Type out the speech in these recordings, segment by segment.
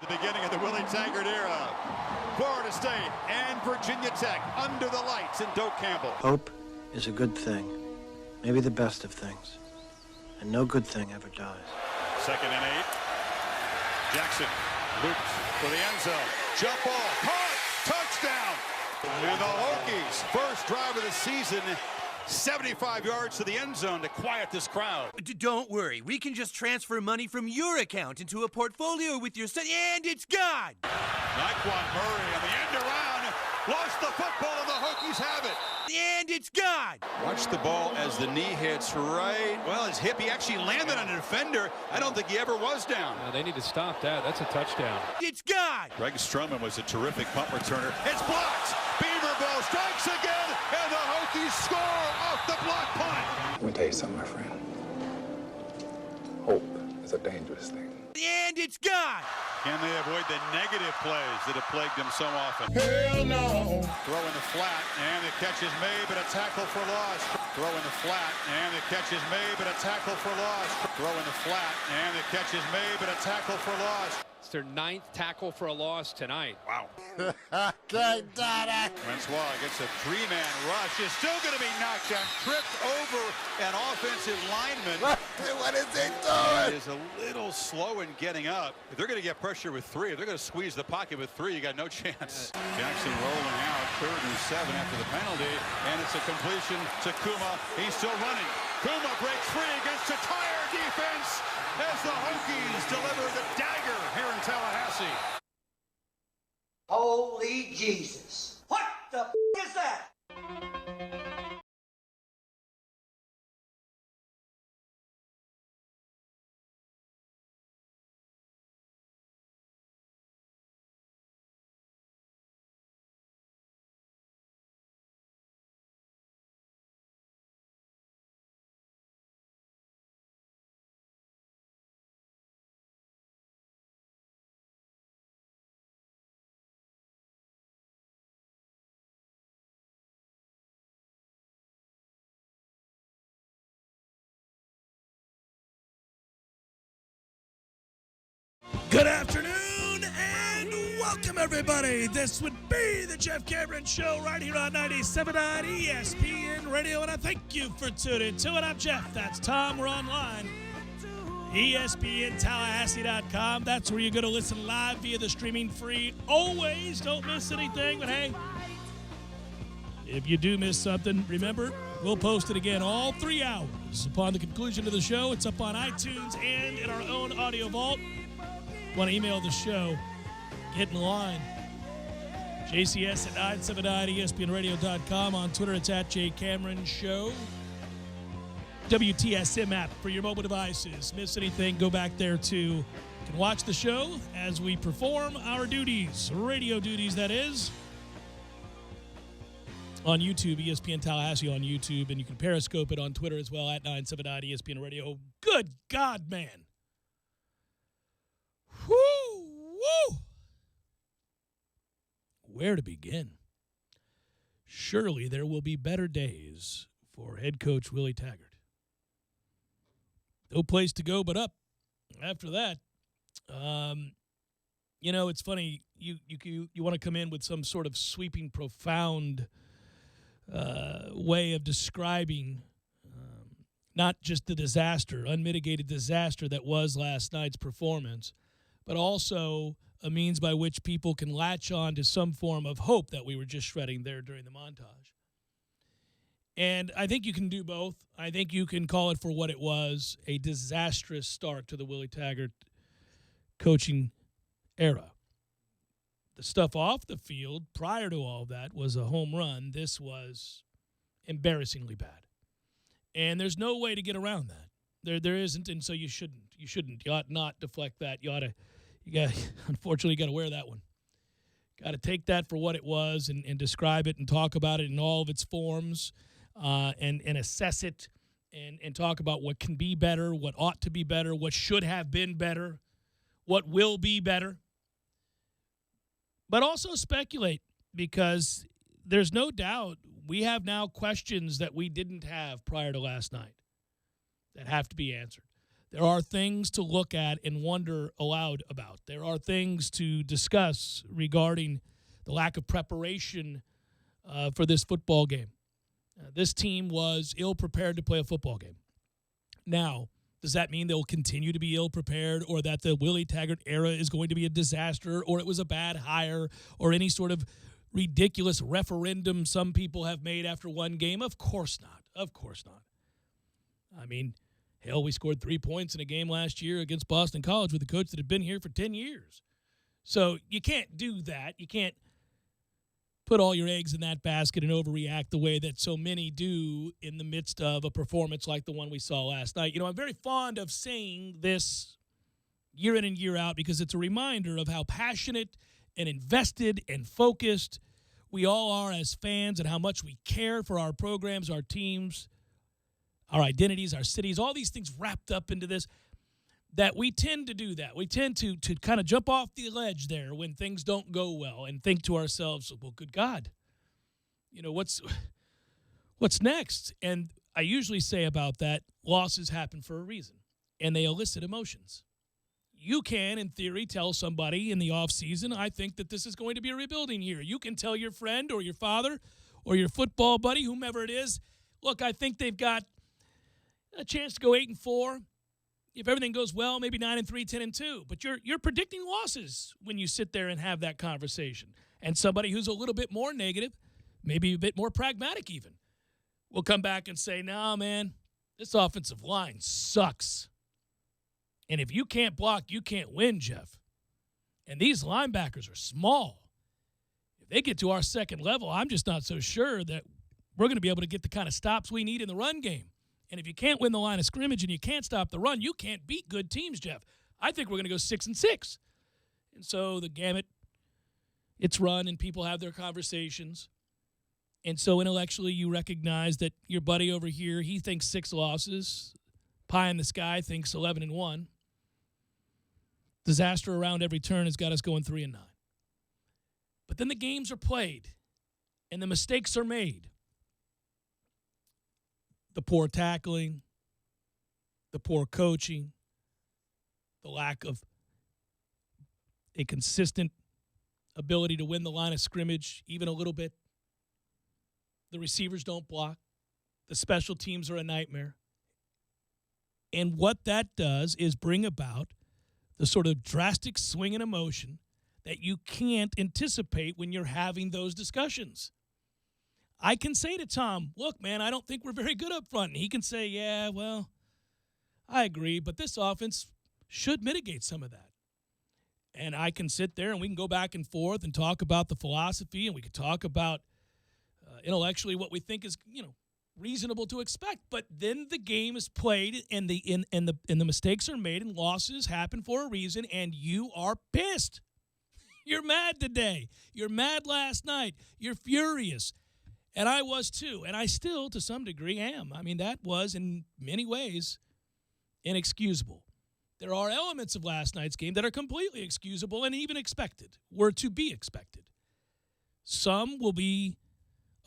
The beginning of the Willie Taggart era. Florida State and Virginia Tech under the lights in Doak Campbell. Hope is a good thing, maybe the best of things, and no good thing ever dies. 2nd and 8. Jackson loops for the end zone. Jump ball, caught, touchdown. And the Hokies, first drive of the season, 75 yards to the end zone to quiet this crowd. Don't worry, we can just transfer money from your account into a portfolio with your son, and it's gone. Naquan Murray on the end around, lost the football, and the Hokies have it. And it's gone. Watch the ball as the knee hits right. Well, his hip, he actually landed on a defender. I don't think he ever was down. They need to stop that. That's a touchdown. It's gone. Greg Stroman was a terrific punt returner. It's blocked. Beaverville strikes again, and the Hokies score off the block punt. Let me tell you something, my friend. Hope is a dangerous thing. And it's gone. Can they avoid the negative plays that have plagued them so often? Hell no. Throw in the flat, and the catch is made, but a tackle for loss. Throw in the flat, and the catch is made, but a tackle for loss. Throw in the flat, and the catch is made, but a tackle for loss. It's their 9th tackle for a loss tonight. Wow. Francois Francois gets a 3-man rush. Is still going to be knocked down, tripped over an offensive lineman. What is he It doing? is a little slow in getting up. If they're going to get pressure with 3, if they're going to squeeze the pocket with 3, you got no chance. Jackson rolling out, 3rd and 7 after the penalty, and it's a completion to Kuma. He's still running. Kuma breaks free against a tired defense as the Hokies deliver the dagger here in Tallahassee. Holy Jesus. What the is that? Good afternoon and welcome everybody. This would be the Jeff Cameron Show right here on 97.9 ESPN Radio, and I thank you for tuning to it. I'm Jeff. That's Tom. We're online. ESPNTallahassee.com. That's where you're going to listen live via the streaming free. Always don't miss anything, but hey, if you do miss something, remember, we'll post it again all 3 hours. Upon the conclusion of the show, it's up on iTunes and in our own audio vault. Want to email the show, get in line. JCS at 979 ESPNradio.com. On Twitter, it's at JCameronShow. WTSM app for your mobile devices. Miss anything, go back there too. You can watch the show as we perform our duties, radio duties, that is, on YouTube, ESPN Tallahassee on YouTube, and you can Periscope it on Twitter as well, at 979 ESPN Radio. Good God, man. Woo! Where to begin? Surely there will be better days for head coach Willie Taggart. No place to go but up. After that, it's funny. You want to come in with some sort of sweeping, profound way of describing not just the disaster, unmitigated disaster that was last night's performance, but also a means by which people can latch on to some form of hope that we were just shredding there during the montage. And I think you can do both. I think you can call it for what it was, a disastrous start to the Willie Taggart coaching era. The stuff off the field prior to all that was a home run. This was embarrassingly bad. And there's no way to get around that. There isn't, and so you shouldn't. You ought not deflect that. Unfortunately, you got to wear that one. Got to take that for what it was and describe it and talk about it in all of its forms and assess it and talk about what can be better, what ought to be better, what should have been better, what will be better. But also speculate, because there's no doubt we have now questions that we didn't have prior to last night that have to be answered. There are things to look at and wonder aloud about. There are things to discuss regarding the lack of preparation for this football game. This team was ill-prepared to play a football game. Now, does that mean they'll continue to be ill-prepared, or that the Willie Taggart era is going to be a disaster, or it was a bad hire, or any sort of ridiculous referendum some people have made after one game? Of course not. Of course not. I mean, hell, we scored 3 points in a game last year against Boston College with a coach that had been here for 10 years. So you can't do that. You can't put all your eggs in that basket and overreact the way that so many do in the midst of a performance like the one we saw last night. You know, I'm very fond of saying this year in and year out because it's a reminder of how passionate and invested and focused we all are as fans and how much we care for our programs, our teams, our identities, our cities, all these things wrapped up into this, that we tend to do that. We tend to kind of jump off the ledge there when things don't go well and think to ourselves, well, good God, you know, what's next? And I usually say about that, losses happen for a reason, and they elicit emotions. You can, in theory, tell somebody in the offseason, I think that this is going to be a rebuilding year. You can tell your friend or your father or your football buddy, whomever it is, look, I think they've got a chance to go 8-4. If everything goes well, maybe 9-3, 10-2. But you're predicting losses when you sit there and have that conversation. And somebody who's a little bit more negative, maybe a bit more pragmatic even, will come back and say, nah, man, this offensive line sucks. And if you can't block, you can't win, Jeff. And these linebackers are small. If they get to our second level, I'm just not so sure that we're going to be able to get the kind of stops we need in the run game. And if you can't win the line of scrimmage and you can't stop the run, you can't beat good teams, Jeff. I think we're going to go 6-6. And so the gamut, it's run and people have their conversations. And so intellectually you recognize that your buddy over here, he thinks 6 losses. Pie in the sky thinks 11-1. Disaster around every turn has got us going 3-9. But then the games are played and the mistakes are made. The poor tackling, the poor coaching, the lack of a consistent ability to win the line of scrimmage, even a little bit. The receivers don't block. The special teams are a nightmare. And what that does is bring about the sort of drastic swing in emotion that you can't anticipate when you're having those discussions. I can say to Tom, look, man, I don't think we're very good up front. And he can say, yeah, well, I agree, but this offense should mitigate some of that. And I can sit there and we can go back and forth and talk about the philosophy, and we could talk about intellectually what we think is, reasonable to expect. But then the game is played and the mistakes are made and losses happen for a reason, and you are pissed. You're mad today. You're mad last night. You're furious. And I was too, and I still, to some degree, am. I mean, that was, in many ways, inexcusable. There are elements of last night's game that are completely excusable and even expected, were to be expected. Some will be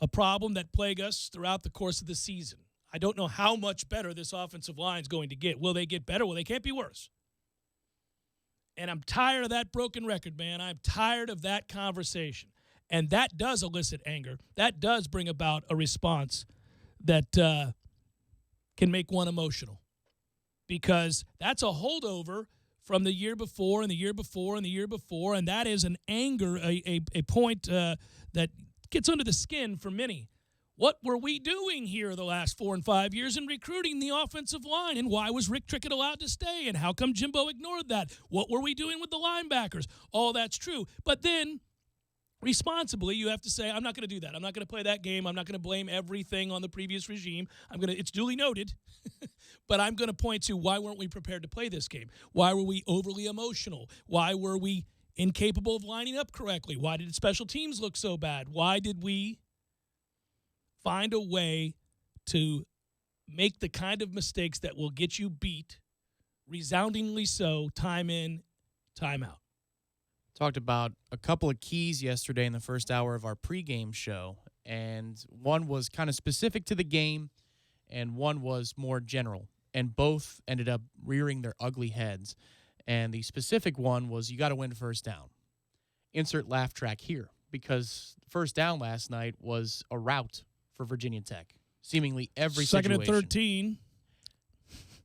a problem that plague us throughout the course of the season. I don't know how much better this offensive line is going to get. Will they get better? Well, they can't be worse. And I'm tired of that broken record, man. I'm tired of that conversation. And that does elicit anger. That does bring about a response that can make one emotional. Because that's a holdover from the year before and the year before and the year before. And that is an anger, a point that gets under the skin for many. What were we doing here the last 4 and 5 years in recruiting the offensive line? And why was Rick Trickett allowed to stay? And how come Jimbo ignored that? What were we doing with the linebackers? All that's true. But then, responsibly, you have to say, I'm not going to do that. I'm not going to play that game. I'm not going to blame everything on the previous regime. It's duly noted, but I'm going to point to why weren't we prepared to play this game? Why were we overly emotional? Why were we incapable of lining up correctly? Why did special teams look so bad? Why did we find a way to make the kind of mistakes that will get you beat, resoundingly so, time in, time out? Talked about a couple of keys yesterday in the first hour of our pregame show, and one was kind of specific to the game, and one was more general. and both ended up rearing their ugly heads. And the specific one was, you got to win first down. Insert laugh track here, because first down last night was a rout for Virginia Tech. Seemingly every Second situation. and 13.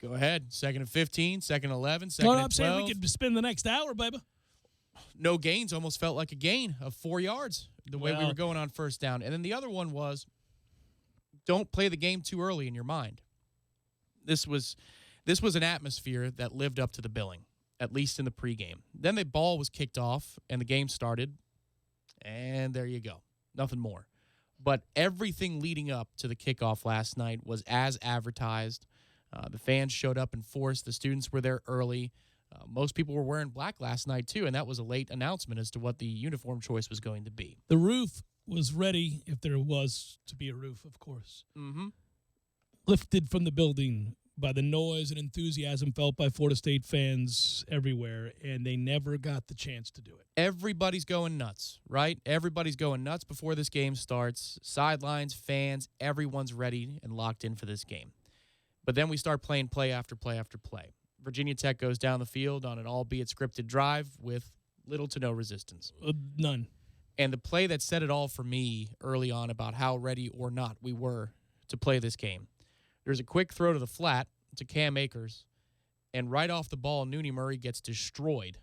Go ahead. 2nd and 15, 2nd and 11, 2nd and 12. I'm saying we could spend the next hour, baby. No gains, almost felt like a gain of 4 yards the way we were going on first down. And then the other one was, don't play the game too early in your mind. This was an atmosphere that lived up to the billing, at least in the pregame. Then the ball was kicked off and the game started, and there you go. Nothing more. But everything leading up to the kickoff last night was as advertised. The fans showed up in force. The students were there early. Most people were wearing black last night, too, and that was a late announcement as to what the uniform choice was going to be. The roof was ready, if there was to be a roof, of course. Mm-hmm. Lifted from the building by the noise and enthusiasm felt by Florida State fans everywhere, and they never got the chance to do it. Everybody's going nuts, right? Everybody's going nuts before this game starts. Sidelines, fans, everyone's ready and locked in for this game. But then we start playing play after play after play. Virginia Tech goes down the field on an albeit scripted drive with little to no resistance. None. And the play that said it all for me early on about how ready or not we were to play this game. There's a quick throw to the flat to Cam Akers, and right off the ball, Nooney Murray gets destroyed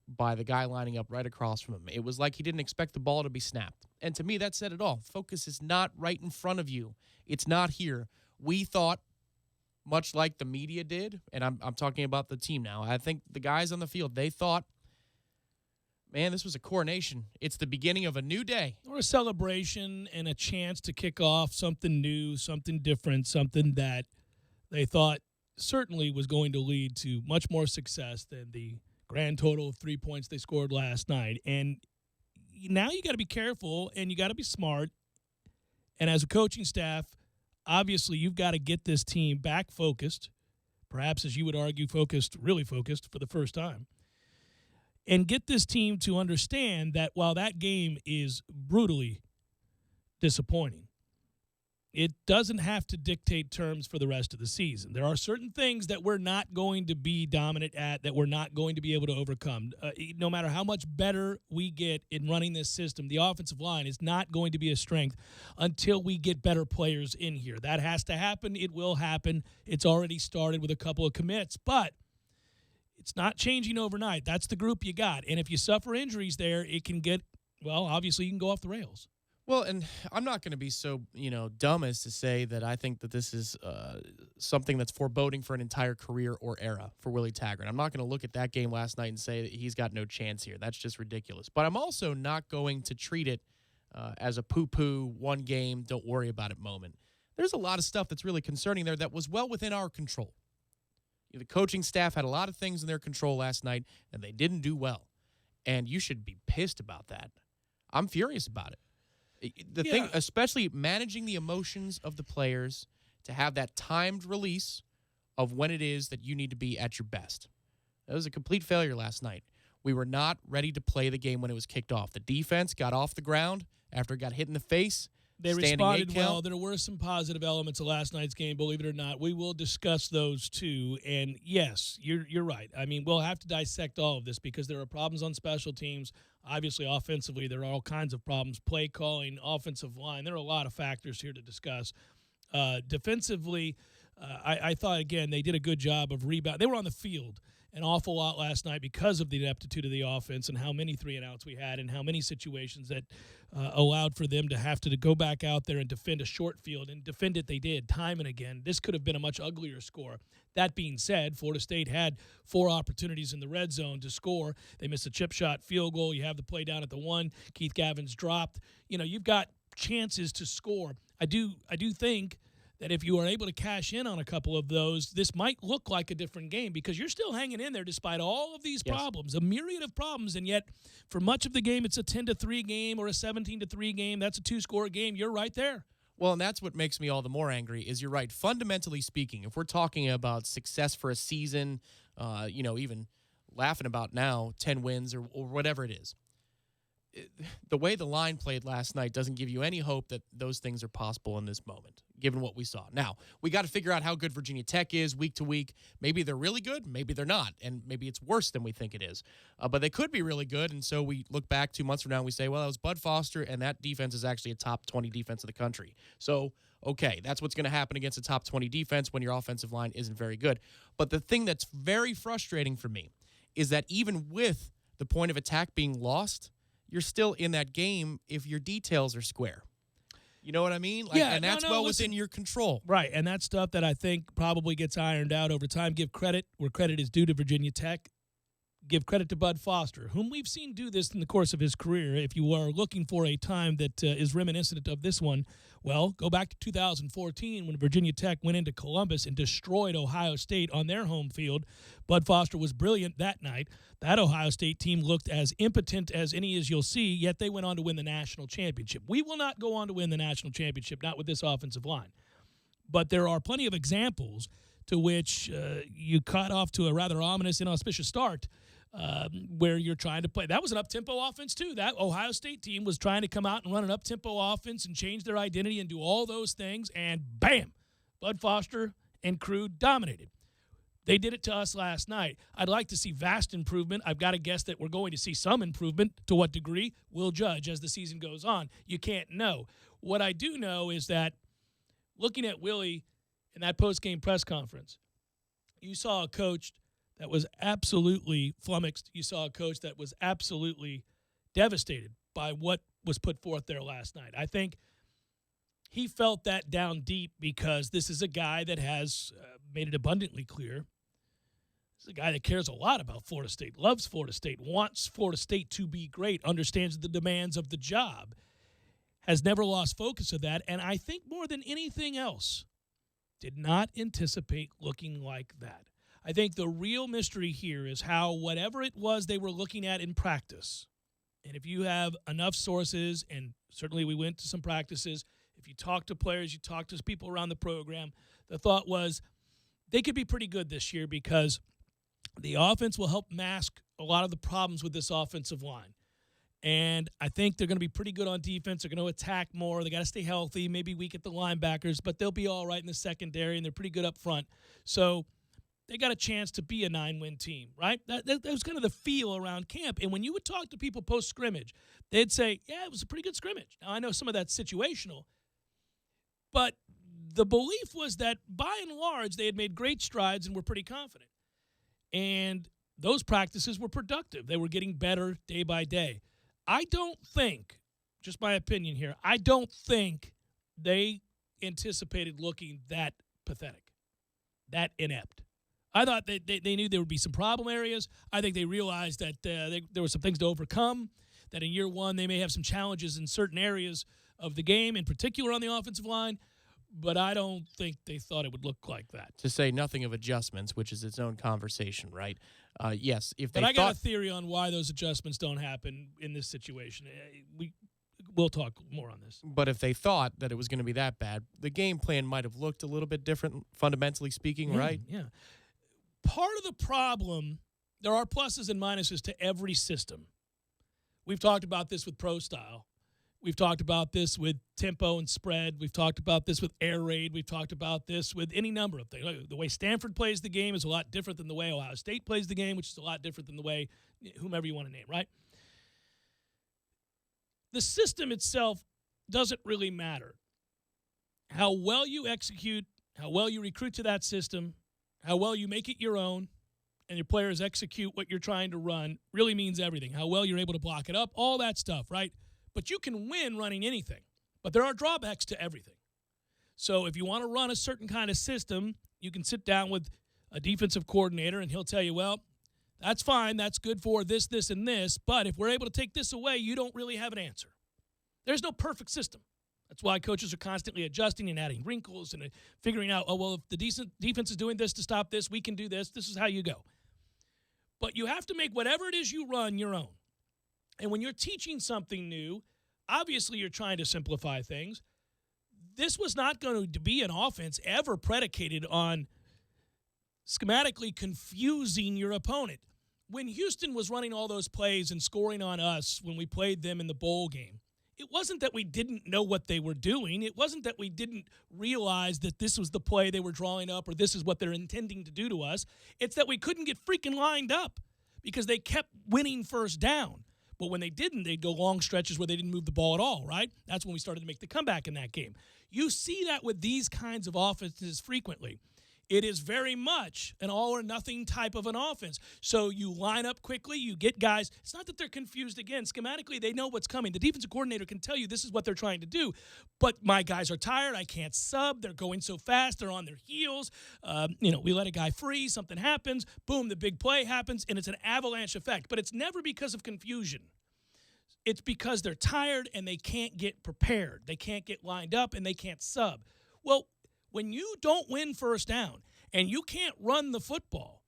by the guy lining up right across from him. It was like he didn't expect the ball to be snapped. And to me, that said it all. Focus is not right in front of you. It's not here. We thought, much like the media did, and I'm talking about the team now, I think the guys on the field, they thought, man, this was a coronation. It's the beginning of a new day. Or a celebration and a chance to kick off something new, something different, something that they thought certainly was going to lead to much more success than the grand total of 3 points they scored last night. And now you got to be careful and you got to be smart. And as a coaching staff, obviously you've got to get this team back focused, perhaps as you would argue really focused for the first time. And get this team to understand that while that game is brutally disappointing, it doesn't have to dictate terms for the rest of the season. There are certain things that we're not going to be dominant at, that we're not going to be able to overcome. No matter how much better we get in running this system, the offensive line is not going to be a strength until we get better players in here. That has to happen. It will happen. It's already started with a couple of commits, but it's not changing overnight. That's the group you got. And if you suffer injuries there, it can get, well, obviously you can go off the rails. Well, and I'm not going to be so, dumb as to say that I think that this is something that's foreboding for an entire career or era for Willie Taggart. I'm not going to look at that game last night and say that he's got no chance here. That's just ridiculous. But I'm also not going to treat it as a poo-poo, one game, don't worry about it moment. There's a lot of stuff that's really concerning there that was well within our control. The coaching staff had a lot of things in their control last night, and they didn't do well. And you should be pissed about that. I'm furious about it. The thing, especially managing the emotions of the players to have that timed release of when it is that you need to be at your best. That was a complete failure last night. We were not ready to play the game when it was kicked off. The defense got off the ground after it got hit in the face. They responded well. There were some positive elements of last night's game, believe it or not. We will discuss those too. And yes, you're right. I mean, we'll have to dissect all of this because there are problems on special teams. Obviously, offensively, there are all kinds of problems. Play calling, offensive line. There are a lot of factors here to discuss. Defensively, I thought, again, they did a good job of rebound. They were on the field an awful lot last night because of the ineptitude of the offense and how many 3-and-outs we had and how many situations that allowed for them to have to go back out there and defend a short field. And defend it they did time and again. This could have been a much uglier score. That being said, Florida State had 4 opportunities in the red zone to score. They missed a chip shot field goal. You have the play down at the 1. Keith Gavins dropped. You've got chances to score. I do think that if you are able to cash in on a couple of those, this might look like a different game because you're still hanging in there despite all of these problems, a myriad of problems, and yet for much of the game it's a 10-3 game or a 17-3 game. That's a 2-score game. You're right there. Well, and that's what makes me all the more angry is you're right. Fundamentally speaking, if we're talking about success for a season, even laughing about now 10 wins or whatever it is, the way the line played last night doesn't give you any hope that those things are possible in this moment. given what we saw. Now, we got to figure out how good Virginia Tech is week to week. Maybe they're really good, maybe they're not, and maybe it's worse than we think it is. But they could be really good, and so we look back 2 months from now and we say, well, that was Bud Foster, and that defense is actually a top 20 defense of the country. So, okay, that's what's going to happen against a top 20 defense when your offensive line isn't very good. But the thing that's very frustrating for me is that even with the point of attack being lost, you're still in that game if your details are square. You know what I mean? And that's within your control. Right, and that's stuff that I think probably gets ironed out over time. Give credit where credit is due to Virginia Tech. Give credit to Bud Foster, whom we've seen do this in the course of his career. If you are looking for a time that is reminiscent of this one, well, go back to 2014 when Virginia Tech went into Columbus and destroyed Ohio State on their home field. Bud Foster was brilliant that night. That Ohio State team looked as impotent as any as you'll see, yet they went on to win the national championship. We will not go on to win the national championship, not with this offensive line. But there are plenty of examples to which you cut off to a rather ominous, inauspicious start where you're trying to play. That was an up-tempo offense, too. That Ohio State team was trying to come out and run an up-tempo offense and change their identity and do all those things, and bam, Bud Foster and crew dominated. They did it to us last night. I'd like to see vast improvement. I've got to guess that we're going to see some improvement. To what degree? We'll judge as the season goes on. You can't know. What I do know is that looking at Willie in that post-game press conference, you saw a coach that was absolutely flummoxed. You saw a coach that was absolutely devastated by what was put forth there last night. I think he felt that down deep because this is a guy that has made it abundantly clear. This is a guy that cares a lot about Florida State, loves Florida State, wants Florida State to be great, understands the demands of the job, has never lost focus of that, and I think more than anything else, did not anticipate looking like that. I think the real mystery here is how whatever it was they were looking at in practice, and if you have enough sources, and certainly we went to some practices, if you talk to players, you talk to people around the program, the thought was they could be pretty good this year because the offense will help mask a lot of the problems with this offensive line. And I think they're going to be pretty good on defense. They're going to attack more. They got to stay healthy, maybe weak at the linebackers, but they'll be all right in the secondary, and they're pretty good up front. So they got a chance to be a 9-win team, right? That was kind of the feel around camp. And when you would talk to people post-scrimmage, they'd say, yeah, it was a pretty good scrimmage. Now, I know some of that's situational, but the belief was that by and large they had made great strides and were pretty confident. And those practices were productive. They were getting better day by day. I don't think, just my opinion here, I don't think they anticipated looking that pathetic, that inept. I thought they knew there would be some problem areas. I think they realized that there were some things to overcome, that in year one they may have some challenges in certain areas of the game, in particular on the offensive line, but I don't think they thought it would look like that. To say nothing of adjustments, which is its own conversation, right? Yes, if they But I got a theory on why those adjustments don't happen in this situation. We'll talk more on this. But if they thought that it was going to be that bad, the game plan might have looked a little bit different, fundamentally speaking, right? Yeah. Part of the problem, there are pluses and minuses to every system. We've talked about this with Pro Style. We've talked about this with tempo and spread. We've talked about this with air raid. We've talked about this with any number of things. The way Stanford plays the game is a lot different than the way Ohio State plays the game, which is a lot different than the way whomever you want to name, right? The system itself doesn't really matter. How well you execute, how well you recruit to that system, how well you make it your own, and your players execute what you're trying to run really means everything. How well you're able to block it up, all that stuff, right? But you can win running anything. But there are drawbacks to everything. So if you want to run a certain kind of system, you can sit down with a defensive coordinator and he'll tell you, well, that's fine. That's good for this, this, and this. But if we're able to take this away, you don't really have an answer. There's no perfect system. That's why coaches are constantly adjusting and adding wrinkles and figuring out, oh, well, if the defense is doing this to stop this, we can do this. This is how you go. But you have to make whatever it is you run your own. And when you're teaching something new, obviously you're trying to simplify things. This was not going to be an offense ever predicated on schematically confusing your opponent. When Houston was running all those plays and scoring on us when we played them in the bowl game, It wasn't that we didn't know what they were doing. It wasn't that we didn't realize that this was the play they were drawing up or this is what they're intending to do to us. It's that we couldn't get freaking lined up because they kept winning first down. But when they didn't, they'd go long stretches where they didn't move the ball at all, right? That's when we started to make the comeback in that game. You see that with these kinds of offenses frequently. It is very much an all-or-nothing type of an offense. So you line up quickly, you get guys. It's not that they're confused again. Schematically, they know what's coming. The defensive coordinator can tell you this is what they're trying to do. But my guys are tired. I can't sub. They're going so fast. They're on their heels. We let a guy free. Something happens. Boom, the big play happens, and it's an avalanche effect. But it's never because of confusion. It's because they're tired and they can't get prepared. They can't get lined up, and they can't sub. Well, when you don't win first down and you can't run the football,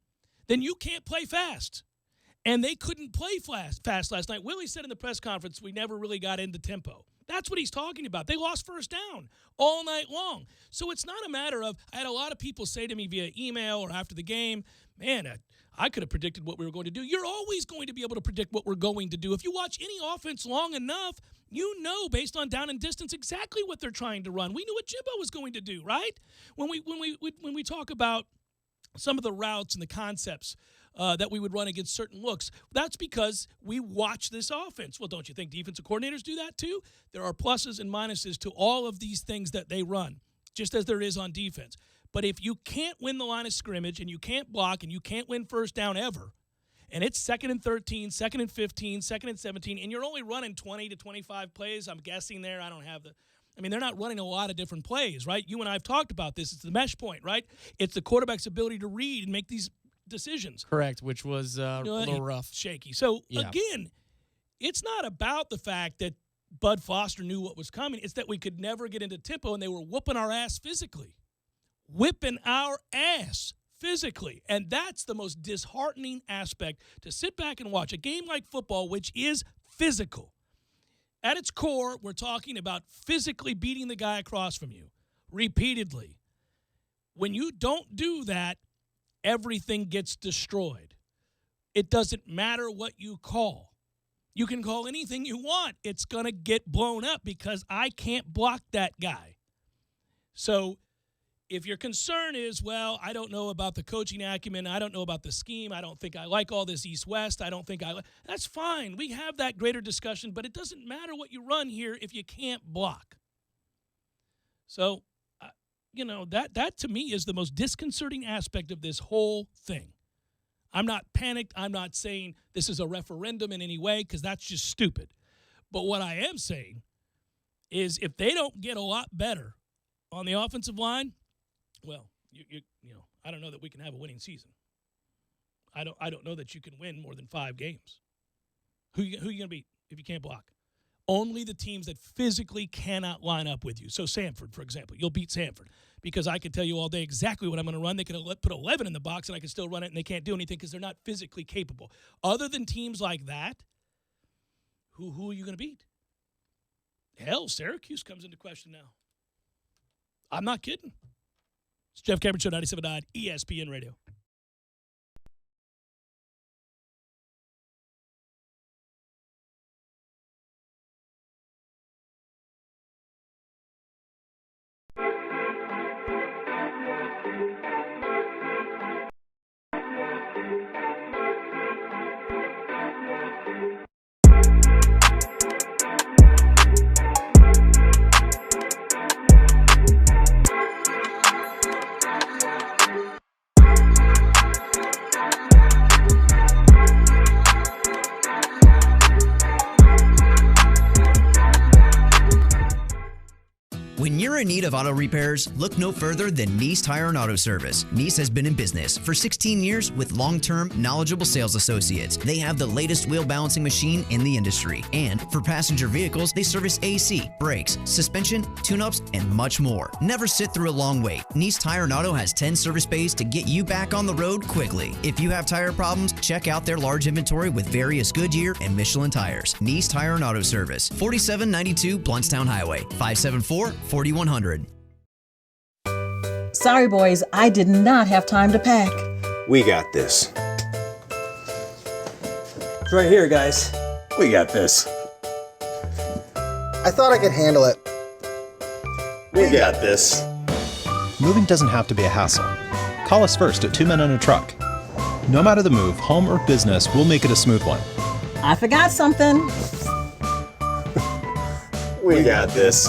then you can't play fast. And they couldn't play fast last night. Willie said in the press conference, we never really got into tempo. That's what he's talking about. They lost first down all night long. So it's not a matter of, I had a lot of people say to me via email or after the game, man, I could have predicted what we were going to do. You're always going to be able to predict what we're going to do. If you watch any offense long enough, you know based on down and distance exactly what they're trying to run. We knew what Jimbo was going to do, right? When we talk about some of the routes and the concepts that we would run against certain looks, that's because we watch this offense. Well, don't you think defensive coordinators do that too? There are pluses and minuses to all of these things that they run, just as there is on defense. But if you can't win the line of scrimmage and you can't block and you can't win first down ever, and it's 2nd and 13, 2nd and 15, 2nd and 17, and you're only running 20 to 25 plays, I'm guessing there. They're not running a lot of different plays, right? You and I have talked about this. It's the mesh point, right? It's the quarterback's ability to read and make these decisions. Correct, which was a little rough. Shaky. So, Yeah. Again, it's not about the fact that Bud Foster knew what was coming. It's that we could never get into tempo, and they were whooping our ass physically. Whipping our ass physically. And that's the most disheartening aspect, to sit back and watch a game like football, which is physical. At its core, we're talking about physically beating the guy across from you repeatedly. When you don't do that, everything gets destroyed. It doesn't matter what you call. You can call anything you want. It's going to get blown up because I can't block that guy. So if your concern is, well, I don't know about the coaching acumen, I don't know about the scheme, I don't think I like all this East-West, that's fine. We have that greater discussion, but it doesn't matter what you run here if you can't block. So, that to me is the most disconcerting aspect of this whole thing. I'm not panicked. I'm not saying this is a referendum in any way, because that's just stupid. But what I am saying is if they don't get a lot better on the offensive line, well, I don't know that we can have a winning season. I don't know that you can win more than 5 games. Who you going to beat if you can't block? Only the teams that physically cannot line up with you. So Samford, for example, you'll beat Samford because I could tell you all day exactly what I'm going to run. They could put 11 in the box and I can still run it, and they can't do anything because they're not physically capable. Other than teams like that, who are you going to beat? Hell, Syracuse comes into question now. I'm not kidding. It's Jeff Cameron Show, 97.9 ESPN Radio. When you're in need of auto repairs, look no further than Nice Tire and Auto Service. Nice has been in business for 16 years with long-term, knowledgeable sales associates. They have the latest wheel balancing machine in the industry. And for passenger vehicles, they service AC, brakes, suspension, tune-ups, and much more. Never sit through a long wait. Nice Tire and Auto has 10 service bays to get you back on the road quickly. If you have tire problems, check out their large inventory with various Goodyear and Michelin tires. Nice Tire and Auto Service, 4792 Blountstown Highway, 574-4100. Sorry, boys, I did not have time to pack. We got this. It's right here, guys. We got this. I thought I could handle it. We got this. Moving doesn't have to be a hassle. Call us first at 2 Men and a Truck. No matter the move, home or business, we'll make it a smooth one. I forgot something. We got this.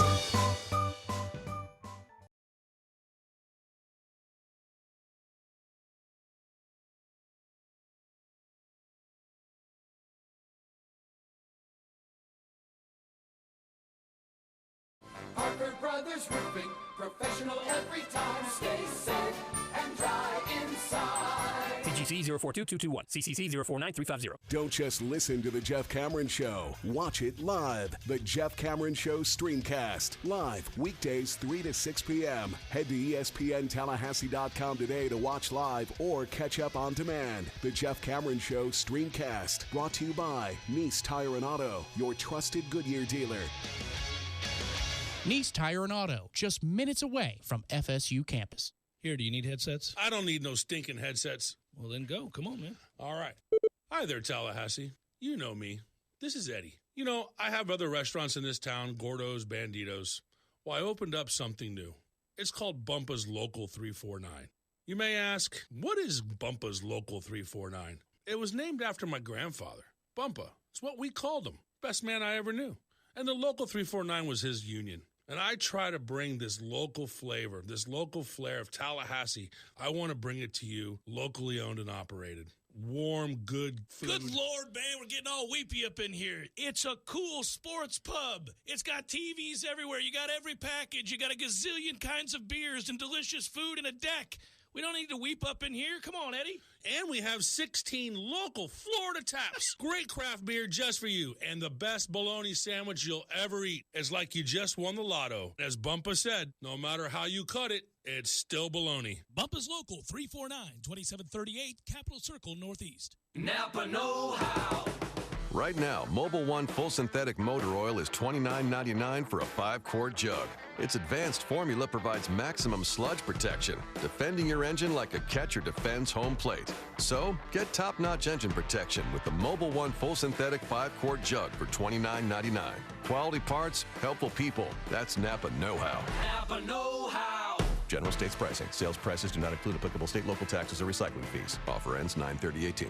Parker Brothers Roofing, professional every time. Stay safe and dry inside. TGC 042221, CCC 049350. Don't just listen to The Jeff Cameron Show. Watch it live. The Jeff Cameron Show Streamcast. Live weekdays 3 to 6 p.m. Head to ESPNTallahassee.com today to watch live or catch up on demand. The Jeff Cameron Show Streamcast. Brought to you by Nice Tire and Auto, your trusted Goodyear dealer. Nice Tire and Auto, just minutes away from FSU campus. Here, do you need headsets? I don't need no stinking headsets. Well, then go. Come on, man. All right. Hi there, Tallahassee. You know me. This is Eddie. You know, I have other restaurants in this town, Gordo's, Banditos. Well, I opened up something new. It's called Bumpa's Local 349. You may ask, what is Bumpa's Local 349? It was named after my grandfather. Bumpa. It's what we called him. Best man I ever knew. And the Local 349 was his union. And I try to bring this local flavor, this local flair of Tallahassee. I want to bring it to you, locally owned and operated. Warm, good food. Good Lord, man, we're getting all weepy up in here. It's a cool sports pub. It's got TVs everywhere. You got every package. You got a gazillion kinds of beers and delicious food and a deck. We don't need to weep up in here. Come on, Eddie. And we have 16 local Florida taps. Great craft beer just for you. And the best bologna sandwich you'll ever eat. It's like you just won the lotto. As Bumpa said, no matter how you cut it, it's still bologna. Bumpa's Local 349, 2738 Capitol Circle Northeast. Napa know-how. Right now, Mobil 1 Full Synthetic Motor Oil is $29.99 for a 5-quart jug. Its advanced formula provides maximum sludge protection, defending your engine like a catcher defends home plate. So, get top-notch engine protection with the Mobil 1 Full Synthetic 5-quart jug for $29.99. Quality parts, helpful people. That's Napa know-how. Napa know-how. General States pricing. Sales prices do not include applicable state, local taxes, or recycling fees. Offer ends 9/30/18.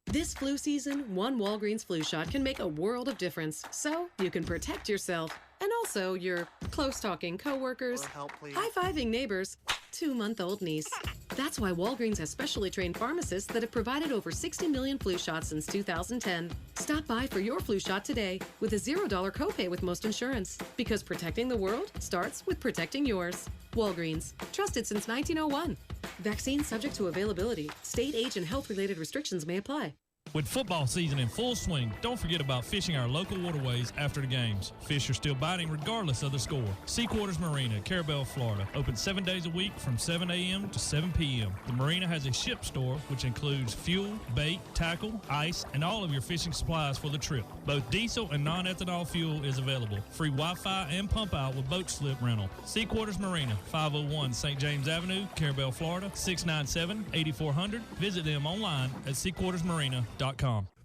This flu season, one Walgreens flu shot can make a world of difference. So you can protect yourself and also your close-talking coworkers, high-fiving neighbors, 2-month-old niece. That's why Walgreens has specially trained pharmacists that have provided over 60 million flu shots since 2010. Stop by for your flu shot today with a $0 copay with most insurance. Because protecting the world starts with protecting yours. Walgreens, trusted since 1901. Vaccines subject to availability. State, age, and health-related restrictions may apply. With football season in full swing, don't forget about fishing our local waterways after the games. Fish are still biting regardless of the score. Sea Quarters Marina, Carabel, Florida. Open 7 days a week from 7 a.m. to 7 p.m. The marina has a ship store, which includes fuel, bait, tackle, ice, and all of your fishing supplies for the trip. Both diesel and non-ethanol fuel is available. Free Wi-Fi and pump out with boat slip rental. Sea Quarters Marina, 501 St. James Avenue, Carabel, Florida, 697-8400. Visit them online at seaquartersmarina.com.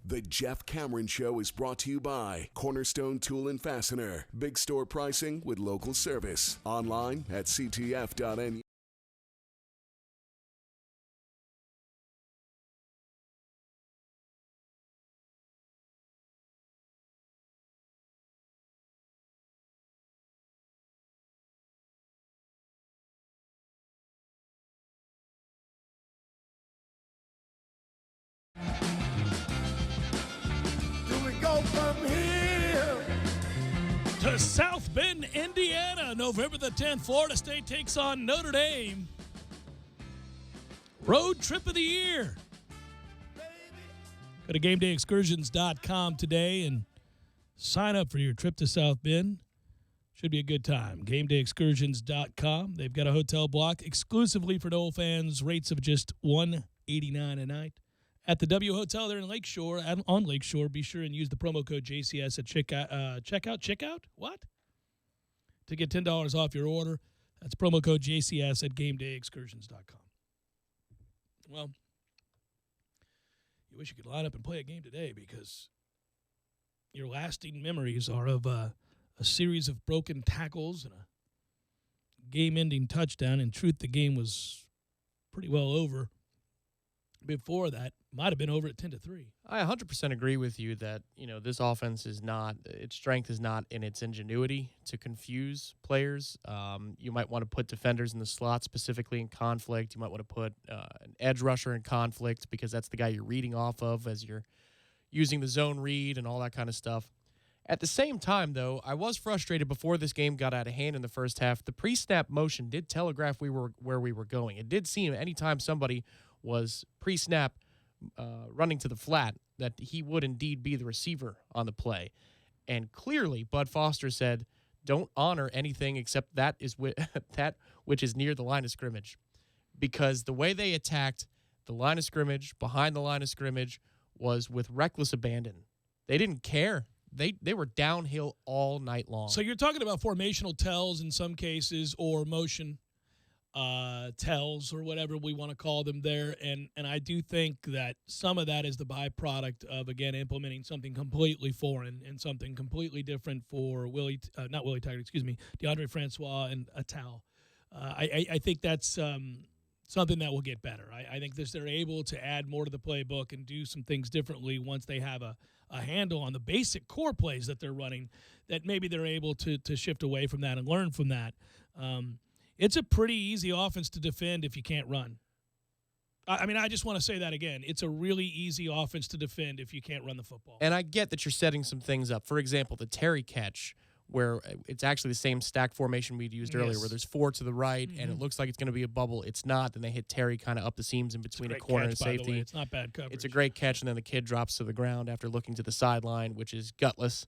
The Jeff Cameron Show is brought to you by Cornerstone Tool and Fastener. Big store pricing with local service. Online at ctf.nu. From here to South Bend, Indiana, November the 10th, Florida State takes on Notre Dame. Road trip of the year. Go to GameDayExcursions.com today and sign up for your trip to South Bend. Should be a good time. GameDayExcursions.com. They've got a hotel block exclusively for Noel fans. Rates of just $189 a night. At the W Hotel there in Lakeshore, on Lakeshore, be sure and use the promo code JCS at checkout. What? To get $10 off your order. That's promo code JCS at GameDayExcursions.com. Well, you wish you could line up and play a game today because your lasting memories are of a series of broken tackles and a game-ending touchdown. In truth, the game was pretty well over before that. Might have been over at 10-3. I 100% agree with you that, this offense is not, its strength is not in its ingenuity to confuse players. You might want to put defenders in the slot, specifically in conflict. You might want to put an edge rusher in conflict because that's the guy you're reading off of as you're using the zone read and all that kind of stuff. At the same time, though, I was frustrated before this game got out of hand in the first half. The pre-snap motion did telegraph where we were going. It did seem anytime somebody was pre-snap running to the flat that he would indeed be the receiver on the play. And clearly, Bud Foster said, don't honor anything except that which is near the line of scrimmage. Because the way they attacked the line of scrimmage, behind the line of scrimmage, was with reckless abandon. They didn't care. They were downhill all night long. So you're talking about formational tells in some cases, or motion tells, or whatever we want to call them there. And I do think that some of that is the byproduct of, again, implementing something completely foreign and something completely different for DeAndre Francois and Atal. I think that's something that will get better. I think they're able to add more to the playbook and do some things differently once they have a handle on the basic core plays that they're running, that maybe they're able to shift away from that and learn from that. It's a pretty easy offense to defend if you can't run. I mean, I just want to say that again. It's a really easy offense to defend if you can't run the football. And I get that you're setting some things up. For example, the Terry catch, where it's actually the same stack formation we'd used earlier, where there's 4 to the right, and it looks like it's going to be a bubble. It's not. Then they hit Terry kind of up the seams in between a corner and safety. It's not bad coverage. It's a great catch, and then the kid drops to the ground after looking to the sideline, which is gutless.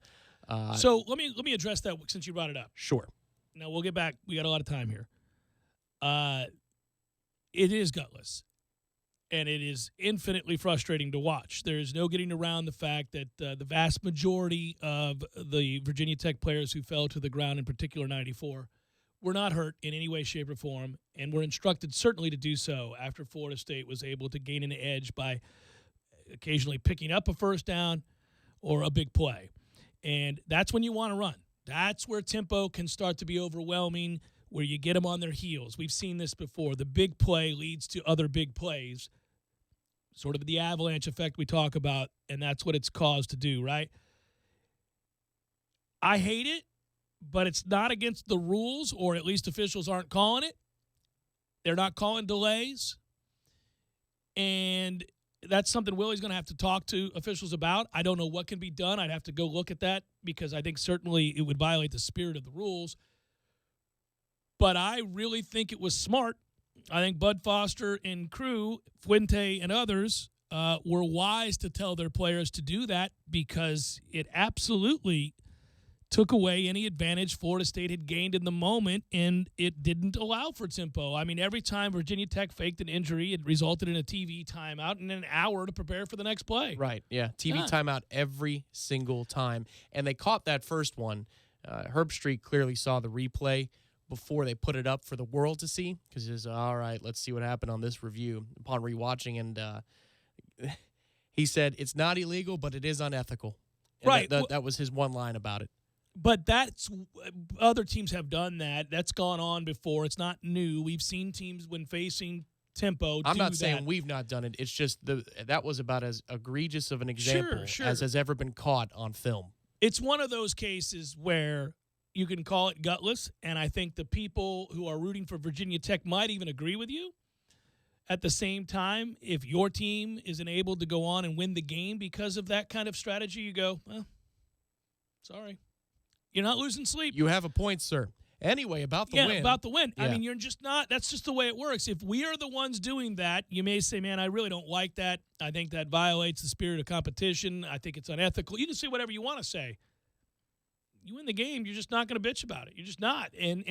So let me address that since you brought it up. Sure. Now, we'll get back. We got a lot of time here. It is gutless, and it is infinitely frustrating to watch. There is no getting around the fact that the vast majority of the Virginia Tech players who fell to the ground, in particular 94, were not hurt in any way, shape, or form, and were instructed certainly to do so after Florida State was able to gain an edge by occasionally picking up a first down or a big play. And that's when you want to run. That's where tempo can start to be overwhelming, where you get them on their heels. We've seen this before. The big play leads to other big plays, sort of the avalanche effect we talk about, and that's what it's caused to do, right? I hate it, but it's not against the rules, or at least officials aren't calling it. They're not calling delays, and that's something Willie's going to have to talk to officials about. I don't know what can be done. I'd have to go look at that because I think certainly it would violate the spirit of the rules. But I really think it was smart. I think Bud Foster and crew, Fuente and others, were wise to tell their players to do that because it absolutely took away any advantage Florida State had gained in the moment, and it didn't allow for tempo. I mean, every time Virginia Tech faked an injury, it resulted in a TV timeout and an hour to prepare for the next play. Right, yeah. TV timeout every single time. And they caught that first one. Herbstreit clearly saw the replay before they put it up for the world to see, because he says, all right, let's see what happened on this review upon rewatching. And he said, it's not illegal, but it is unethical. And right. That was his one line about it. But that's other teams have done that. That's gone on before. It's not new. We've seen teams when facing tempo I'm not saying we've not done it. It's just that was about as egregious of an example as has ever been caught on film. It's one of those cases where you can call it gutless, and I think the people who are rooting for Virginia Tech might even agree with you. At the same time, if your team isn't able to go on and win the game because of that kind of strategy, you go, well, sorry. You're not losing sleep. You have a point, sir. Anyway, about the win. Yeah, about the win. Yeah. I mean, you're just not – that's just the way it works. If we are the ones doing that, you may say, man, I really don't like that. I think that violates the spirit of competition. I think it's unethical. You can say whatever you want to say. You win the game, you're just not going to bitch about it. You're just not. And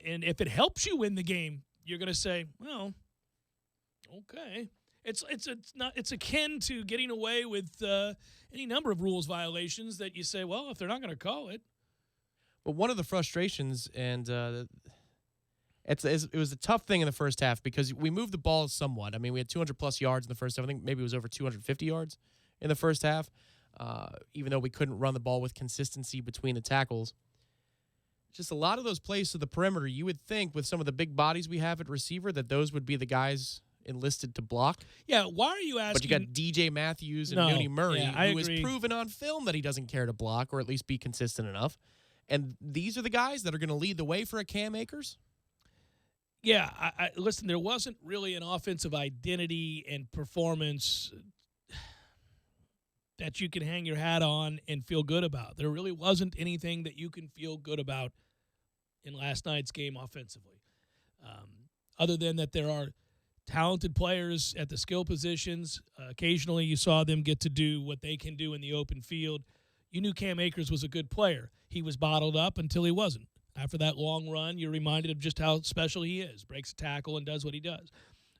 if it helps you win the game, you're going to say, well, okay. It's akin to getting away with any number of rules violations that you say, well, if they're not going to call it. But one of the frustrations, and it was a tough thing in the first half because we moved the ball somewhat. I mean, we had 200-plus yards in the first half. I think maybe it was over 250 yards in the first half, even though we couldn't run the ball with consistency between the tackles. just a lot of those plays to the perimeter, you would think with some of the big bodies we have at receiver that those would be the guys enlisted to block. Yeah, why are you asking? But you got DJ Matthews and No, Nooney Murray, yeah, I who has agree. proven on film that he doesn't care to block or at least be consistent enough. And these are the guys that are going to lead the way for a Cam Akers? Yeah, listen, there wasn't really an offensive identity and performance that you can hang your hat on and feel good about. There really wasn't anything that you can feel good about in last night's game offensively, other than that there are talented players at the skill positions. Occasionally you saw them get to do what they can do in the open field. You knew Cam Akers was a good player. He was bottled up until he wasn't. After that long run, you're reminded of just how special he is. Breaks a tackle and does what he does.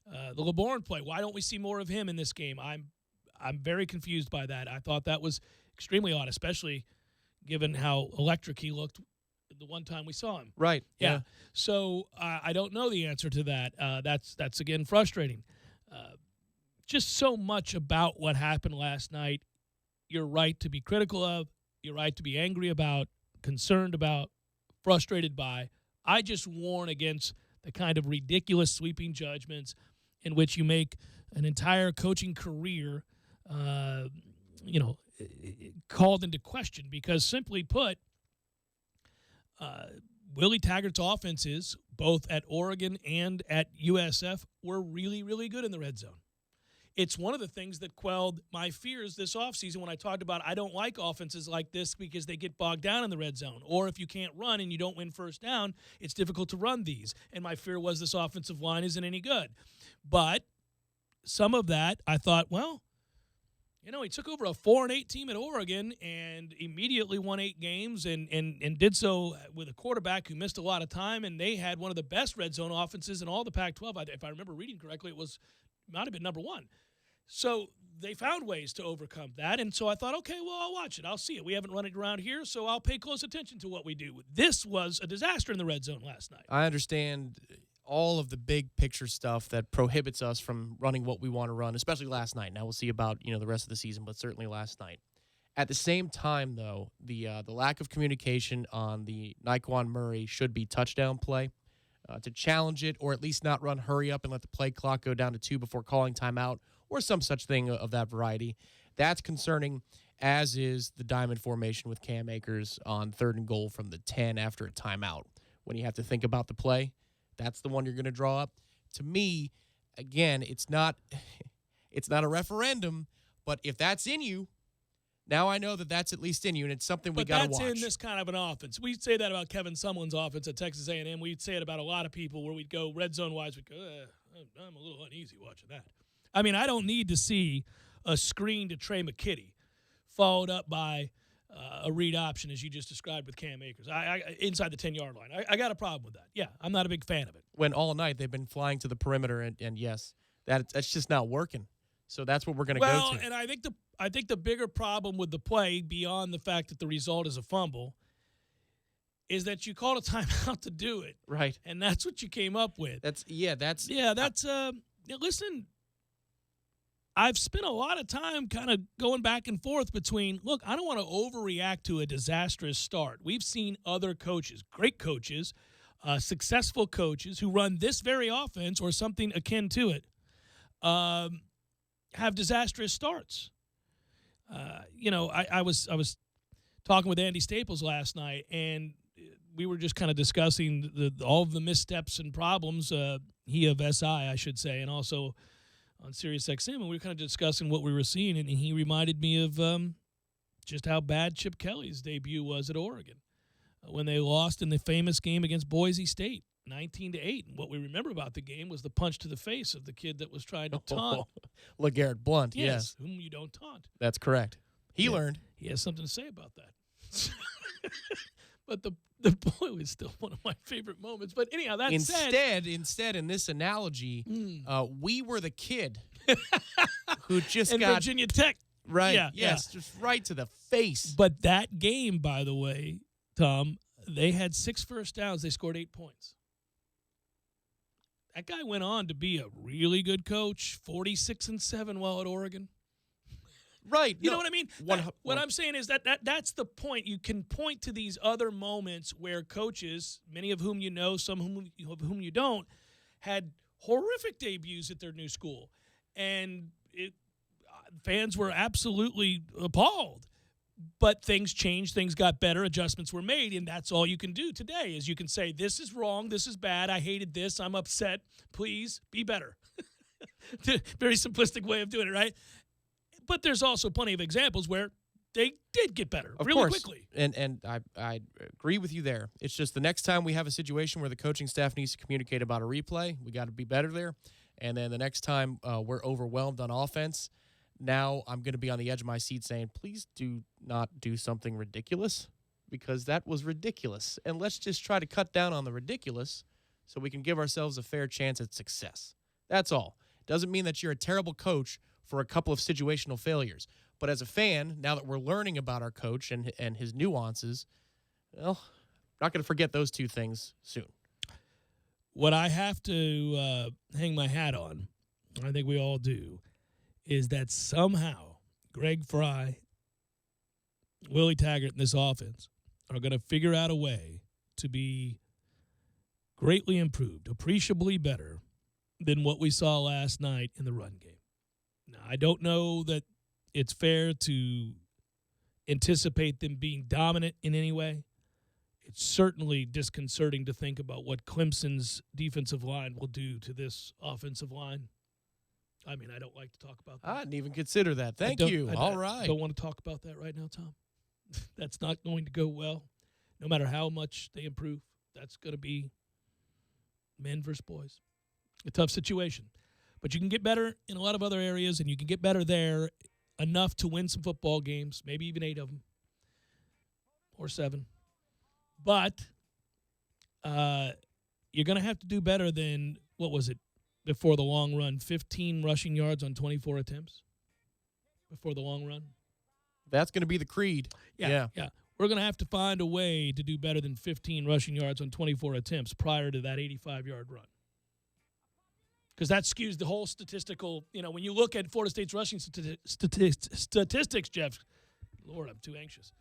The LeBourne play, why don't we see more of him in this game? I'm very confused by that. I thought that was extremely odd, especially given how electric he looked the one time we saw him. Right. Yeah. So I don't know the answer to that. That's again frustrating. Just so much about what happened last night. You're right to be critical of. You're right to be angry about, concerned about, frustrated by. I just warn against the kind of ridiculous sweeping judgments in which you make an entire coaching career, called into question. Because simply put, Willie Taggart's offenses, both at Oregon and at USF, were really, really good in the red zone. It's one of the things that quelled my fears this offseason when I talked about I don't like offenses like this because they get bogged down in the red zone. Or if you can't run and you don't win first down, it's difficult to run these. And my fear was this offensive line isn't any good. But some of that, I thought, well, he took over a 4-8 team at Oregon and immediately won 8 games and did so with a quarterback who missed a lot of time, and they had one of the best red zone offenses in all the Pac-12. If I remember reading correctly, it might have been number 1. So they found ways to overcome that, and so I thought, okay, well, I'll watch it. I'll see it. We haven't run it around here, so I'll pay close attention to what we do. This was a disaster in the red zone last night. I understand all of the big picture stuff that prohibits us from running what we want to run, especially last night. Now we'll see about the rest of the season, but certainly last night. At the same time, though, the lack of communication on the Naquan Murray should be touchdown play to challenge it, or at least not run hurry up and let the play clock go down to 2 before calling timeout, or some such thing of that variety. That's concerning, as is the diamond formation with Cam Akers on 3rd and goal from the 10 after a timeout. When you have to think about the play, that's the one you're going to draw up. To me, again, it's not a referendum, but if that's in you, now I know that that's at least in you, and it's something we got to watch. But that's in this kind of an offense. We say that about Kevin Sumlin's offense at Texas A&M. We'd say it about a lot of people where we'd go red zone-wise, we'd go, I'm a little uneasy watching that. I mean, I don't need to see a screen to Trey McKitty followed up by a read option, as you just described with Cam Akers, inside the 10-yard line. I got a problem with that. Yeah, I'm not a big fan of it. When all night they've been flying to the perimeter, and yes, that's just not working. So that's what we're going to go to. Well, and I think the bigger problem with the play, beyond the fact that the result is a fumble, is that you called a timeout to do it. Right. And that's what you came up with. Listen, I've spent a lot of time kind of going back and forth between, look, I don't want to overreact to a disastrous start. We've seen other coaches, great coaches, successful coaches who run this very offense or something akin to it, have disastrous starts. I was talking with Andy Staples last night, and we were just kind of discussing all of the missteps and problems, he of SI, I should say, and also on Sirius XM, and we were kind of discussing what we were seeing, and he reminded me of just how bad Chip Kelly's debut was at Oregon when they lost in the famous game against Boise State, 19-8. And what we remember about the game was the punch to the face of the kid that was trying to taunt. LeGarrette Blount, yes. Whom you don't taunt. That's correct. He learned. He has something to say about that. But the boy was still one of my favorite moments. But anyhow, that said, in this analogy, we were the kid who just got Virginia Tech. Right. Yeah, yes, just right to the face. But that game, by the way, Tom, they had 6 first downs. They scored 8 points. That guy went on to be a really good coach, 46-7 while at Oregon. Right. You know what I mean? What I'm saying is that's the point. You can point to these other moments where coaches, many of whom you know, some of whom you don't, had horrific debuts at their new school. And fans were absolutely appalled. But things changed, things got better, adjustments were made, and that's all you can do today is you can say, this is wrong, this is bad, I hated this, I'm upset, please be better. Very simplistic way of doing it, right? But there's also plenty of examples where they did get better really quickly. And I agree with you there. It's just the next time we have a situation where the coaching staff needs to communicate about a replay, we got to be better there. And then the next time we're overwhelmed on offense, now I'm going to be on the edge of my seat saying, please do not do something ridiculous, because that was ridiculous. And let's just try to cut down on the ridiculous so we can give ourselves a fair chance at success. That's all. Doesn't mean that you're a terrible coach for a couple of situational failures. But as a fan, now that we're learning about our coach and his nuances, well, not going to forget those two things soon. What I have to hang my hat on, I think we all do, is that somehow Greg Fry, Willie Taggart, and this offense are going to figure out a way to be greatly improved, appreciably better than what we saw last night in the run game. Now, I don't know that it's fair to anticipate them being dominant in any way. It's certainly disconcerting to think about what Clemson's defensive line will do to this offensive line. I mean, I don't like to talk about that. I didn't even consider that. Thank you. All right. I don't want to talk about that right now, Tom. That's not going to go well. No matter how much they improve, that's going to be men versus boys. A tough situation. But you can get better in a lot of other areas, and you can get better there enough to win some football games, maybe even 8 of them or 7. But you're going to have to do better than, what was it, before the long run, 15 rushing yards on 24 attempts before the long run. That's going to be the creed. Yeah. We're going to have to find a way to do better than 15 rushing yards on 24 attempts prior to that 85-yard run. Because that skews the whole statistical, when you look at Florida State's rushing statistics, Jeff, Lord, I'm too anxious.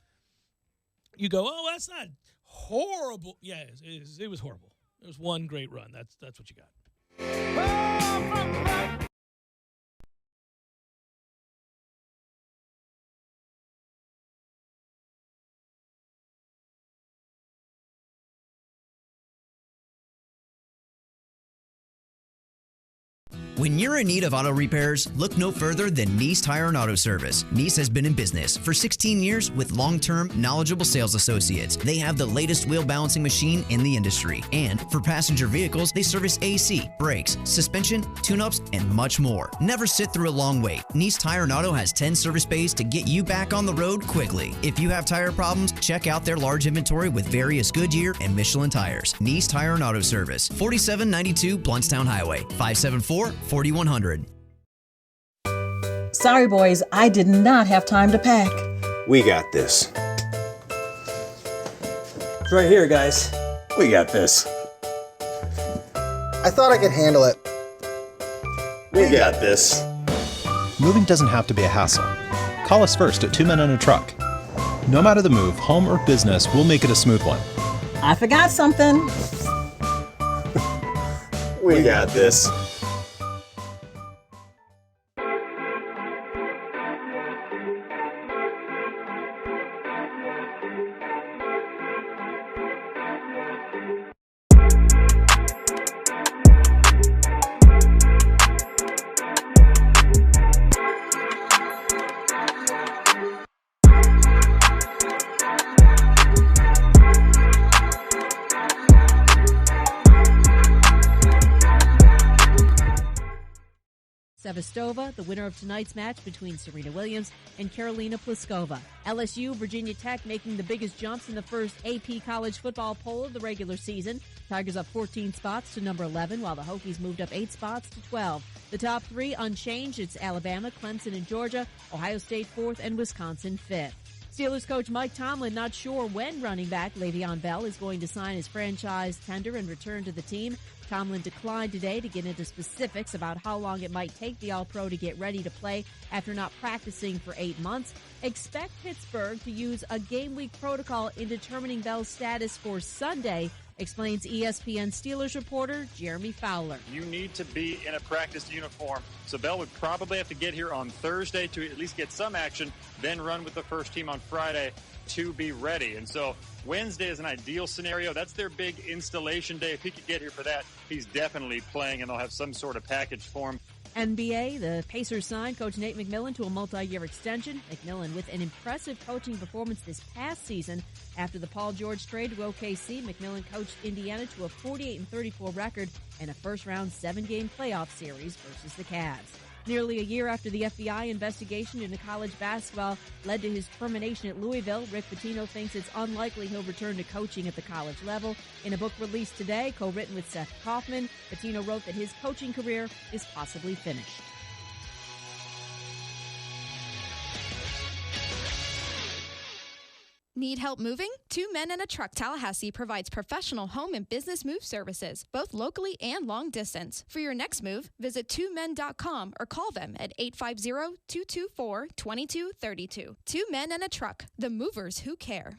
You go, oh, that's not horrible. Yeah, it was horrible. It was one great run. That's what you got. When you're in need of auto repairs, look no further than Nice Tire and Auto Service. Nice has been in business for 16 years with long-term, knowledgeable sales associates. They have the latest wheel balancing machine in the industry. And for passenger vehicles, they service AC, brakes, suspension, tune-ups, and much more. Never sit through a long wait. Nice Tire and Auto has 10 service bays to get you back on the road quickly. If you have tire problems, check out their large inventory with various Goodyear and Michelin tires. Nice Tire and Auto Service, 4792 Bluntstown Highway, 574-4100. Sorry, boys, I did not have time to pack. We got this. It's right here, guys. We got this. I thought I could handle it. We got this. Moving doesn't have to be a hassle. Call us first at 2 Men and a Truck. No matter the move, home or business, we'll make it a smooth one. I forgot something. We got this. Sevastova, the winner of tonight's match between Serena Williams and Karolina Pliskova. LSU, Virginia Tech making the biggest jumps in the first AP college football poll of the regular season. Tigers up 14 spots to number 11, while the Hokies moved up 8 spots to 12. The top 3 unchanged. It's Alabama, Clemson, and Georgia. Ohio State 4th, and Wisconsin 5th. Steelers coach Mike Tomlin not sure when running back Le'Veon Bell is going to sign his franchise tender and return to the team. Tomlin declined today to get into specifics about how long it might take the All-Pro to get ready to play after not practicing for 8 months. Expect Pittsburgh to use a game week protocol in determining Bell's status for Sunday, explains ESPN Steelers reporter Jeremy Fowler. You need to be in a practice uniform, so Bell would probably have to get here on Thursday to at least get some action, then run with the first team on Friday to be ready. And so Wednesday is an ideal scenario. That's their big installation day. If he could get here for that, he's definitely playing, and they'll have some sort of package for him. NBA, the Pacers signed coach Nate McMillan to a multi-year extension. McMillan with an impressive coaching performance this past season. After the Paul George trade to OKC, McMillan coached Indiana to a 48-34 record and a first-round 7-game playoff series versus the Cavs. Nearly a year after the FBI investigation into college basketball led to his termination at Louisville, Rick Pitino thinks it's unlikely he'll return to coaching at the college level. In a book released today, co-written with Seth Kaufman, Pitino wrote that his coaching career is possibly finished. Need help moving? Two Men and a Truck Tallahassee provides professional home and business move services, both locally and long distance. For your next move, visit twomen.com or call them at 850-224-2232. Two Men and a Truck, the movers who care.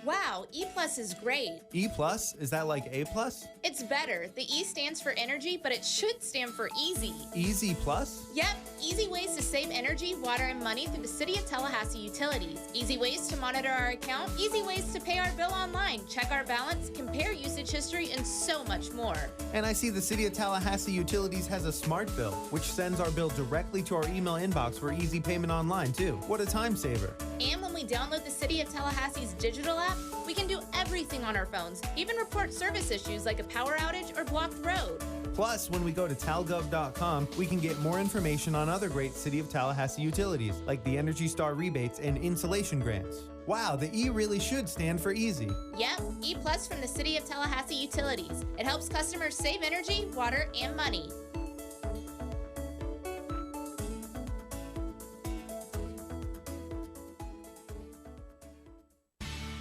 Wow, E Plus is great. E Plus? Is that like A Plus? It's better. The E stands for energy, but it should stand for easy. Easy Plus? Yep, easy ways to save energy, water, and money through the City of Tallahassee utilities. Easy ways to monitor our account, easy ways to pay our bill online, check our balance, compare usage history, and so much more. And I see the City of Tallahassee Utilities has a smart bill, which sends our bill directly to our email inbox for easy payment online, too. What a time saver. And when we download the City of Tallahassee's digital app, we can do everything on our phones, even report service issues like a power outage or blocked road. Plus, when we go to talgov.com, we can get more information on other great City of Tallahassee utilities, like the Energy Star rebates and insulation grants. Wow, the E really should stand for easy. Yep, E Plus from the City of Tallahassee Utilities. It helps customers save energy, water, and money.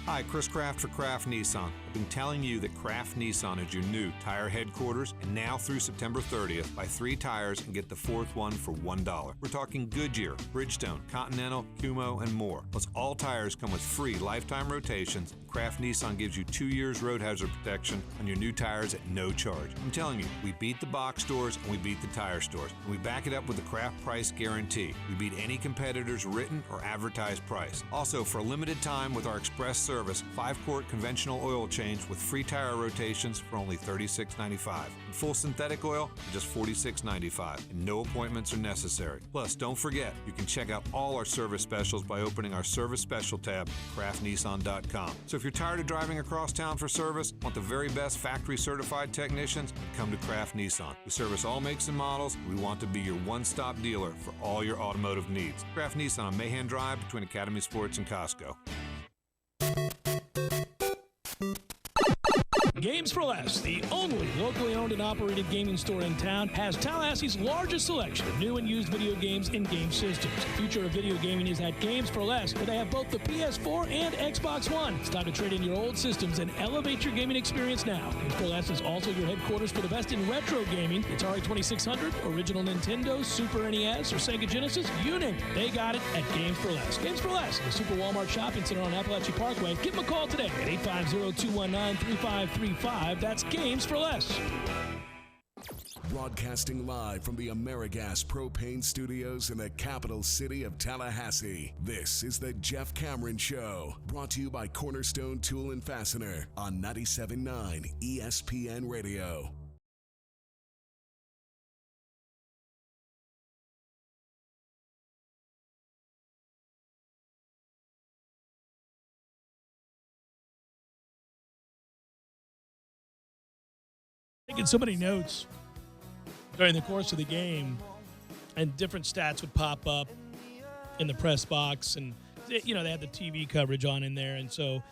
Hi, Chris Kraft for Kraft Nissan. I've been telling you that Kraft Nissan is your new tire headquarters, and now through September 30th, buy 3 tires and get the 4th one for $1. We're talking Goodyear, Bridgestone, Continental, Kumho, and more. Plus, all tires come with free lifetime rotations. Kraft Nissan gives you 2 years road hazard protection on your new tires at no charge. I'm telling you, we beat the box stores and we beat the tire stores. And we back it up with the Kraft price guarantee. We beat any competitor's written or advertised price. Also, for a limited time with our express service, 5-quart conventional oil change with free tire rotations for only $36.95. And full synthetic oil for just $46.95. And no appointments are necessary. Plus, don't forget, you can check out all our service specials by opening our service special tab at craftnissan.com. So if you're tired of driving across town for service, want the very best factory certified technicians, come to Kraft Nissan. We service all makes and models. We want to be your one-stop dealer for all your automotive needs. Kraft Nissan on Mahan Drive between Academy Sports and Costco. Games for Less, the only locally owned and operated gaming store in town, has Tallahassee's largest selection of new and used video games and game systems. The future of video gaming is at Games for Less, where they have both the PS4 and Xbox One. It's time to trade in your old systems and elevate your gaming experience now. Games for Less is also your headquarters for the best in retro gaming. Atari 2600, original Nintendo, Super NES, or Sega Genesis, you name it. They got it at Games for Less. Games for Less, the Super Walmart Shopping Center on Appalachia Parkway. Give them a call today at 850-219-3535. That's Games for Less. Broadcasting live from the AmeriGas Propane Studios in the capital city of Tallahassee. This is the Jeff Cameron Show, brought to you by Cornerstone Tool and Fastener on 97.9 ESPN Radio. Taking so many notes during the course of the game, and different stats would pop up in the press box, and you know they had the TV coverage on in there, and so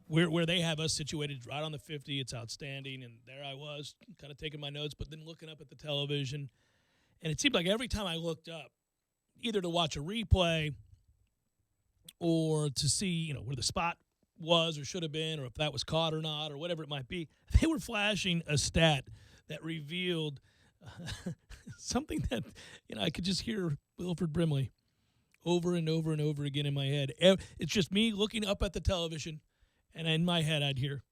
where they have us situated right on the 50, it's outstanding. And there I was, kind of taking my notes, but then looking up at the television, and it seemed like every time I looked up, either to watch a replay or to see, where the spot was or should have been, or if that was caught or not, or whatever it might be. They were flashing a stat that revealed something that, I could just hear Wilford Brimley over and over and over again in my head. It's just me looking up at the television, and in my head I'd hear,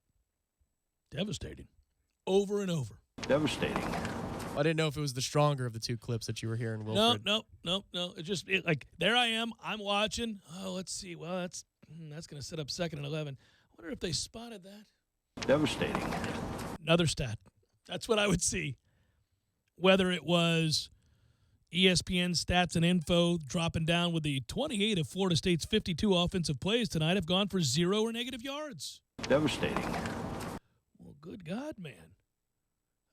devastating, over and over. Devastating. I didn't know if it was the stronger of the two clips that you were hearing, Wilfred. No. It's just like there I am. I'm watching. Oh, let's see. Well, that's going to set up 2nd and 11. I wonder if they spotted that. Devastating. Another stat. That's what I would see. Whether it was ESPN stats and info dropping down with the 28 of Florida State's 52 offensive plays tonight have gone for 0 or negative yards. Devastating. Well, good God, man.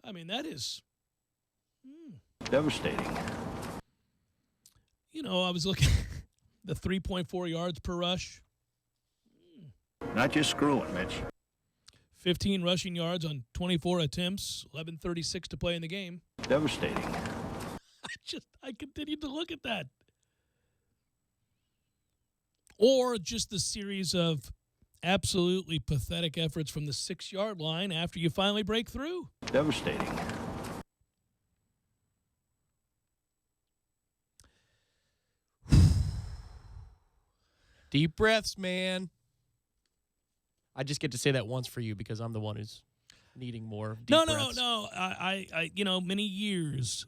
I mean, that is... Devastating. I was looking the 3.4 yards per rush. Not just screwing, Mitch. 15 rushing yards on 24 attempts, 11:36 to play in the game. Devastating. I continued to look at that. Or just the series of absolutely pathetic efforts from the 6-yard line after you finally break through. Devastating. Deep breaths, man. I just get to say that once for you because I'm the one who's needing more deep breaths. No. I many years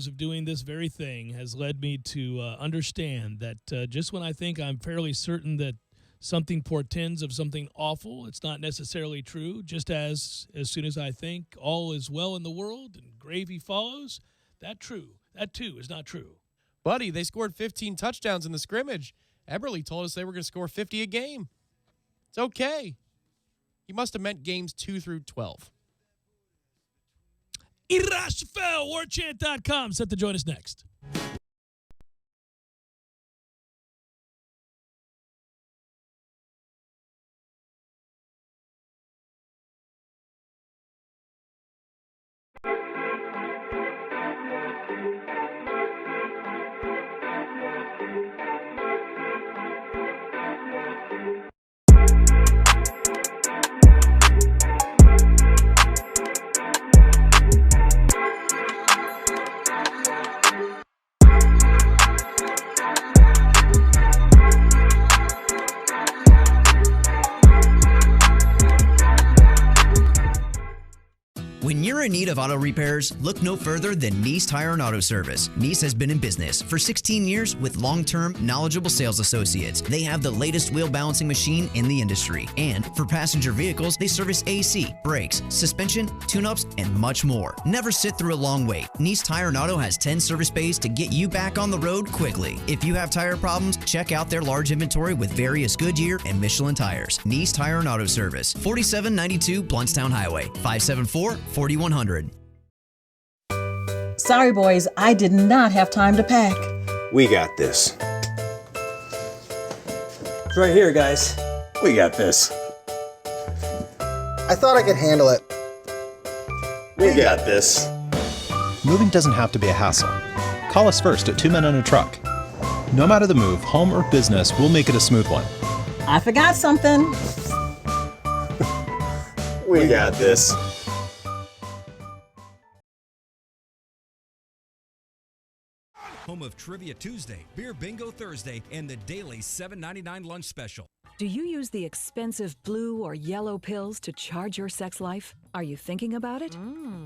of doing this very thing has led me to understand that just when I think I'm fairly certain that something portends of something awful, it's not necessarily true. Just as soon as I think all is well in the world and gravy follows, that too is not true. Buddy, they scored 15 touchdowns in the scrimmage. Eberle told us they were going to score 50 a game. It's okay. He must have meant games 2 through 12. Irashfel, warchant.com. Set to join us next. When you're in need of auto repairs, look no further than Nice Tire and Auto Service. Nice has been in business for 16 years with long-term, knowledgeable sales associates. They have the latest wheel balancing machine in the industry. And for passenger vehicles, they service AC, brakes, suspension, tune-ups, and much more. Never sit through a long wait. Nice Tire and Auto has 10 service bays to get you back on the road quickly. If you have tire problems, check out their large inventory with various Goodyear and Michelin tires. Nice Tire and Auto Service, 4792 Bluntstown Highway, 574-4100. Sorry, boys, I did not have time to pack. We got this. It's right here, guys. We got this. I thought I could handle it. We got this. Moving doesn't have to be a hassle. Call us first at 2 Men and a Truck. No matter the move, home or business, we'll make it a smooth one. I forgot something. We got this. Home of Trivia Tuesday, Beer Bingo Thursday, and the daily $7.99 lunch special. Do you use the expensive blue or yellow pills to charge your sex life? Are you thinking about it?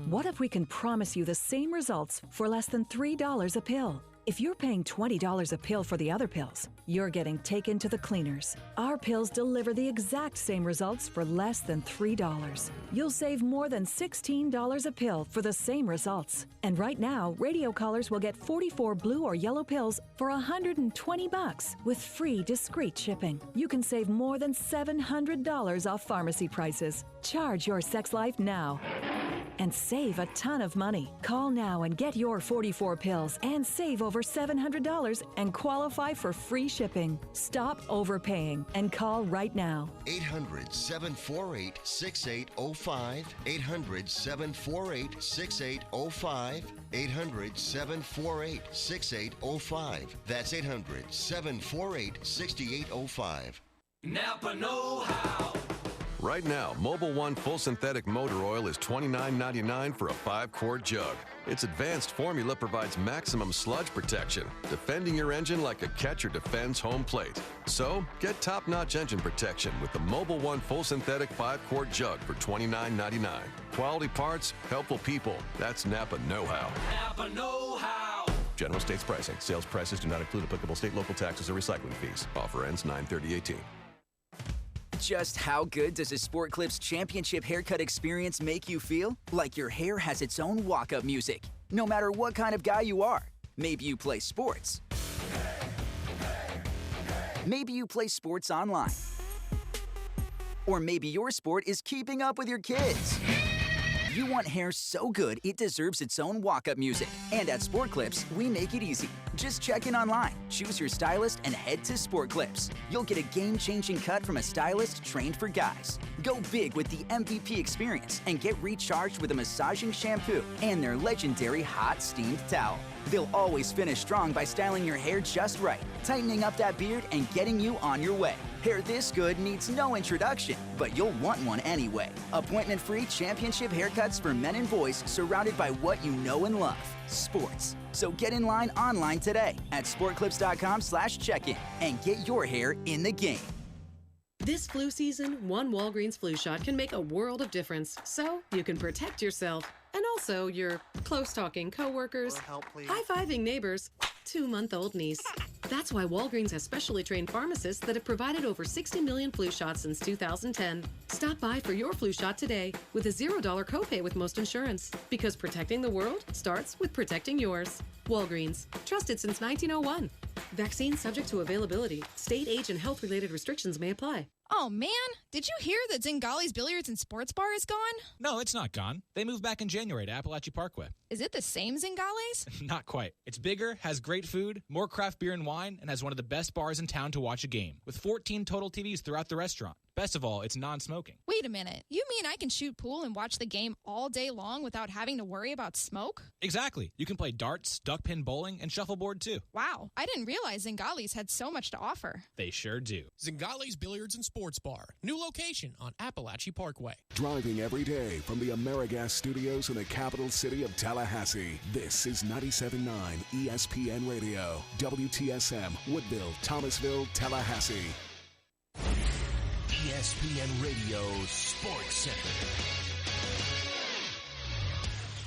What if we can promise you the same results for less than $3 a pill? If you're paying $20 a pill for the other pills, you're getting taken to the cleaners. Our pills deliver the exact same results for less than $3. You'll save more than $16 a pill for the same results. And right now, radio callers will get 44 blue or yellow pills for $120 with free discreet shipping. You can save more than $700 off pharmacy prices. Charge your sex life now. and save a ton of money. Call now and get your 44 pills and save over $700 and qualify for free shipping. Stop overpaying and call right now. 800-748-6805. 800-748-6805. 800-748-6805. That's 800-748-6805. Napa know-how. Right now, Mobil 1 Full Synthetic Motor Oil is $29.99 for a 5-quart jug. Its advanced formula provides maximum sludge protection, defending your engine like a catcher defends home plate. So, get top-notch engine protection with the Mobil 1 Full Synthetic 5-quart jug for $29.99. Quality parts, helpful people. That's Napa know-how. Napa know-how. General States pricing. Sales prices do not include applicable state, local taxes, or recycling fees. Offer ends 9/30/18. Just how good does a Sport Clips championship haircut experience make you feel? Like your hair has its own walk-up music. No matter what kind of guy you are. Maybe you play sports. Maybe you play sports online. Or maybe your sport is keeping up with your kids. You want hair so good it deserves its own walk-up music. And at Sport Clips, we make it easy. Just check in online, choose your stylist, and head to Sport Clips. You'll get a game-changing cut from a stylist trained for guys. Go big with the MVP experience and get recharged with a massaging shampoo and their legendary hot steamed towel. They'll always finish strong by styling your hair just right, tightening up that beard and getting you on your way. Hair this good needs no introduction, but you'll want one anyway. Appointment-free championship haircuts for men and boys surrounded by what you know and love, sports. So get in line online today at sportclips.com/check-in and get your hair in the game. This flu season, one Walgreens flu shot can make a world of difference. So you can protect yourself and also your close-talking coworkers, high-fiving neighbors, 2-month-old niece. That's why Walgreens has specially trained pharmacists that have provided over 60 million flu shots since 2010. Stop by for your flu shot today with a $0 copay with most insurance. Because protecting the world starts with protecting yours. Walgreens, trusted since 1901. Vaccine subject to availability. State, age, and health-related restrictions may apply. Oh, man. Did you hear that Zingali's Billiards and Sports Bar is gone? No, it's not gone. They moved back in January to Appalachia Parkway. Is it the same Zingali's? Not quite. It's bigger, has great food, more craft beer and wine, and has one of the best bars in town to watch a game, with 14 total TVs throughout the restaurant. Best of all, it's non-smoking. Wait a minute. You mean I can shoot pool and watch the game all day long without having to worry about smoke? Exactly. You can play darts, duckpin bowling, and shuffleboard too. Wow. I didn't realize Zingali's had so much to offer. They sure do. Zingali's Billiards and Sports Bar. New location on Appalachia Parkway. Driving every day from the AmeriGas studios in the capital city of Tallahassee. This is 97.9 ESPN Radio. WTSM, Woodville, Thomasville, Tallahassee. ESPN Radio Sports Center.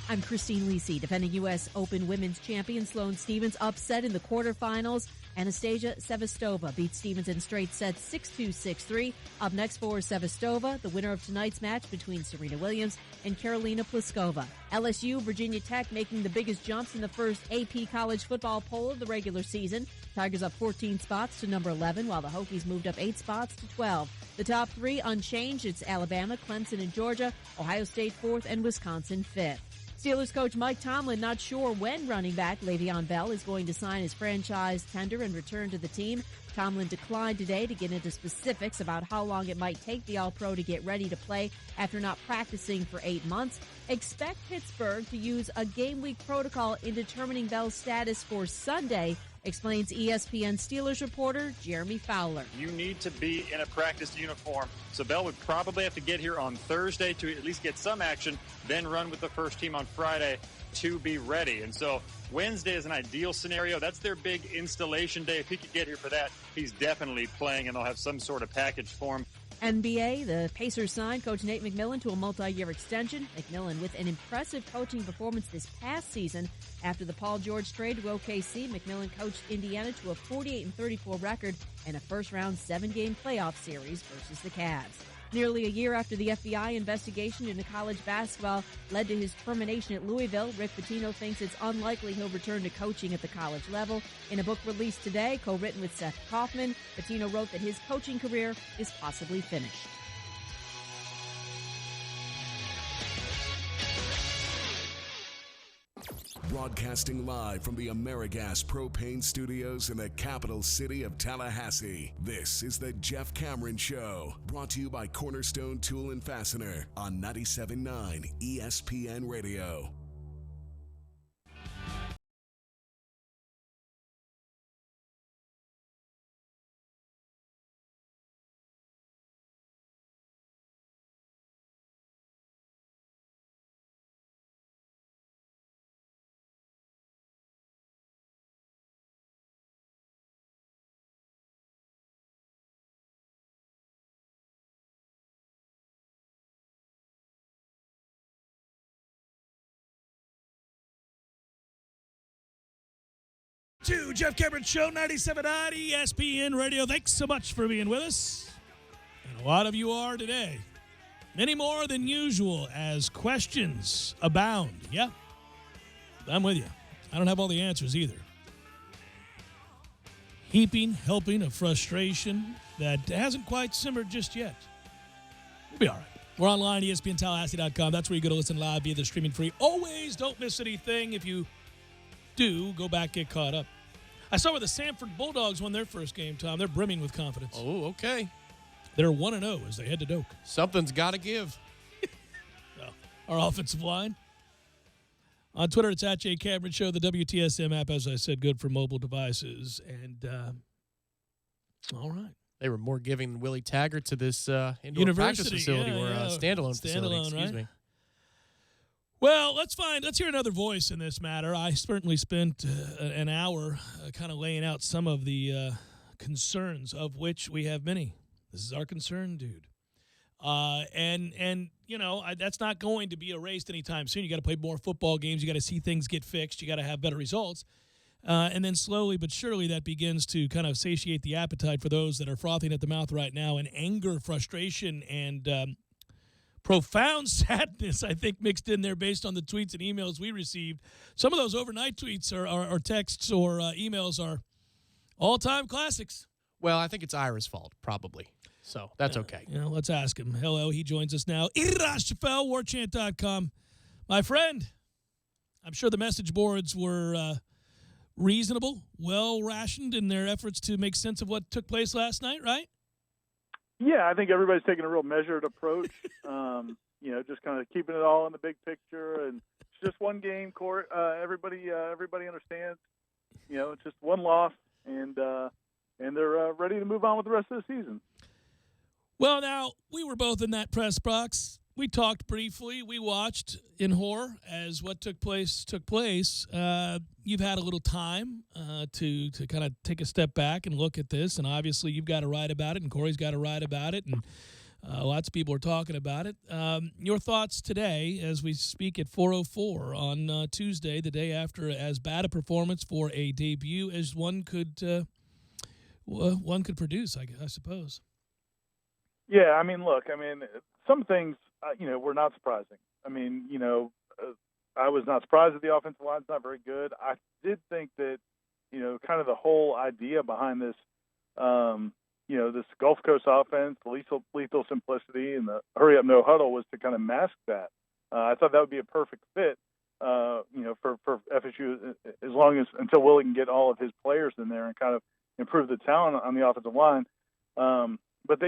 I'm Christine Lisi. Defending U.S. Open Women's Champion Sloane Stephens upset in the quarterfinals. Anastasia Sevastova beat Stephens in straight sets 6-2, 6-3. Up next for Sevastova, the winner of tonight's match between Serena Williams and Karolina Pliskova. LSU, Virginia Tech making the biggest jumps in the first AP college football poll of the regular season. Tigers up 14 spots to number 11, while the Hokies moved up 8 spots to 12. The top three unchanged. It's Alabama, Clemson, and Georgia. Ohio State 4th and Wisconsin 5th. Steelers coach Mike Tomlin not sure when running back Le'Veon Bell is going to sign his franchise tender and return to the team. Tomlin declined today to get into specifics about how long it might take the All-Pro to get ready to play after not practicing for 8 months. Expect Pittsburgh to use a game week protocol in determining Bell's status for Sunday, explains ESPN Steelers reporter Jeremy Fowler. You need to be in a practice uniform. So Bell would probably have to get here on Thursday to at least get some action, then run with the first team on Friday to be ready. And so Wednesday is an ideal scenario. That's their big installation day. If he could get here for that, he's definitely playing, and they'll have some sort of package for him. NBA, the Pacers signed Coach Nate McMillan to a multi-year extension. McMillan with an impressive coaching performance this past season. After the Paul George trade to OKC, McMillan coached Indiana to a 48-34 record and a first-round 7-game playoff series versus the Cavs. Nearly a year after the FBI investigation into college basketball led to his termination at Louisville, Rick Pitino thinks it's unlikely he'll return to coaching at the college level. In a book released today, co-written with Seth Kaufman, Pitino wrote that his coaching career is possibly finished. Broadcasting live from the AmeriGas Propane Studios in the capital city of Tallahassee. This is the Jeff Cameron Show, brought to you by Cornerstone Tool and Fastener on 97.9 ESPN Radio. To Jeff Cameron Show, 97.9 ESPN Radio. Thanks so much for being with us. And a lot of you are today. Many more than usual as questions abound. Yeah, I'm with you. I don't have all the answers either. Heaping, helping of frustration that hasn't quite simmered just yet. We'll be all right. We're online, ESPNTallahassee.com. That's where you go to listen live via the streaming free. Always don't miss anything. If you do, go back, get caught up. I saw where the Sanford Bulldogs won their first game, Tom. They're brimming with confidence. Oh, okay. They're 1-0 as they head to Doak. Something's got to give. Our offensive line. On Twitter, it's at J Cameron Show. The WTSM app, as I said, good for mobile devices. And, all right. They were more giving than Willie Taggart to this indoor practice facility standalone facility, excuse me. Well, let's hear another voice in this matter. I certainly spent an hour kind of laying out some of the concerns, of which we have many. This is our concern, dude. And you know, that's not going to be erased anytime soon. You got to play more football games. You got to see things get fixed. You got to have better results. And then slowly but surely that begins to kind of satiate the appetite for those that are frothing at the mouth right now, and anger, frustration, and profound sadness, I think, mixed in there based on the tweets and emails we received. Some of those overnight tweets or texts or emails are all-time classics. Well, I think it's Ira's fault, probably. So that's okay. You know, let's ask him. Hello, he joins us now. Irashafel, warchant.com. My friend, I'm sure the message boards were reasonable, well-rationed in their efforts to make sense of what took place last night, right? Yeah, I think everybody's taking a real measured approach. You know, just kind of keeping it all in the big picture, and it's just one game. Court, everybody understands. You know, it's just one loss, and they're ready to move on with the rest of the season. Well, now we were both in that press box. We talked briefly. We watched in horror as what took place. You've had a little time to kind of take a step back and look at this, and obviously you've got to write about it, and Corey's got to write about it, and lots of people are talking about it. Your thoughts today as we speak at 4:04 on Tuesday, the day after as bad a performance for a debut as one could produce, I suppose. Yeah, I mean, look, some things, were not surprising. I mean, I was not surprised that the offensive line's not very good. I did think that, kind of the whole idea behind this, this Gulf Coast offense, the lethal simplicity, and the hurry up, no huddle was to kind of mask that. I thought that would be a perfect fit, for FSU until Willie can get all of his players in there and kind of improve the talent on the offensive line. But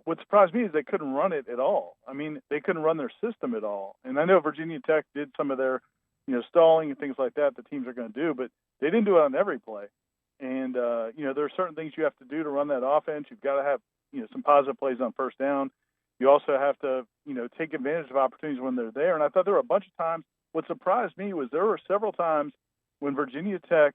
what surprised me is they couldn't run it at all. I mean, they couldn't run their system at all. And I know Virginia Tech did some of their, stalling and things like that teams are going to do, but they didn't do it on every play. And, there are certain things you have to do to run that offense. You've got to have, some positive plays on first down. You also have to, take advantage of opportunities when they're there. And I thought there were a bunch of times. What surprised me was there were several times when Virginia Tech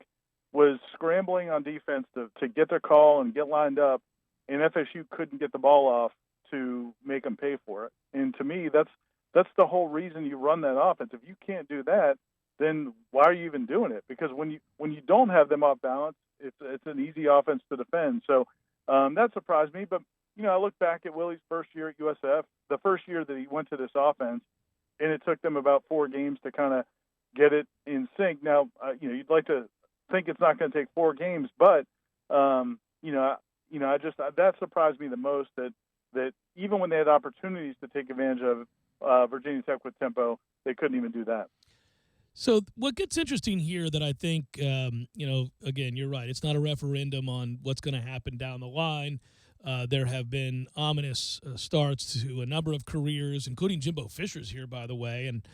was scrambling on defense to get their call and get lined up, and FSU couldn't get the ball off to make them pay for it. And to me, that's the whole reason you run that offense. If you can't do that, then why are you even doing it? Because when you don't have them off balance, it's an easy offense to defend. So that surprised me. But, I look back at Willie's first year at USF, the first year that he went to this offense, and it took them about 4 games to kind of get it in sync. Now, you'd like to think it's not going to take 4 games, but, that surprised me the most that even when they had opportunities to take advantage of Virginia Tech with tempo, they couldn't even do that. So what gets interesting here that I think, again, you're right. It's not a referendum on what's going to happen down the line. There have been ominous starts to a number of careers, including Jimbo Fisher's here, by the way. And,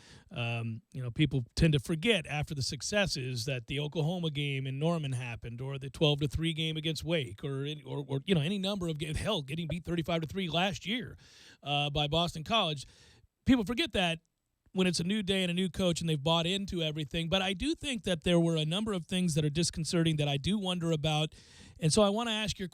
people tend to forget after the successes that the Oklahoma game in Norman happened, or the 12-3 game against Wake, or any number of games. Hell, getting beat 35-3 last year by Boston College. People forget that when it's a new day and a new coach and they've bought into everything. But I do think that there were a number of things that are disconcerting that I do wonder about. And so I want to ask you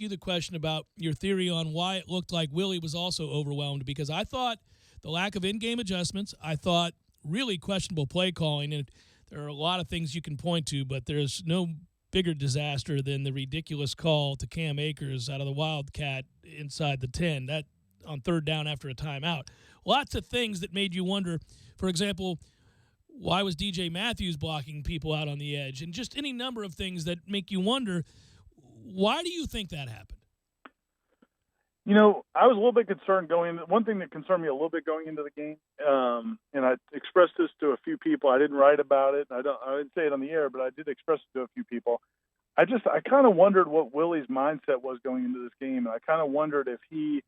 the question about your theory on why it looked like Willie was also overwhelmed, because I thought the lack of in-game adjustments, I thought really questionable play calling, and there are a lot of things you can point to, but there's no bigger disaster than the ridiculous call to Cam Akers out of the Wildcat inside the 10, that on third down after a timeout. Lots of things that made you wonder, for example, why was DJ Matthews blocking people out on the edge? And just any number of things that make you wonder, why do you think that happened? I was a little bit concerned one thing that concerned me a little bit going into the game, and I expressed this to a few people. I didn't write about it. I didn't say it on the air, but I did express it to a few people. I kind of wondered what Willie's mindset was going into this game, and I kind of wondered if he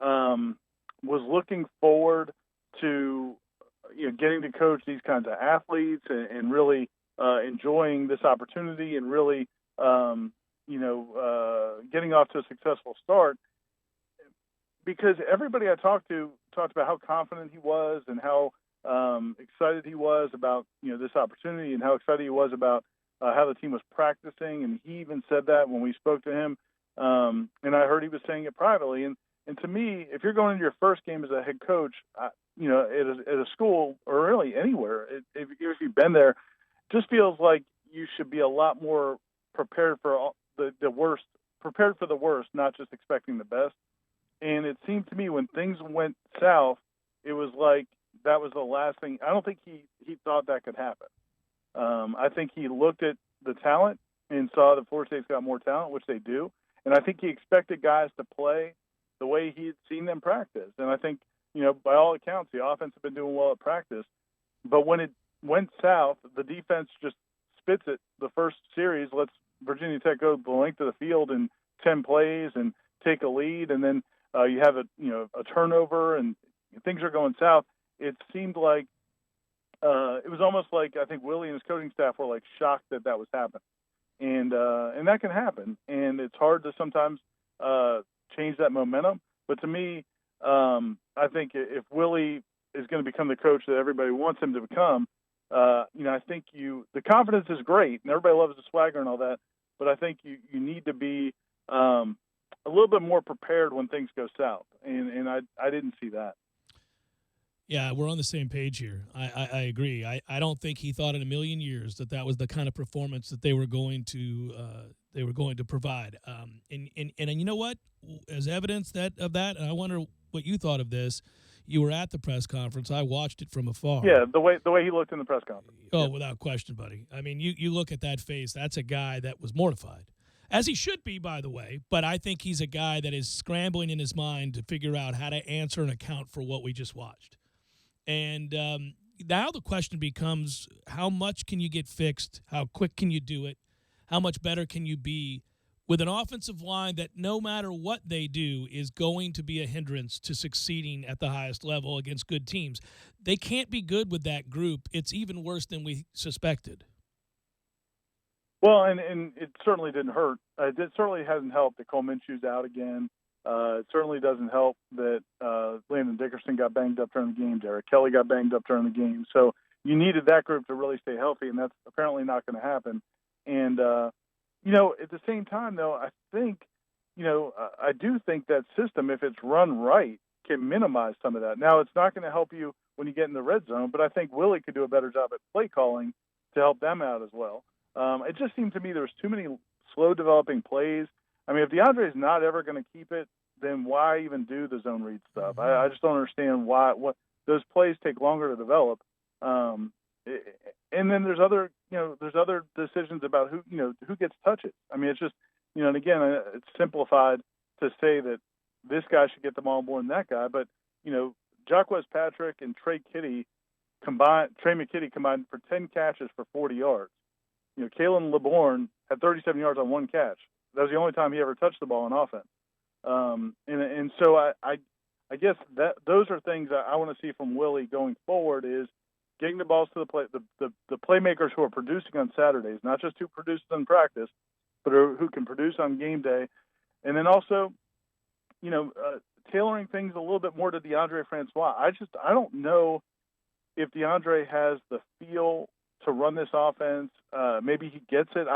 was looking forward to getting to coach these kinds of athletes and really enjoying this opportunity and really getting off to a successful start. Because everybody I talked to talked about how confident he was and how excited he was about this opportunity and how excited he was about how the team was practicing. And he even said that when we spoke to him. And I heard he was saying it privately. And to me, if you're going into your first game as a head coach, at a school or really anywhere, if you've been there, it just feels like you should be a lot more prepared for the worst, not just expecting the best. And it seemed to me when things went south, it was like that was the last thing. I don't think he thought that could happen. I think he looked at the talent and saw that Florida State's got more talent, which they do. And I think he expected guys to play the way he had seen them practice. And I think, by all accounts, the offense had been doing well at practice. But when it went south, the defense just spits it. The first series lets Virginia Tech go the length of the field in 10 plays and take a lead, and then you have a turnover and things are going south. It seemed like it was almost like I think Willie and his coaching staff were like shocked that was happening, and that can happen, and it's hard to sometimes change that momentum. But to me, I think if Willie is going to become the coach that everybody wants him to become, I think the confidence is great and everybody loves the swagger and all that, but I think you need to be a little bit more prepared when things go south, and I didn't see that. Yeah, we're on the same page here. I agree. I don't think he thought in a million years that was the kind of performance that they were going to provide. And you know what? As evidence of that, and I wonder what you thought of this. You were at the press conference. I watched it from afar. Yeah, the way he looked in the press conference. Oh, without question, buddy. I mean, you look at that face. That's a guy that was mortified. As he should be, by the way, but I think he's a guy that is scrambling in his mind to figure out how to answer and account for what we just watched. And now the question becomes, how much can you get fixed? How quick can you do it? How much better can you be with an offensive line that no matter what they do is going to be a hindrance to succeeding at the highest level against good teams? They can't be good with that group. It's even worse than we suspected. Well, and it certainly didn't hurt. It certainly hasn't helped that Cole Minshew's out again. It certainly doesn't help that Landon Dickerson got banged up during the game. Derek Kelly got banged up during the game. So you needed that group to really stay healthy, and that's apparently not going to happen. And, at the same time, though, I think, I do think that system, if it's run right, can minimize some of that. Now, it's not going to help you when you get in the red zone, but I think Willie could do a better job at play calling to help them out as well. It just seemed to me there was too many slow developing plays. I mean, if DeAndre is not ever going to keep it, then why even do the zone read stuff? I just don't understand why those plays take longer to develop. And then there's other decisions about who gets touches. I mean, it's just, and again, it's simplified to say that this guy should get the ball more than that guy. But, Jacquez Patrick and Trey Kitty Trey McKitty combined for 10 catches for 40 yards. Kalen LeBourne had 37 yards on one catch. That was the only time he ever touched the ball in offense. And so I guess that those are things that I want to see from Willie going forward is getting the balls to the playmakers who are producing on Saturdays, not just who produce in practice, but who can produce on game day. And then also, tailoring things a little bit more to DeAndre Francois. I don't know if DeAndre has the feel to run this offense. Maybe he gets it.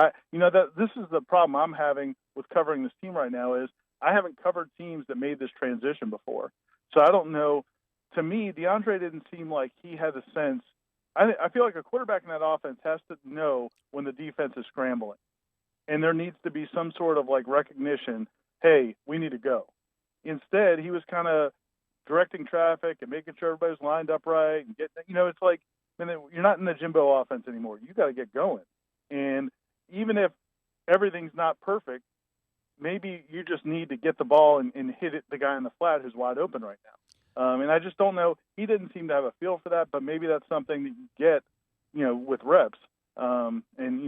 This is the problem I'm having with covering this team right now is I haven't covered teams that made this transition before. So I don't know. To me, DeAndre didn't seem like he had a sense. I feel like a quarterback in that offense has to know when the defense is scrambling. And there needs to be some sort of like recognition, hey, we need to go. Instead, he was kind of directing traffic and making sure everybody's lined up right. And it's like, you're not in the Jimbo offense anymore. You got to get going. And even if everything's not perfect, maybe you just need to get the ball and hit it the guy in the flat who's wide open right now. And I just don't know. He didn't seem to have a feel for that, but maybe that's something that you get, with reps. And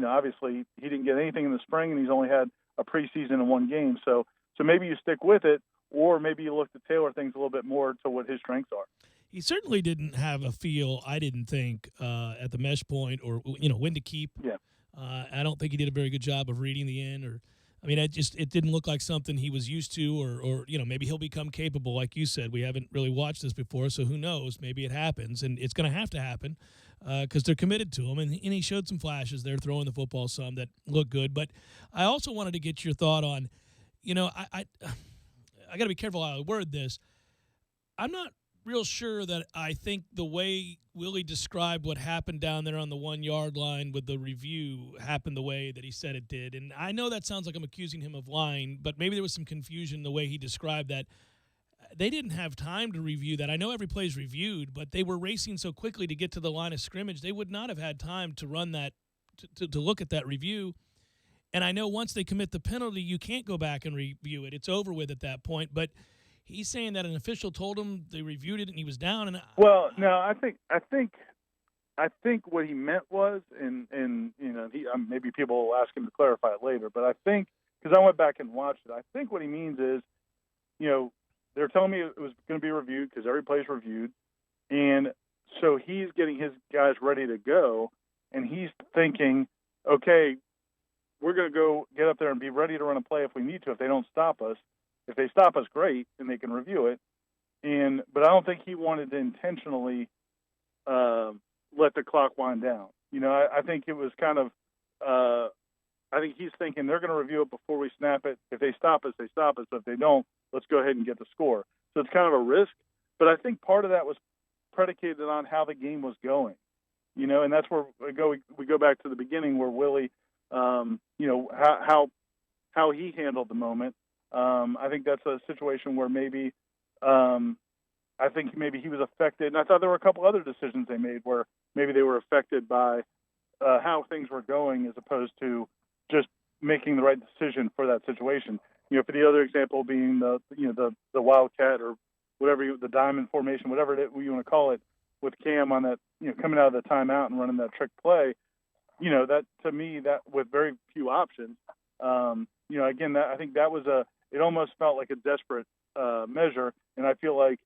obviously he didn't get anything in the spring, and he's only had a preseason in one game. So maybe you stick with it, or maybe you look to tailor things a little bit more to what his strengths are. He certainly didn't have a feel, I didn't think, at the mesh point or, when to keep. Yeah. I don't think he did a very good job of reading the end it didn't look like something he was used to or maybe he'll become capable. Like you said, we haven't really watched this before, so who knows? Maybe it happens, and it's going to have to happen because they're committed to him. And he showed some flashes there throwing the football some that looked good. But I also wanted to get your thought on, I got to be careful how I word this. I'm not real sure that I think the way Willie described what happened down there on the 1 yard line with the review happened the way that he said it did. And I know that sounds like I'm accusing him of lying, but maybe there was some confusion in the way he described that. They didn't have time to review that. I know every play is reviewed, but they were racing so quickly to get to the line of scrimmage. They would not have had time to run that, to look at that review. And I know once they commit the penalty, you can't go back and review it. It's over with at that point. But he's saying that an official told him they reviewed it and he was down. And I think what he meant was, and maybe people will ask him to clarify it later. But I think, because I went back and watched it, I think what he means is, they're telling me it was going to be reviewed because every play is reviewed, and so he's getting his guys ready to go, and he's thinking, okay, we're going to go get up there and be ready to run a play if we need to. If they don't stop us. If they stop us, great, and they can review it. But I don't think he wanted to intentionally let the clock wind down. I think it was kind of I think he's thinking they're going to review it before we snap it. If they stop us, they stop us. But if they don't, let's go ahead and get the score. So it's kind of a risk. But I think part of that was predicated on how the game was going. And that's where we go back to the beginning where Willie, how he handled the moment. I think that's a situation where maybe he was affected. And I thought there were a couple other decisions they made where maybe they were affected by how things were going as opposed to just making the right decision for that situation. For the other example being the Wildcat or whatever, the diamond formation, whatever you want to call it, with Cam on that, coming out of the timeout and running that trick play, that to me, that with very few options, again, I think that was it almost felt like a desperate measure. And I feel like,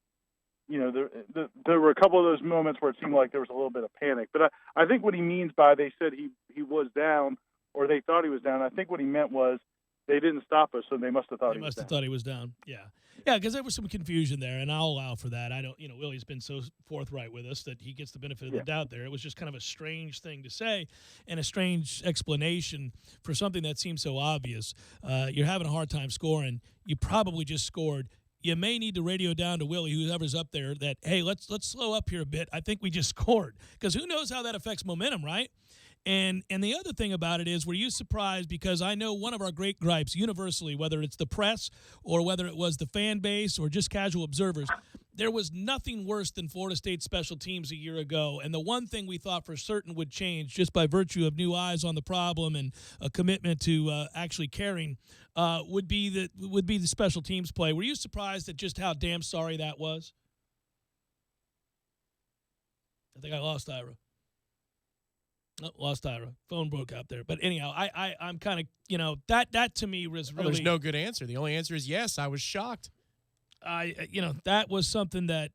there were a couple of those moments where it seemed like there was a little bit of panic. But I think what he means by they said he was down or they thought he was down, I think what he meant was they didn't stop us, so they must have thought he was down. They must have thought he was down, yeah. Yeah, because there was some confusion there, and I'll allow for that. I don't, Willie's been so forthright with us that he gets the benefit of the doubt there. It was just kind of a strange thing to say and a strange explanation for something that seems so obvious. You're having a hard time scoring. You probably just scored. You may need to radio down to Willie, whoever's up there, that, hey, let's slow up here a bit. I think we just scored. Because who knows how that affects momentum, right? And the other thing about it is, were you surprised? Because I know one of our great gripes universally, whether it's the press or whether it was the fan base or just casual observers, there was nothing worse than Florida State special teams a year ago. And the one thing we thought for certain would change just by virtue of new eyes on the problem and a commitment to actually caring would be the special teams play. Were you surprised at just how damn sorry that was? I think I lost Ira. No, lost Ira. Phone broke out there. But anyhow, I'm kind of, that to me was really. There's no good answer. The only answer is yes. I was shocked. That was something that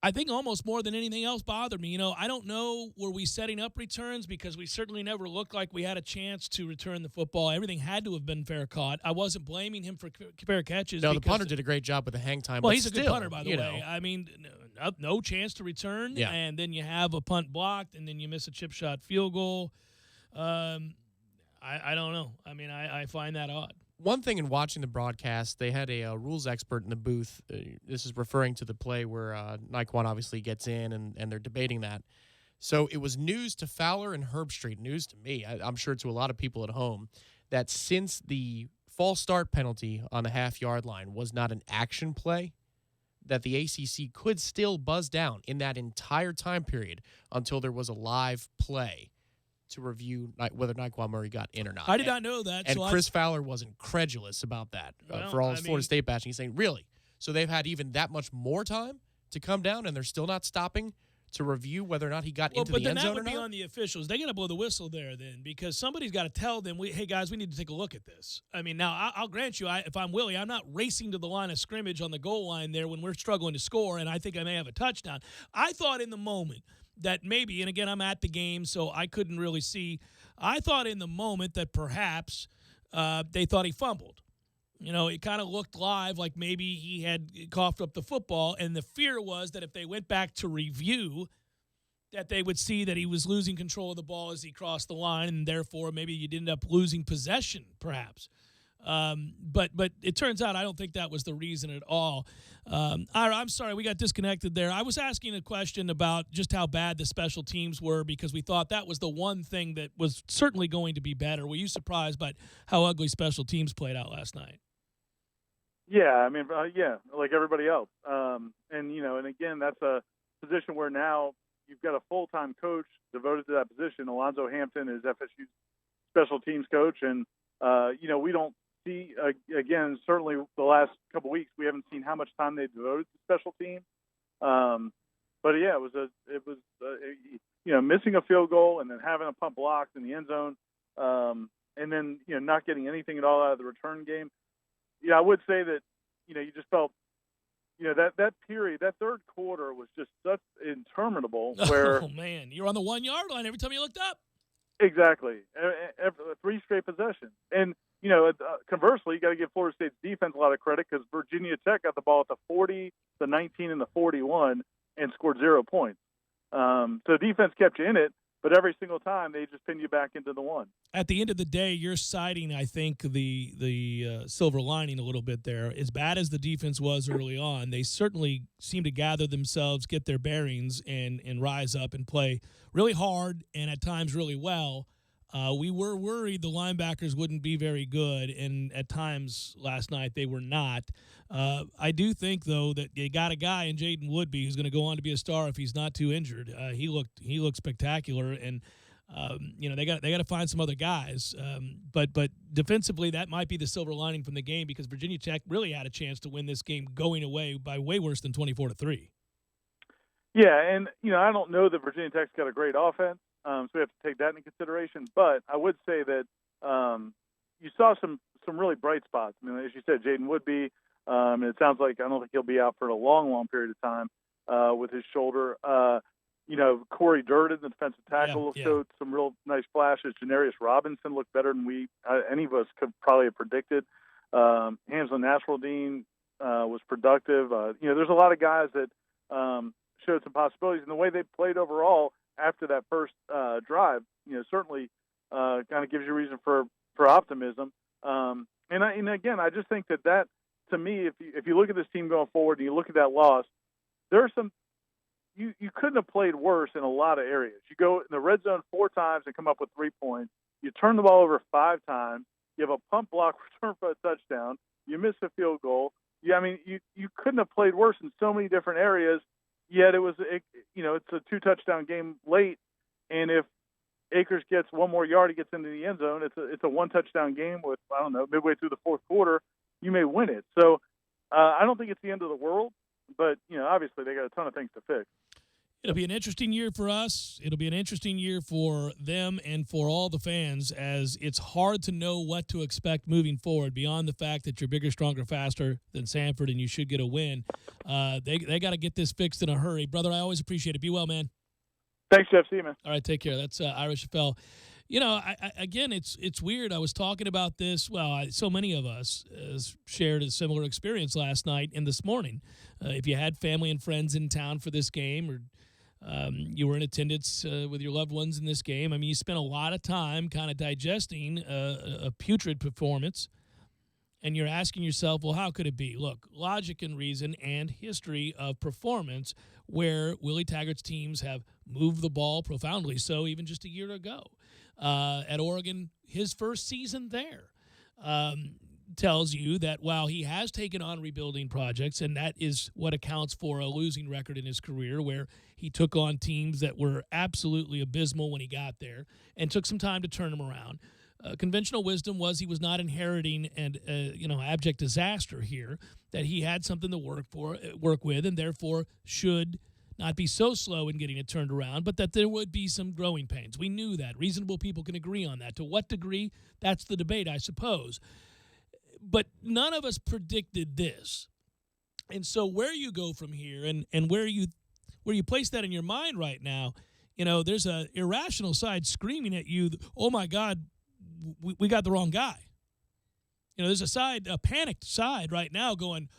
I think almost more than anything else bothered me. I don't know, were we setting up returns? Because we certainly never looked like we had a chance to return the football. Everything had to have been fair caught. I wasn't blaming him for fair catches. No, the punter did a great job with the hang time. Well, but he's still, a good punter, by the way. know. I mean, no chance to return, and then you have a punt blocked, and then you miss a chip shot field goal. I don't know. I mean, I find that odd. One thing in watching the broadcast, they had a rules expert in the booth. This is referring to the play where Naquan obviously gets in, and they're debating that. So it was news to Fowler and Herbstreit, news to me, I'm sure to a lot of people at home, that since the false start penalty on the half-yard line was not an action play, that the ACC could still buzz down in that entire time period until there was a live play to review whether Naquan Murray got in or not. I did not know that. And Chris Fowler was incredulous about that for all his Florida State bashing. He's saying, really? So they've had even that much more time to come down, and they're still not stopping to review whether or not he got into the end zone or not? But then that would be on the officials. They got to blow the whistle there then, because somebody's got to tell them, hey, guys, we need to take a look at this. I mean, now, I'll grant you, if I'm Willie, I'm not racing to the line of scrimmage on the goal line there when we're struggling to score, and I think I may have a touchdown. I thought in the moment that maybe, and again, I'm at the game, so I couldn't really see. I thought in the moment that perhaps they thought he fumbled. It kind of looked live like maybe he had coughed up the football, and the fear was that if they went back to review, that they would see that he was losing control of the ball as he crossed the line, and therefore maybe you'd end up losing possession, perhaps. But it turns out I don't think that was the reason at all. Ira, I'm sorry, we got disconnected there. I was asking a question about just how bad the special teams were, because we thought that was the one thing that was certainly going to be better. Were you surprised by how ugly special teams played out last night? Yeah, I mean, like everybody else. And again, that's a position where now you've got a full-time coach devoted to that position. Alonzo Hampton is FSU's special teams coach, and we don't see, again, certainly the last couple weeks, we haven't seen how much time they devoted to special teams. But yeah, it was missing a field goal and then having a punt blocked in the end zone, and then not getting anything at all out of the return game. I would say that you just felt that period, that third quarter was just such interminable. Where oh man, you're on the 1 yard line every time you looked up. Exactly, three straight possessions, and conversely, you got to give Florida State's defense a lot of credit, because Virginia Tech got the ball at the 40, the 19, and the 41, and scored 0 points. So the defense kept you in it, but every single time they just pin you back into the one. At the end of the day, you're citing, I think, the silver lining a little bit there. As bad as the defense was early on, they certainly seem to gather themselves, get their bearings, and rise up and play really hard and at times really well. We were worried the linebackers wouldn't be very good, and at times last night they were not. I do think, though, that they got a guy in Jaden Woodby who's going to go on to be a star if he's not too injured. He looked spectacular, and they got to find some other guys. But defensively, that might be the silver lining from the game, because Virginia Tech really had a chance to win this game going away by way worse than 24-3. Yeah, and I don't know that Virginia Tech's got a great offense. So we have to take that into consideration. But I would say that you saw some really bright spots. I mean, as you said, Jaden Woodby. And it sounds like I don't think he'll be out for a long, long period of time with his shoulder. Corey Durden, the defensive tackle, showed some real nice flashes. Janarius Robinson looked better than any of us could probably have predicted. Hamza Nasruddin was productive. There's a lot of guys that showed some possibilities. And the way they played overall after that first drive, certainly kind of gives you reason for optimism. And again, I just think that to me, if you look at this team going forward and you look at that loss, there are some you couldn't have played worse in a lot of areas. You go in the red zone 4 times and come up with 3 points. You turn the ball over 5 times. You have a punt block return for a touchdown. You miss a field goal. You couldn't have played worse in so many different areas. Yet it's a 2-touchdown game late, and if Akers gets 1 more yard, he gets into the end zone. It's a 1-touchdown game with, I don't know, midway through the fourth quarter, you may win it. So I don't think it's the end of the world, but obviously they got a ton of things to fix. It'll be an interesting year for us. It'll be an interesting year for them and for all the fans, as it's hard to know what to expect moving forward beyond the fact that you're bigger, stronger, faster than Sanford and you should get a win. They got to get this fixed in a hurry. Brother, I always appreciate it. Be well, man. Thanks, Jeff. See you, man. All right, take care. That's Irish FL. You know, again, it's weird. I was talking about this. Well, so many of us shared a similar experience last night and this morning. If you had family and friends in town for this game, or you were in attendance with your loved ones in this game, I mean, you spent a lot of time kind of digesting a putrid performance, and you're asking yourself, well, how could it be? Look, logic and reason and history of performance where Willie Taggart's teams have moved the ball profoundly so even just a year ago. At Oregon, his first season there tells you that while he has taken on rebuilding projects, and that is what accounts for a losing record in his career, where he took on teams that were absolutely abysmal when he got there and took some time to turn them around. Conventional wisdom was he was not inheriting an abject disaster here, that he had something to work with, and therefore should not be so slow in getting it turned around, but that there would be some growing pains. We knew that. Reasonable people can agree on that. To what degree? That's the debate, I suppose. But none of us predicted this. And so where you go from here and where you place that in your mind right now, you know, there's an irrational side screaming at you, oh, my God, we got the wrong guy. You know, there's a panicked side right now going,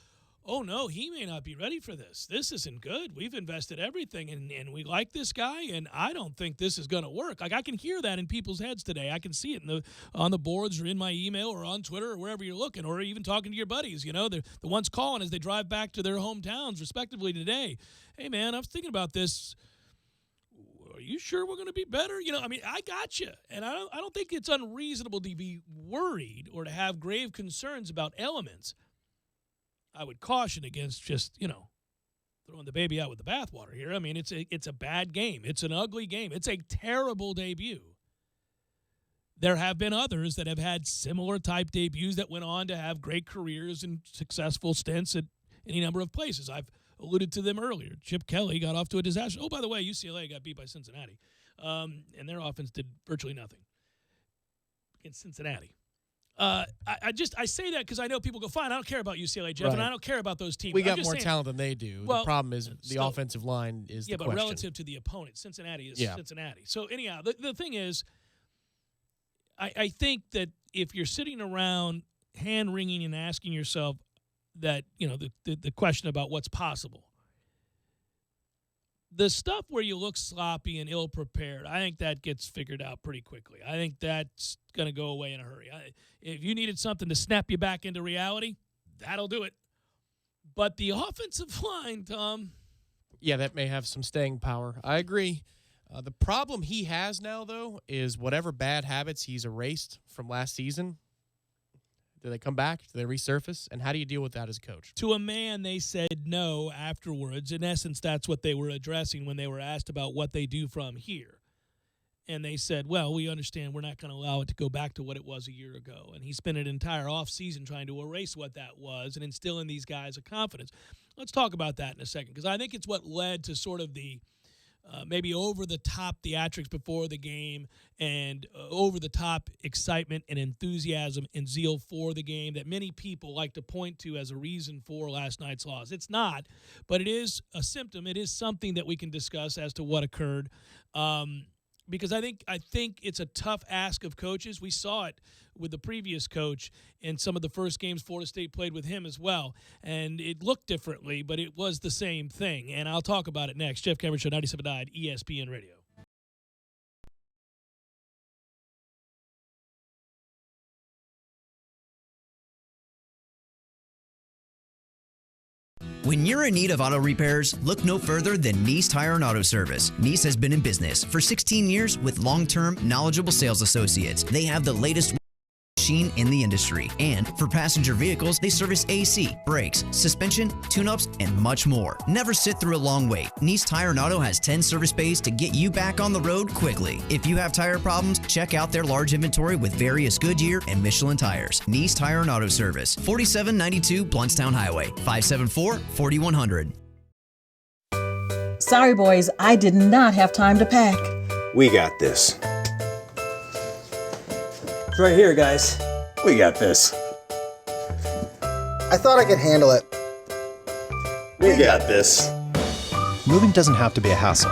oh, no, he may not be ready for this. This isn't good. We've invested everything, and we like this guy, and I don't think this is going to work. Like, I can hear that in people's heads today. I can see it on the boards or in my email or on Twitter or wherever you're looking, or even talking to your buddies. You know, the ones calling as they drive back to their hometowns, respectively, today. Hey, man, I was thinking about this. Are you sure we're going to be better? You know, I mean, I got you. And I don't think it's unreasonable to be worried or to have grave concerns about elements. I would caution against just, you know, throwing the baby out with the bathwater here. I mean, it's a bad game. It's an ugly game. It's a terrible debut. There have been others that have had similar type debuts that went on to have great careers and successful stints at any number of places. I've alluded to them earlier. Chip Kelly got off to a disaster. Oh, by the way, UCLA got beat by Cincinnati, and their offense did virtually nothing against Cincinnati. I say that because I know people go, fine, I don't care about UCLA, Jeff, and I don't care about those teams. We got more talent than they do. Well, the problem is the offensive line is the question. Yeah, but relative to the opponent, Cincinnati is Cincinnati. So anyhow, the thing is, I think that if you're sitting around hand-wringing and asking yourself that, you know, the question about what's possible, the stuff where you look sloppy and ill-prepared, I think that gets figured out pretty quickly. I think that's going to go away in a hurry. If you needed something to snap you back into reality, that'll do it. But the offensive line, Tom. Yeah, that may have some staying power. I agree. The problem he has now, though, is whatever bad habits he's erased from last season, do they come back? Do they resurface? And how do you deal with that as a coach? To a man, they said no afterwards. In essence, that's what they were addressing when they were asked about what they do from here. And they said, well, we understand we're not going to allow it to go back to what it was a year ago. And he spent an entire offseason trying to erase what that was and instill in these guys a confidence. Let's talk about that in a second, because I think it's what led to sort of the maybe over-the-top theatrics before the game and over-the-top excitement and enthusiasm and zeal for the game that many people like to point to as a reason for last night's loss. It's not, but it is a symptom. It is something that we can discuss as to what occurred. Because I think it's a tough ask of coaches. We saw it with the previous coach in some of the first games Florida State played with him as well. And it looked differently, but it was the same thing. And I'll talk about it next. Jeff Cameron Show, 97.9 ESPN Radio. When you're in need of auto repairs, look no further than Nice Tire and Auto Service. Nice has been in business for 16 years with long-term, knowledgeable sales associates. They have the latest machine in the industry. And for passenger vehicles, they service AC, brakes, suspension, tune-ups, and much more. Never sit through a long wait. Nice Tire and Auto has 10 service bays to get you back on the road quickly. If you have tire problems, check out their large inventory with various Goodyear and Michelin tires. Nice Tire and Auto Service, 4792 Bluntstown Highway, 574-4100. Sorry, boys, I did not have time to pack. We got this. It's right here, guys. We got this. I thought I could handle it. We got this. Moving doesn't have to be a hassle.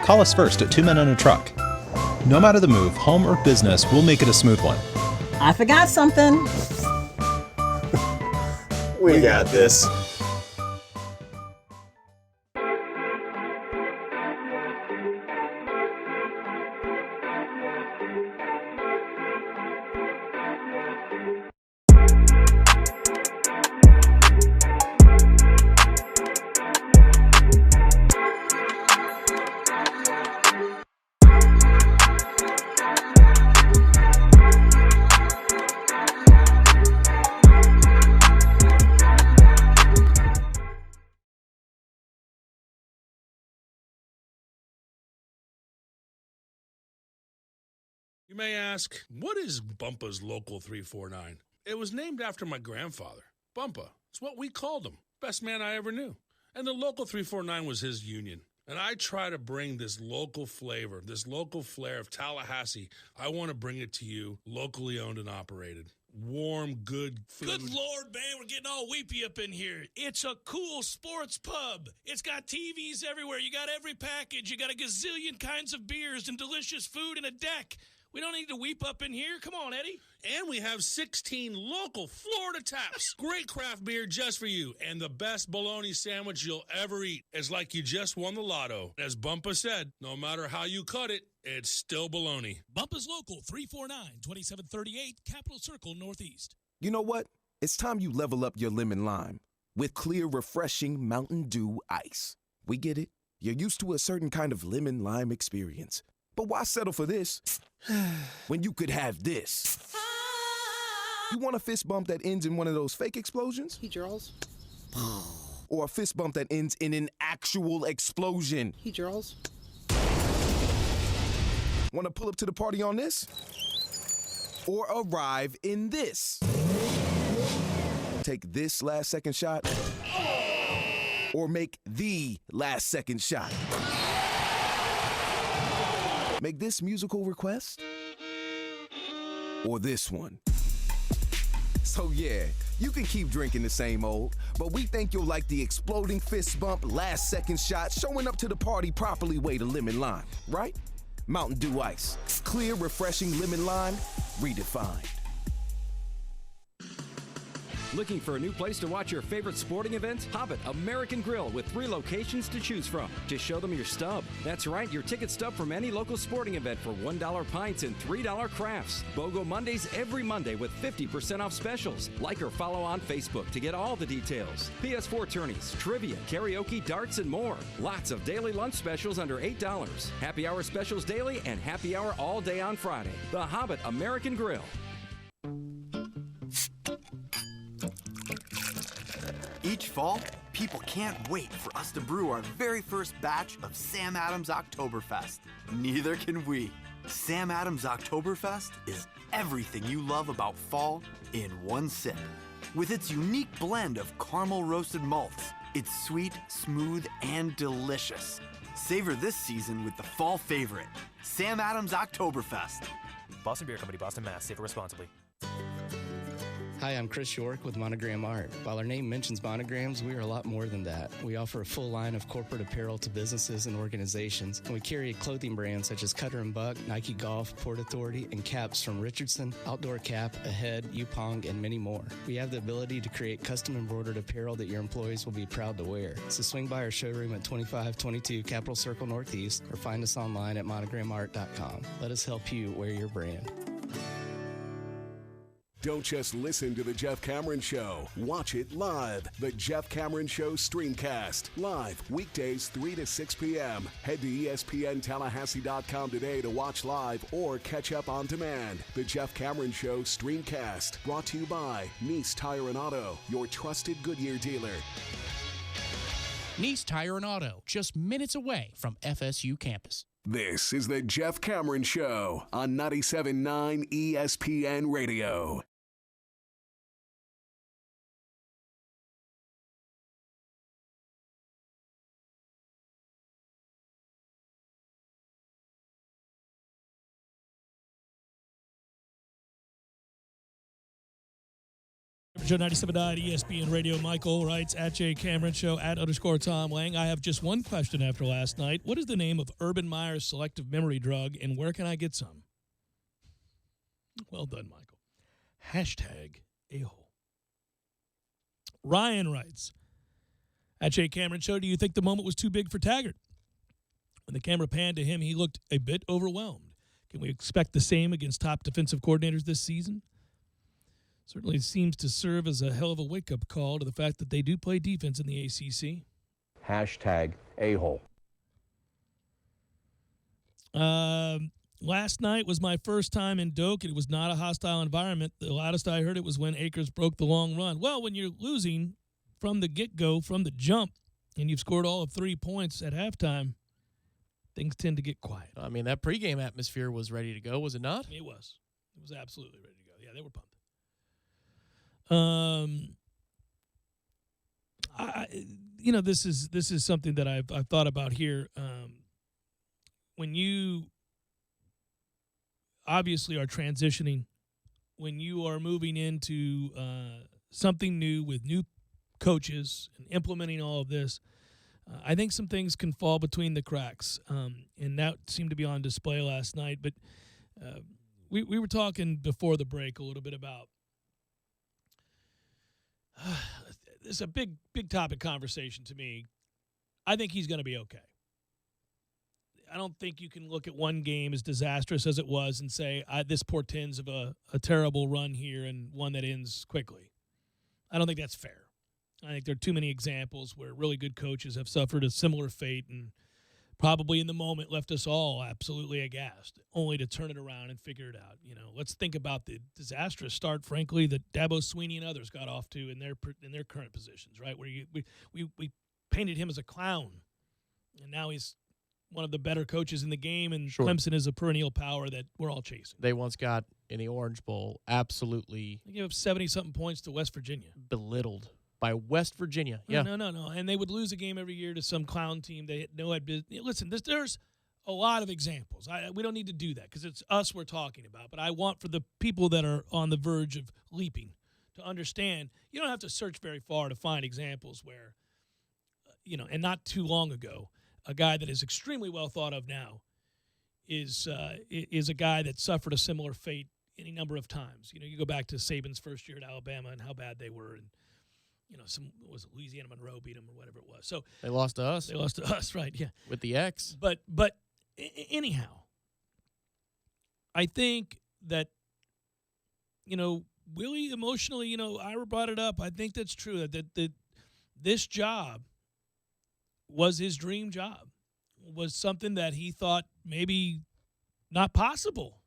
Call us first at 2 Men and a Truck. No matter the move, home or business, we'll make it a smooth one. I forgot something. We got this. You may ask, what is Bumpa's Local 349? It was named after my grandfather. Bumpa. It's what we called him. Best man I ever knew. And the Local 349 was his union. And I try to bring this local flavor, this local flair of Tallahassee. I want to bring it to you, locally owned and operated. Warm, good food. Good Lord, man, we're getting all weepy up in here. It's a cool sports pub. It's got TVs everywhere. You got every package. You got a gazillion kinds of beers and delicious food and a deck. We don't need to weep up in here. Come on, Eddie. And we have 16 local Florida taps. Great craft beer just for you. And the best bologna sandwich you'll ever eat. It's like you just won the lotto. As Bumpa said, no matter how you cut it, it's still bologna. Bumpa's Local 349-2738, Capitol Circle Northeast. You know what? It's time you level up your lemon lime with clear, refreshing Mountain Dew Ice. We get it. You're used to a certain kind of lemon lime experience. But why settle for this when you could have this? You want a fist bump that ends in one of those fake explosions? Hey, Charles. Or a fist bump that ends in an actual explosion? Hey, Charles. Want to pull up to the party on this? Or arrive in this? Take this last second shot? Or make the last second shot? Make this musical request? Or this one? So yeah, you can keep drinking the same old, but we think you'll like the exploding fist bump, last second shot, showing up to the party properly way to lemon lime, right? Mountain Dew Ice. Clear, refreshing lemon lime, redefined. Looking for a new place to watch your favorite sporting events? Hobbit American Grill with 3 locations to choose from. Just show them your stub. That's right, your ticket stub from any local sporting event for $1 pints and $3 crafts. BOGO Mondays every Monday with 50% off specials. Like or follow on Facebook to get all the details. PS4 tourneys, trivia, karaoke, darts, and more. Lots of daily lunch specials under $8. Happy hour specials daily and happy hour all day on Friday. The Hobbit American Grill. Each fall, people can't wait for us to brew our very first batch of Sam Adams Oktoberfest. Neither can we. Sam Adams Oktoberfest is everything you love about fall in one sip. With its unique blend of caramel roasted malts, it's sweet, smooth, and delicious. Savor this season with the fall favorite, Sam Adams Oktoberfest. Boston Beer Company, Boston, Mass. Savor responsibly. Hi, I'm Chris York with Monogram Art. While our name mentions monograms, we are a lot more than that. We offer a full line of corporate apparel to businesses and organizations, and we carry clothing brands such as Cutter & Buck, Nike Golf, Port Authority, and caps from Richardson, Outdoor Cap, Ahead, Yupong, and many more. We have the ability to create custom embroidered apparel that your employees will be proud to wear. So swing by our showroom at 2522 Capitol Circle Northeast or find us online at monogramart.com. Let us help you wear your brand. Don't just listen to The Jeff Cameron Show. Watch it live. The Jeff Cameron Show Streamcast. Live weekdays 3 to 6 p.m. Head to ESPNTallahassee.com today to watch live or catch up on demand. The Jeff Cameron Show Streamcast. Brought to you by Nice Tire and Auto, your trusted Goodyear dealer. Nice Tire and Auto, just minutes away from FSU campus. This is The Jeff Cameron Show on 97.9 ESPN Radio. Joe 97.9 ESPN Radio. Michael writes at Jay Cameron Show at _Tom Lang. I have just one question after last night. What is the name of Urban Meyer's selective memory drug, and where can I get some? Well done, Michael. Hashtag a-hole. Ryan writes at Jay Cameron Show, do you think the moment was too big for Taggart? When the camera panned to him, he looked a bit overwhelmed. Can we expect the same against top defensive coordinators this season? Certainly seems to serve as a hell of a wake-up call to the fact that they do play defense in the ACC. Hashtag a-hole. Last night was my first time in Doak, and it was not a hostile environment. The loudest I heard it was when Akers broke the long run. Well, when you're losing from the get-go, from the jump, and you've scored all of 3 points at halftime, things tend to get quiet. I mean, that pregame atmosphere was ready to go, was it not? It was. It was absolutely ready to go. Yeah, they were pumped. This is something that I've thought about here. When you obviously are transitioning, when you are moving into something new with new coaches and implementing all of this, I think some things can fall between the cracks, and that seemed to be on display last night. But we were talking before the break a little bit about this is a big topic conversation to me. I think he's going to be okay. I don't think you can look at one game as disastrous as it was and say this portends of a terrible run here and one that ends quickly. I don't think that's fair. I think there are too many examples where really good coaches have suffered a similar fate and probably in the moment left us all absolutely aghast, only to turn it around and figure it out. Let's think about the disastrous start, frankly, that Dabo Swinney and others got off to in their current positions, right? Where we painted him as a clown, and now he's one of the better coaches in the game, and sure. Clemson is a perennial power that we're all chasing. They once got in the Orange Bowl absolutely. They gave up 70-something points to West Virginia. Belittled by West Virginia. Yeah. No. And they would lose a game every year to some clown team they had business. Listen, there's a lot of examples. We don't need to do that because it's us we're talking about. But I want for the people that are on the verge of leaping to understand you don't have to search very far to find examples where, and not too long ago, a guy that is extremely well thought of now is a guy that suffered a similar fate any number of times. You go back to Saban's first year at Alabama and how bad they were, and was it Louisiana Monroe beat them or whatever it was. So they lost to us. They lost to us, right? Yeah, with the X. But anyhow, I think that Willie emotionally, Ira brought it up. I think that's true. That this job was his dream job. Was something that he thought maybe not possible,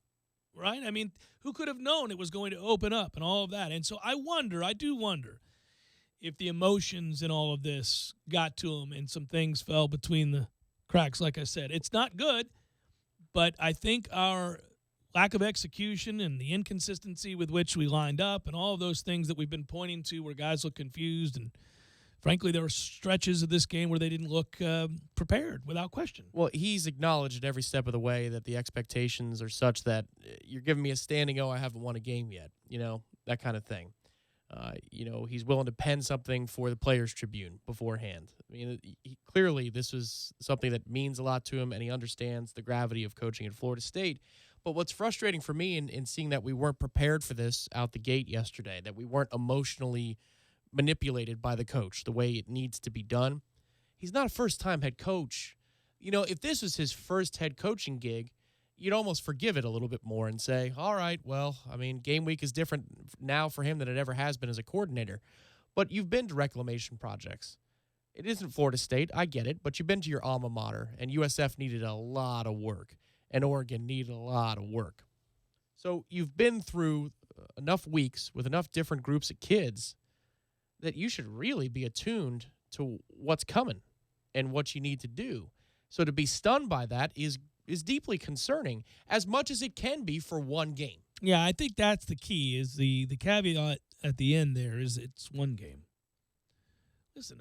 right? I mean, who could have known it was going to open up and all of that? And so I do wonder if the emotions in all of this got to him and some things fell between the cracks. Like I said, it's not good, but I think our lack of execution and the inconsistency with which we lined up and all of those things that we've been pointing to where guys look confused, and frankly, there were stretches of this game where they didn't look prepared without question. Well, he's acknowledged every step of the way that the expectations are such that you're giving me a standing, I haven't won a game yet, that kind of thing. He's willing to pen something for the Players Tribune beforehand. I mean, clearly this was something that means a lot to him, and he understands the gravity of coaching at Florida State. But what's frustrating for me in seeing that we weren't prepared for this out the gate yesterday, that we weren't emotionally manipulated by the coach the way it needs to be done. He's not a first-time head coach. If this was his first head coaching gig, you'd almost forgive it a little bit more and say, all right, well, I mean, game week is different now for him than it ever has been as a coordinator. But you've been to reclamation projects. It isn't Florida State, I get it, but you've been to your alma mater, and USF needed a lot of work, and Oregon needed a lot of work. So you've been through enough weeks with enough different groups of kids that you should really be attuned to what's coming and what you need to do. So to be stunned by that is deeply concerning, as much as it can be for one game. Yeah, I think that's the key, is the caveat at the end there is it's one game. Listen,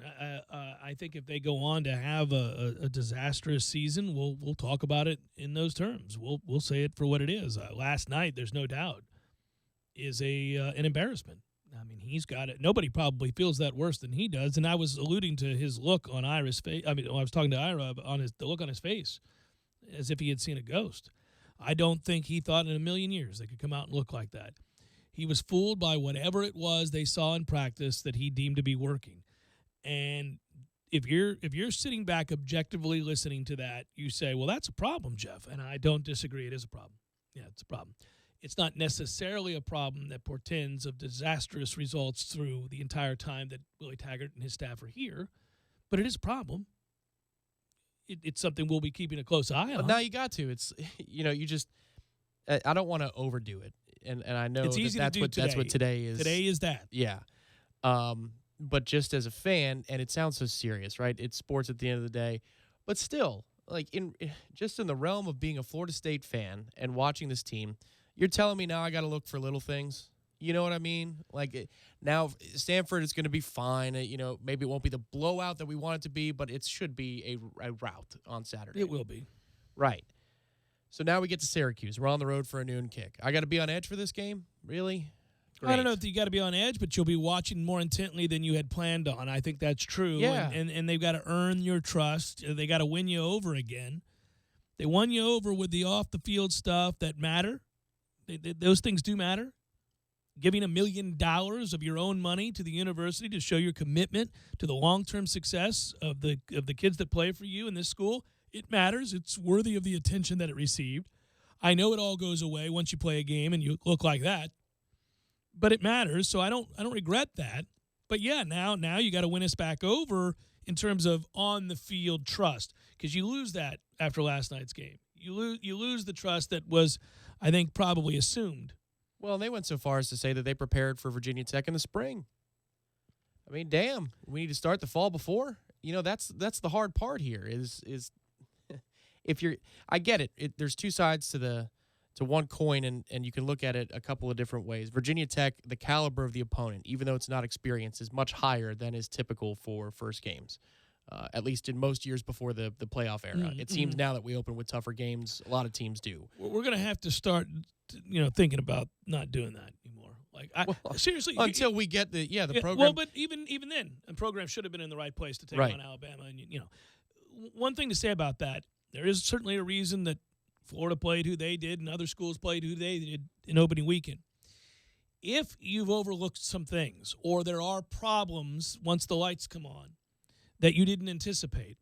I think if they go on to have a disastrous season, we'll talk about it in those terms. We'll say it for what it is. Last night, there's no doubt, is an embarrassment. I mean, he's got it. Nobody probably feels that worse than he does. And I was alluding to his look on Ira's face. I mean, I was talking to Ira on the look on his face, as if he had seen a ghost. I don't think he thought in a million years they could come out and look like that. He was fooled by whatever it was they saw in practice that he deemed to be working. And if you're sitting back objectively listening to that, you say, well, that's a problem, Jeff. And I don't disagree. It is a problem. Yeah, it's a problem. It's not necessarily a problem that portends of disastrous results through the entire time that Willie Taggart and his staff are here, but it is a problem. It's something we'll be keeping a close eye on. Now you got to. It's, you just, I don't want to overdo it. And I know it's easy to do today. That's what today is. Today is that. Yeah. But just as a fan, and it sounds so serious, right? It's sports at the end of the day. But still, like in the realm of being a Florida State fan and watching this team, you're telling me now I got to look for little things. You know what I mean? Like now Stanford is going to be fine. Maybe it won't be the blowout that we want it to be, but it should be a rout on Saturday. It will be. Right. So now we get to Syracuse. We're on the road for a noon kick. I got to be on edge for this game? Really? Great. I don't know if you got to be on edge, but you'll be watching more intently than you had planned on. I think that's true. Yeah. And they've got to earn your trust. They got to win you over again. They won you over with the off-the-field stuff that matter. Those things do matter. Giving $1 million of your own money to the university to show your commitment to the long-term success of the kids that play for you in this school, it matters. It's worthy of the attention that it received. I know it all goes away once you play a game and you look like that, but it matters. So I don't regret that. But yeah, now you got to win us back over in terms of on-the-field trust, because you lose that after last night's game. You lose the trust that was, I think, probably assumed. Well, they went so far as to say that they prepared for Virginia Tech in the spring. I mean, damn, we need to start the fall before. That's the hard part here is if you're, I get it. There's two sides to one coin, and you can look at it a couple of different ways. Virginia Tech, the caliber of the opponent, even though it's not experienced, is much higher than is typical for first games. At least in most years before the playoff era. It seems now that we open with tougher games. A lot of teams do. We're going to have to start, thinking about not doing that anymore. Seriously, until we get the program. Well, but even then, the program should have been in the right place to take on Alabama. And one thing to say about that, there is certainly a reason that Florida played who they did and other schools played who they did in opening weekend. If you've overlooked some things, or there are problems once the lights come on that you didn't anticipate,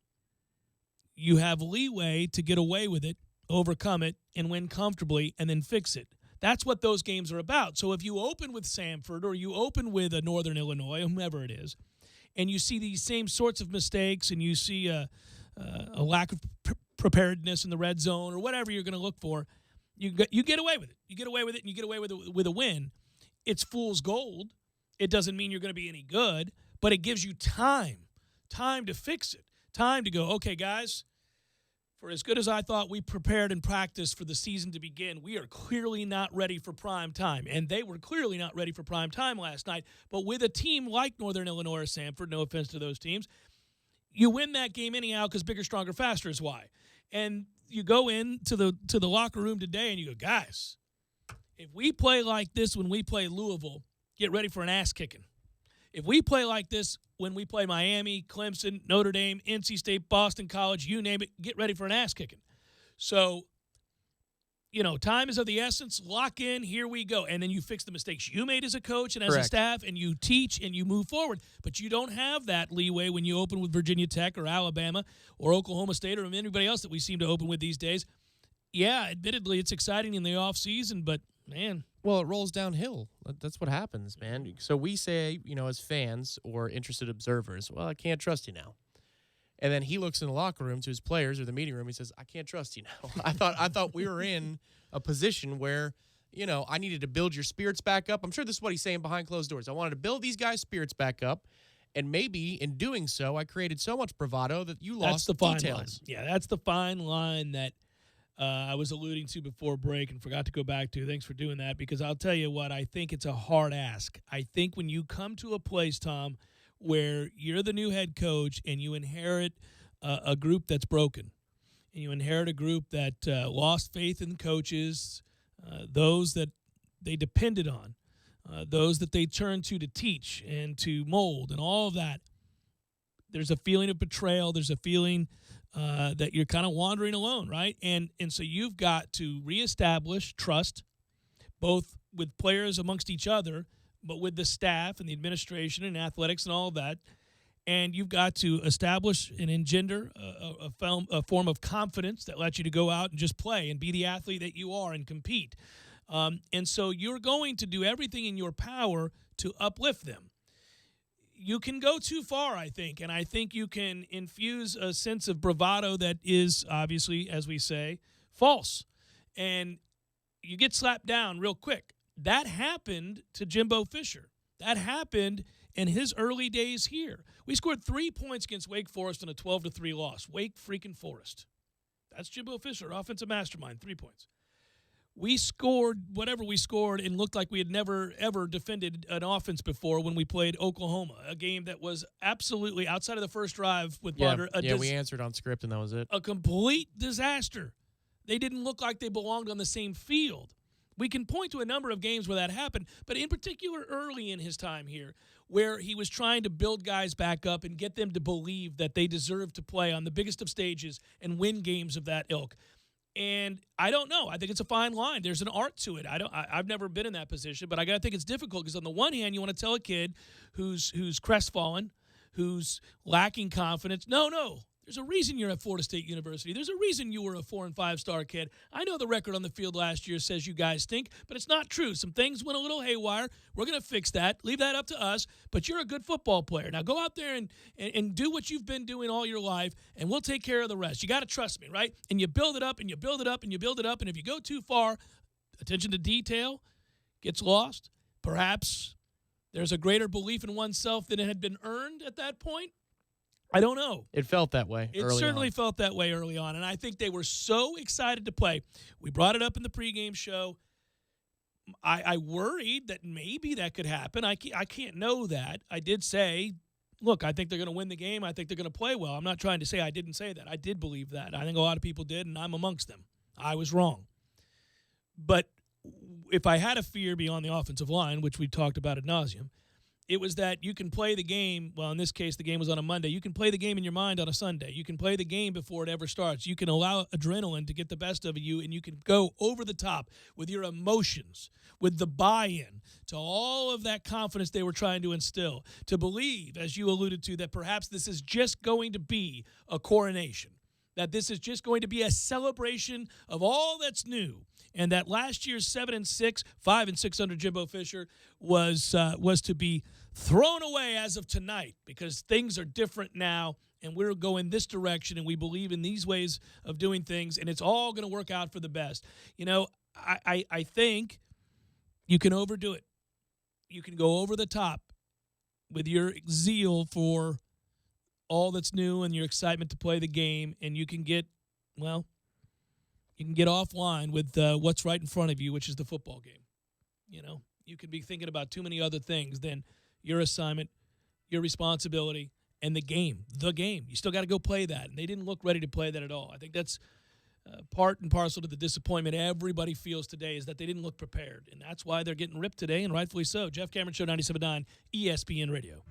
you have leeway to get away with it, overcome it, and win comfortably, and then fix it. That's what those games are about. So if you open with Samford or you open with a Northern Illinois, whomever it is, and you see these same sorts of mistakes and you see a lack of preparedness in the red zone or whatever you're going to look for, you get away with it. You get away with it, and you get away with it with a win. It's fool's gold. It doesn't mean you're going to be any good, but it gives you time to fix it, time to go, okay, guys, for as good as I thought we prepared and practiced for the season to begin, we are clearly not ready for prime time. And they were clearly not ready for prime time last night. But with a team like Northern Illinois or Samford, no offense to those teams, you win that game anyhow because bigger, stronger, faster is why. And you go into the locker room today and you go, guys, if we play like this when we play Louisville, get ready for an ass kicking. If we play like this when we play Miami, Clemson, Notre Dame, NC State, Boston College, you name it, get ready for an ass kicking. So, time is of the essence. Lock in. Here we go. And then you fix the mistakes you made as a coach and as a staff, and you teach and you move forward. But you don't have that leeway when you open with Virginia Tech or Alabama or Oklahoma State or anybody else that we seem to open with these days. Yeah, admittedly, it's exciting in the offseason, but, man. Well, it rolls downhill. That's what happens, man. So we say, as fans or interested observers, well, I can't trust you now. And then he looks in the locker room to his players or the meeting room. He says, I can't trust you now. I thought we were in a position where, I needed to build your spirits back up. I'm sure this is what he's saying behind closed doors. I wanted to build these guys' spirits back up. And maybe in doing so, I created so much bravado that you lost the details. Line. Yeah, that's the fine line that I was alluding to before break and forgot to go back to. Thanks for doing that, because I'll tell you what, I think it's a hard ask. I think when you come to a place, Tom, where you're the new head coach and you inherit a group that's broken, and you inherit a group that lost faith in coaches, those that they depended on, those that they turn to teach and to mold and all of that, there's a feeling of betrayal. There's a feeling that you're kind of wandering alone, right? And so you've got to reestablish trust, both with players amongst each other, but with the staff and the administration and athletics and all of that. And you've got to establish and engender a form of confidence that lets you to go out and just play and be the athlete that you are and compete. And so you're going to do everything in your power to uplift them. You can go too far, I think, and I think you can infuse a sense of bravado that is obviously, as we say, false. And you get slapped down real quick. That happened to Jimbo Fisher. That happened in his early days here. We scored 3 points against Wake Forest in a 12-3 loss. Wake freaking Forest. That's Jimbo Fisher, offensive mastermind, 3 points. We scored whatever we scored and looked like we had never, ever defended an offense before when we played Oklahoma, a game that was absolutely outside of the first drive with Blonder. We answered on script, and that was it. A complete disaster. They didn't look like they belonged on the same field. We can point to a number of games where that happened, but in particular early in his time here, where he was trying to build guys back up and get them to believe that they deserve to play on the biggest of stages and win games of that ilk. And I don't know. I think it's a fine line. There's an art to it. I've never been in that position, but I got to think it's difficult because on the one hand, you want to tell a kid who's crestfallen, who's lacking confidence, no. There's a reason you're at Florida State University. There's a reason you were a 4- and 5-star kid. I know the record on the field last year says you guys stink, but it's not true. Some things went a little haywire. We're going to fix that. Leave that up to us, but you're a good football player. Now go out there and do what you've been doing all your life, and we'll take care of the rest. You got to trust me, right? And you build it up, and you build it up, and you build it up, and if you go too far, attention to detail gets lost. Perhaps there's a greater belief in oneself than it had been earned at that point. I don't know. It felt that way It certainly felt that way early on, and I think they were so excited to play. We brought it up in the pregame show. I worried that maybe that could happen. I can't know that. I did say, look, I think they're going to win the game. I think they're going to play well. I'm not trying to say I didn't say that. I did believe that. I think a lot of people did, and I'm amongst them. I was wrong. But if I had a fear beyond the offensive line, which we talked about ad nauseum, it was that you can play the game. Well, in this case, the game was on a Monday. You can play the game in your mind on a Sunday. You can play the game before it ever starts. You can allow adrenaline to get the best of you, and you can go over the top with your emotions, with the buy-in to all of that confidence they were trying to instill, to believe, as you alluded to, that perhaps this is just going to be a coronation, that this is just going to be a celebration of all that's new. And that last year's 7-6, 5-6 under Jimbo Fisher was to be thrown away as of tonight because things are different now, and we're going this direction, and we believe in these ways of doing things, and it's all going to work out for the best. You know, I think you can overdo it. You can go over the top with your zeal for all that's new and your excitement to play the game, and you can get, well, you can get offline with what's right in front of you, which is the football game. You know, you could be thinking about too many other things than your assignment, your responsibility, and the game. The game. You still got to go play that. And they didn't look ready to play that at all. I think that's part and parcel to the disappointment everybody feels today is that they didn't look prepared. And that's why they're getting ripped today, and rightfully so. Jeff Cameron Show, 97.9 ESPN Radio.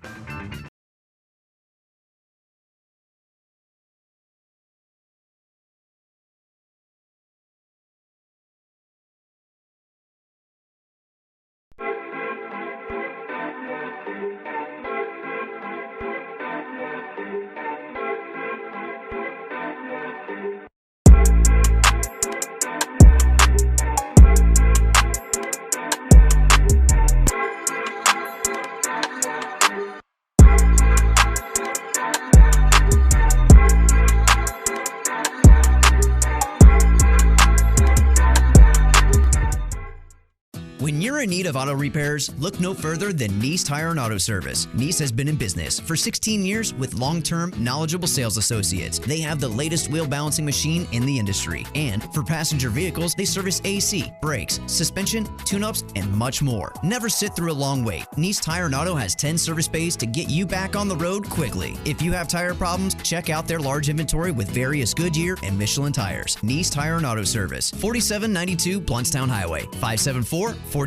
When you're in need of auto repairs, look no further than Nice Tire and Auto Service. Nice has been in business for 16 years with long-term, knowledgeable sales associates. They have the latest wheel balancing machine in the industry. And for passenger vehicles, they service AC, brakes, suspension, tune-ups, and much more. Never sit through a long wait. Nice Tire and Auto has 10 service bays to get you back on the road quickly. If you have tire problems, check out their large inventory with various Goodyear and Michelin tires. Nice Tire and Auto Service, 4792 Bluntstown Highway, 574-4100.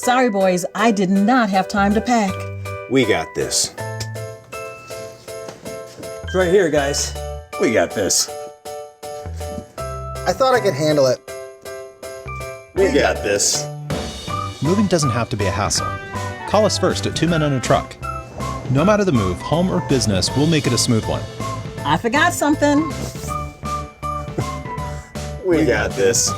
Sorry, boys, I did not have time to pack. We got this. It's right here, guys. We got this. I thought I could handle it. We got this. Moving doesn't have to be a hassle. Call us first at 2 Men and a Truck. No matter the move, home or business, we'll make it a smooth one. I forgot something. We got this.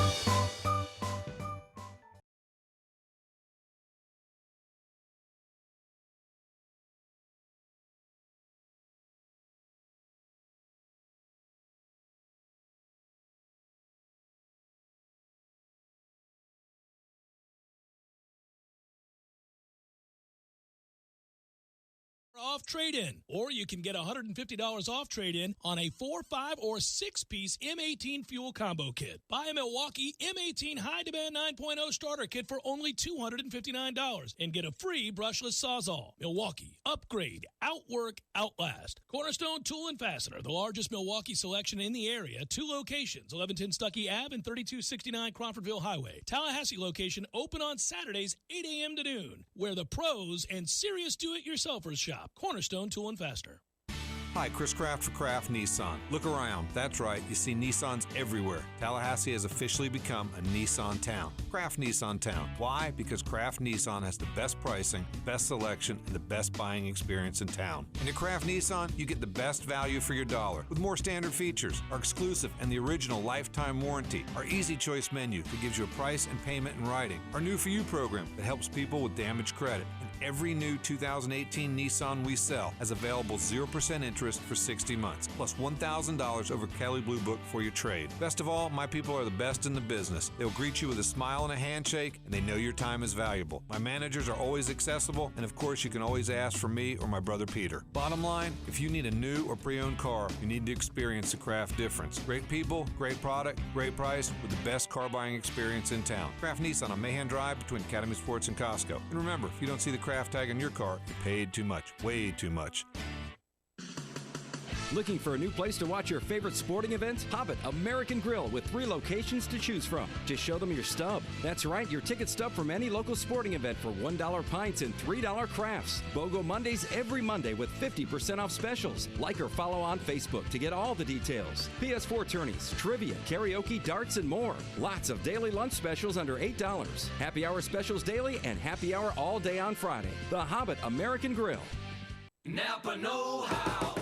Off trade-in, or you can get $150 off trade-in on a 4, 5, or 6-piece M18 fuel combo kit. Buy a Milwaukee M18 High Demand 9.0 starter kit for only $259 and get a free brushless Sawzall. Milwaukee, upgrade, outwork, outlast. Cornerstone Tool and Fastener, the largest Milwaukee selection in the area. 2 locations, 1110 Stuckey Ave and 3269 Crawfordville Highway. Tallahassee location open on Saturdays 8 a.m. to noon, where the pros and serious do-it-yourselfers shop. Cornerstone Tool and Fastener. Hi, Chris Kraft for Kraft Nissan. Look around. That's right, you see Nissans everywhere. Tallahassee has officially become a Nissan town. Kraft Nissan town. Why? Because Kraft Nissan has the best pricing, best selection, and the best buying experience in town. And at Kraft Nissan, you get the best value for your dollar with more standard features, our exclusive and the original lifetime warranty, our easy choice menu that gives you a price and payment in writing, our new For You program that helps people with damaged credit, and every new 2018 Nissan we sell has available 0% interest for 60 months, plus $1,000 over Kelley Blue Book for your trade. Best of all, my people are the best in the business. They'll greet you with a smile and a handshake, and they know your time is valuable. My managers are always accessible, and of course, you can always ask for me or my brother Peter. Bottom line, if you need a new or pre-owned car, you need to experience the Kraft difference. Great people, great product, great price, with the best car buying experience in town. Kraft Nissan on Mahan Drive between Academy Sports and Costco. And remember, if you don't see the Kraft tag on your car, you paid too much, way too much. Looking for a new place to watch your favorite sporting events? Hobbit American Grill with 3 locations to choose from. Just show them your stub. That's right, your ticket stub from any local sporting event for $1 pints and $3 crafts. BOGO Mondays every Monday with 50% off specials. Like or follow on Facebook to get all the details. PS4 tourneys, trivia, karaoke, darts, and more. Lots of daily lunch specials under $8. Happy hour specials daily and happy hour all day on Friday. The Hobbit American Grill. Napa know-how.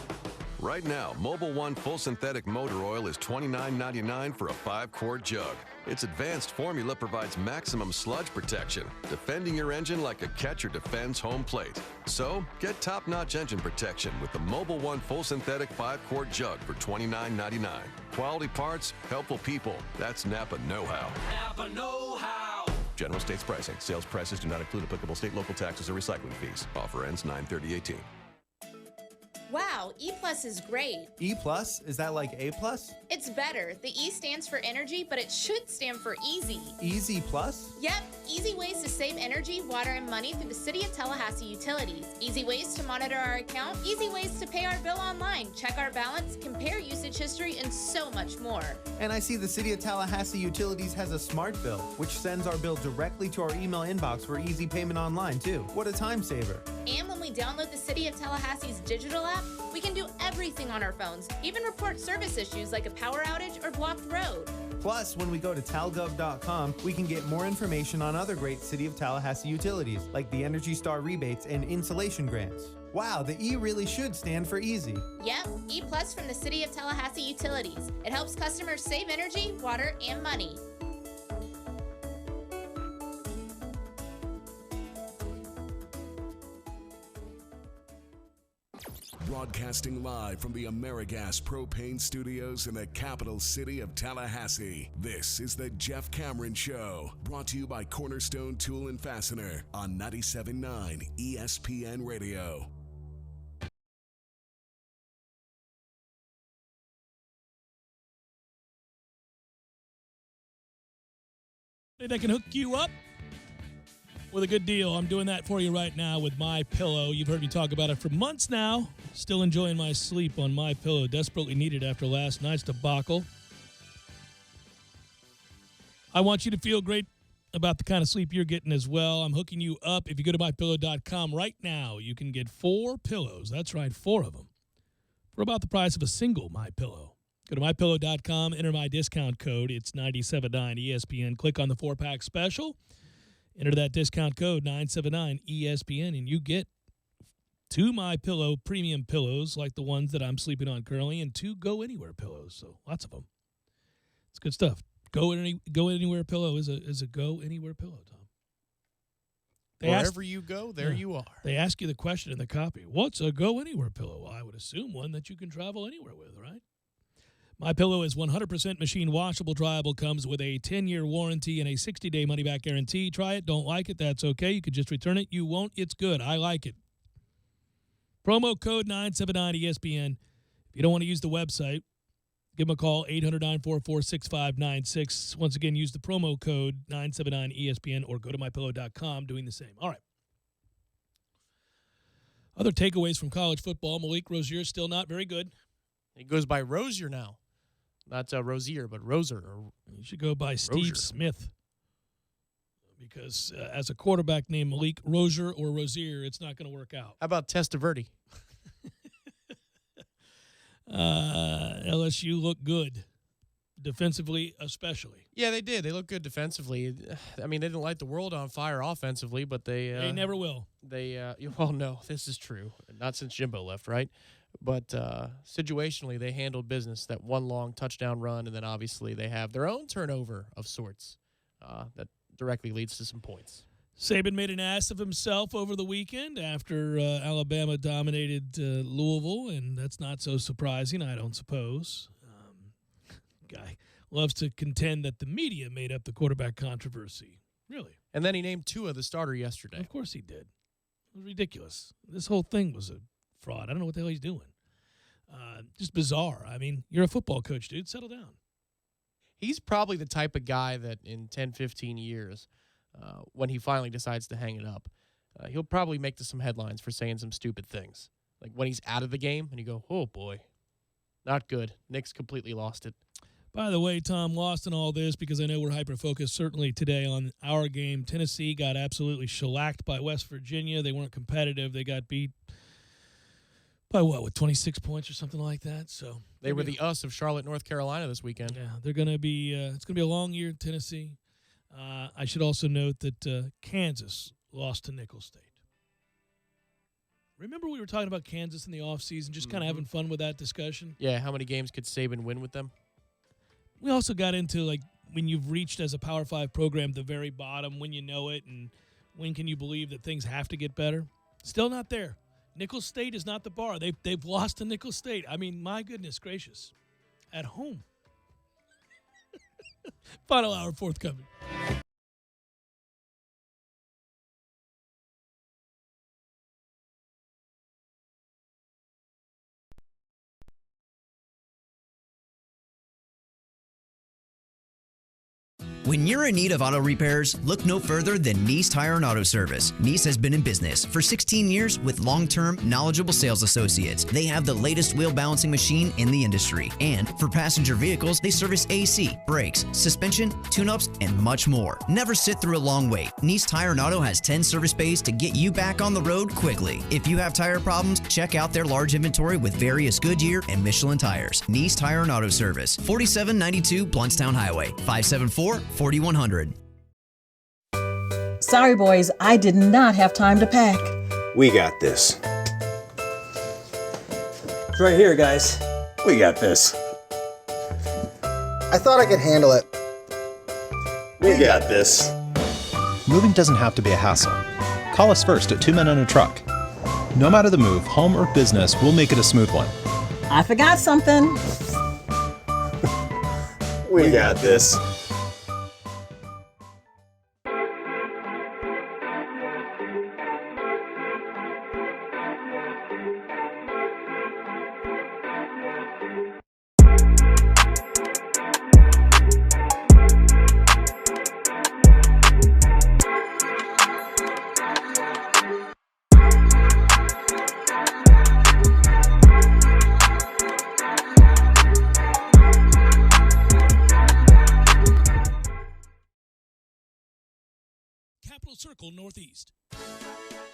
Right now, Mobil 1 Full Synthetic Motor Oil is $29.99 for a 5-quart jug. Its advanced formula provides maximum sludge protection, defending your engine like a catcher defends home plate. So, get top-notch engine protection with the Mobil 1 Full Synthetic 5-quart jug for $29.99. Quality parts, helpful people. That's Napa know-how. Napa know-how. General States pricing. Sales prices do not include applicable state, local taxes, or recycling fees. Offer ends 9/30/18. Wow, E Plus is great. E Plus? Is that like A Plus? It's better. The E stands for energy, but it should stand for easy. Easy Plus? Yep, easy ways to save energy, water, and money through the City of Tallahassee utilities. Easy ways to monitor our account, easy ways to pay our bill online, check our balance, compare usage history, and so much more. And I see the City of Tallahassee Utilities has a smart bill, which sends our bill directly to our email inbox for easy payment online, too. What a time saver. And when we download the City of Tallahassee's digital app, we can do everything on our phones, even report service issues like a power outage or blocked road. Plus, when we go to talgov.com, we can get more information on other great City of Tallahassee utilities, like the Energy Star rebates and insulation grants. Wow, the E really should stand for easy. Yep, E Plus from the City of Tallahassee Utilities. It helps customers save energy, water, and money. Broadcasting live from the AmeriGas Propane Studios in the capital city of Tallahassee. This is the Jeff Cameron Show, brought to you by Cornerstone Tool and Fastener on 97.9 ESPN Radio. That can hook you up with a good deal. I'm doing that for you right now with MyPillow. You've heard me talk about it for months now. Still enjoying my sleep on MyPillow. Desperately needed after last night's debacle. I want you to feel great about the kind of sleep you're getting as well. I'm hooking you up. If you go to MyPillow.com right now, you can get 4 pillows. That's right, 4 of them for about the price of a single MyPillow. Go to MyPillow.com, enter my discount code. It's 979ESPN. Click on the 4-pack special. Enter that discount code, 979ESPN, and you get 2 MyPillow premium pillows like the ones that I'm sleeping on currently and 2 Go Anywhere pillows. So lots of them. It's good stuff. Go Anywhere pillow is a Go Anywhere pillow, Tom. Wherever you go, there you are. They ask you the question in the copy, what's a Go Anywhere pillow? Well, I would assume one that you can travel anywhere with, right? My Pillow is 100% machine washable, dryable, comes with a 10-year warranty and a 60-day money-back guarantee. Try it, don't like it, that's okay. You could just return it. You won't, it's good. I like it. Promo code 979ESPN. If you don't want to use the website, give them a call, 800-944-6596. Once again, use the promo code 979ESPN or go to MyPillow.com doing the same. All right. Other takeaways from college football, Malik Rozier still not very good. He goes by Rozier now. Not Rozier, but Roser. You should go by Steve Smith. Because as a quarterback named Malik Rozier or Rozier, it's not going to work out. How about Testaverde? LSU looked good, defensively especially. Yeah, they did. They looked good defensively. I mean, they didn't light the world on fire offensively, but they never will. Well, no, this is true. Not since Jimbo left, right? But situationally, they handled business. That one long touchdown run, and then obviously they have their own turnover of sorts that directly leads to some points. Saban made an ass of himself over the weekend after Alabama dominated Louisville, and that's not so surprising, I don't suppose. Guy loves to contend that the media made up the quarterback controversy. Really? And then he named Tua the starter yesterday. Of course he did. It was ridiculous. This whole thing was a fraud. I don't know what the hell he's doing. Just bizarre. I mean, you're a football coach, dude. Settle down. He's probably the type of guy that in 10, 15 years, when he finally decides to hang it up, he'll probably make some headlines for saying some stupid things. Like when he's out of the game and you go, oh, boy, not good. Nick's completely lost it. By the way, Tom, lost in all this because I know we're hyper-focused certainly today on our game. Tennessee got absolutely shellacked by West Virginia. They weren't competitive. They got beat by what, with 26 points or something like that? So they were the us of Charlotte, North Carolina this weekend. Yeah, they're going to be it's going to be a long year in Tennessee. I should also note that Kansas lost to Nicholls State. Remember we were talking about Kansas in the offseason, just kind of having fun with that discussion? Yeah, how many games could Saban win with them? We also got into, like, when you've reached as a Power 5 program the very bottom, when you know it, and when can you believe that things have to get better? Still not there. Nicholls State is not the bar. They've lost to Nicholls State. I mean, my goodness gracious. At home. Final hour forthcoming. When you're in need of auto repairs, look no further than Nice Tire and Auto Service. Nice has been in business for 16 years with long-term, knowledgeable sales associates. They have the latest wheel balancing machine in the industry. And for passenger vehicles, they service AC, brakes, suspension, tune-ups, and much more. Never sit through a long wait. Nice Tire and Auto has 10 service bays to get you back on the road quickly. If you have tire problems, check out their large inventory with various Goodyear and Michelin tires. Nice Tire and Auto Service, 4792 Bluntstown Highway, 574-4100. Sorry, boys, I did not have time to pack. We got this. It's right here, guys. We got this. I thought I could handle it. We got this. Moving doesn't have to be a hassle. Call us first at 2 Men and a Truck. No matter the move, home or business, we'll make it a smooth one. I forgot something. We got this. Oracle Northeast.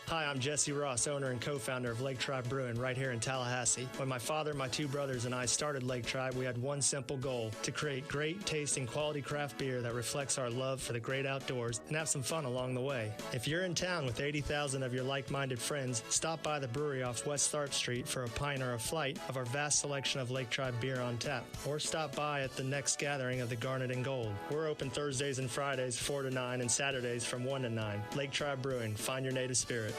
Hi, I'm Jesse Ross, owner and co-founder of Lake Tribe Brewing right here in Tallahassee. When my father, my two brothers, and I started Lake Tribe, we had one simple goal: to create great tasting quality craft beer that reflects our love for the great outdoors and have some fun along the way. If you're in town with 80,000 of your like-minded friends, stop by the brewery off West Tharp Street for a pint or a flight of our vast selection of Lake Tribe beer on tap. Or stop by at the next gathering of the Garnet and Gold. We're open Thursdays and Fridays 4 to 9 and Saturdays from 1 to 9. Lake Tribe Brewing, find your native spirit.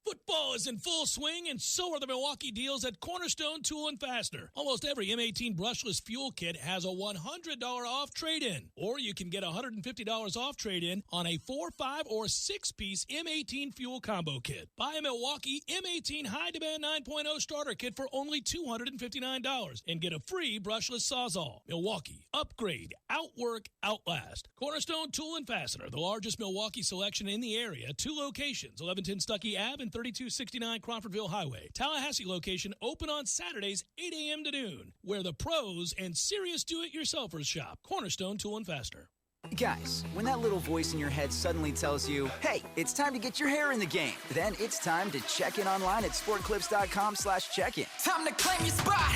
Football is in full swing, and so are the Milwaukee deals at Cornerstone Tool & Fastener. Almost every M18 brushless fuel kit has a $100 off trade-in. Or you can get $150 off trade-in on a 4, 5, or 6-piece M18 fuel combo kit. Buy a Milwaukee M18 High Demand 9.0 starter kit for only $259 and get a free brushless Sawzall. Milwaukee, upgrade, outwork, outlast. Cornerstone Tool & Fastener, the largest Milwaukee selection in the area. 2 locations, 1110 Stuckey Ave and 3269 Crawfordville Highway. Tallahassee location open on Saturdays 8 a.m. to noon, where the pros and serious do-it-yourselfers shop. Cornerstone Tool & Fastener. Guys, when that little voice in your head suddenly tells you, hey, it's time to get your hair in the game, then it's time to check in online at sportclips.com/check-in. Time to claim your spot.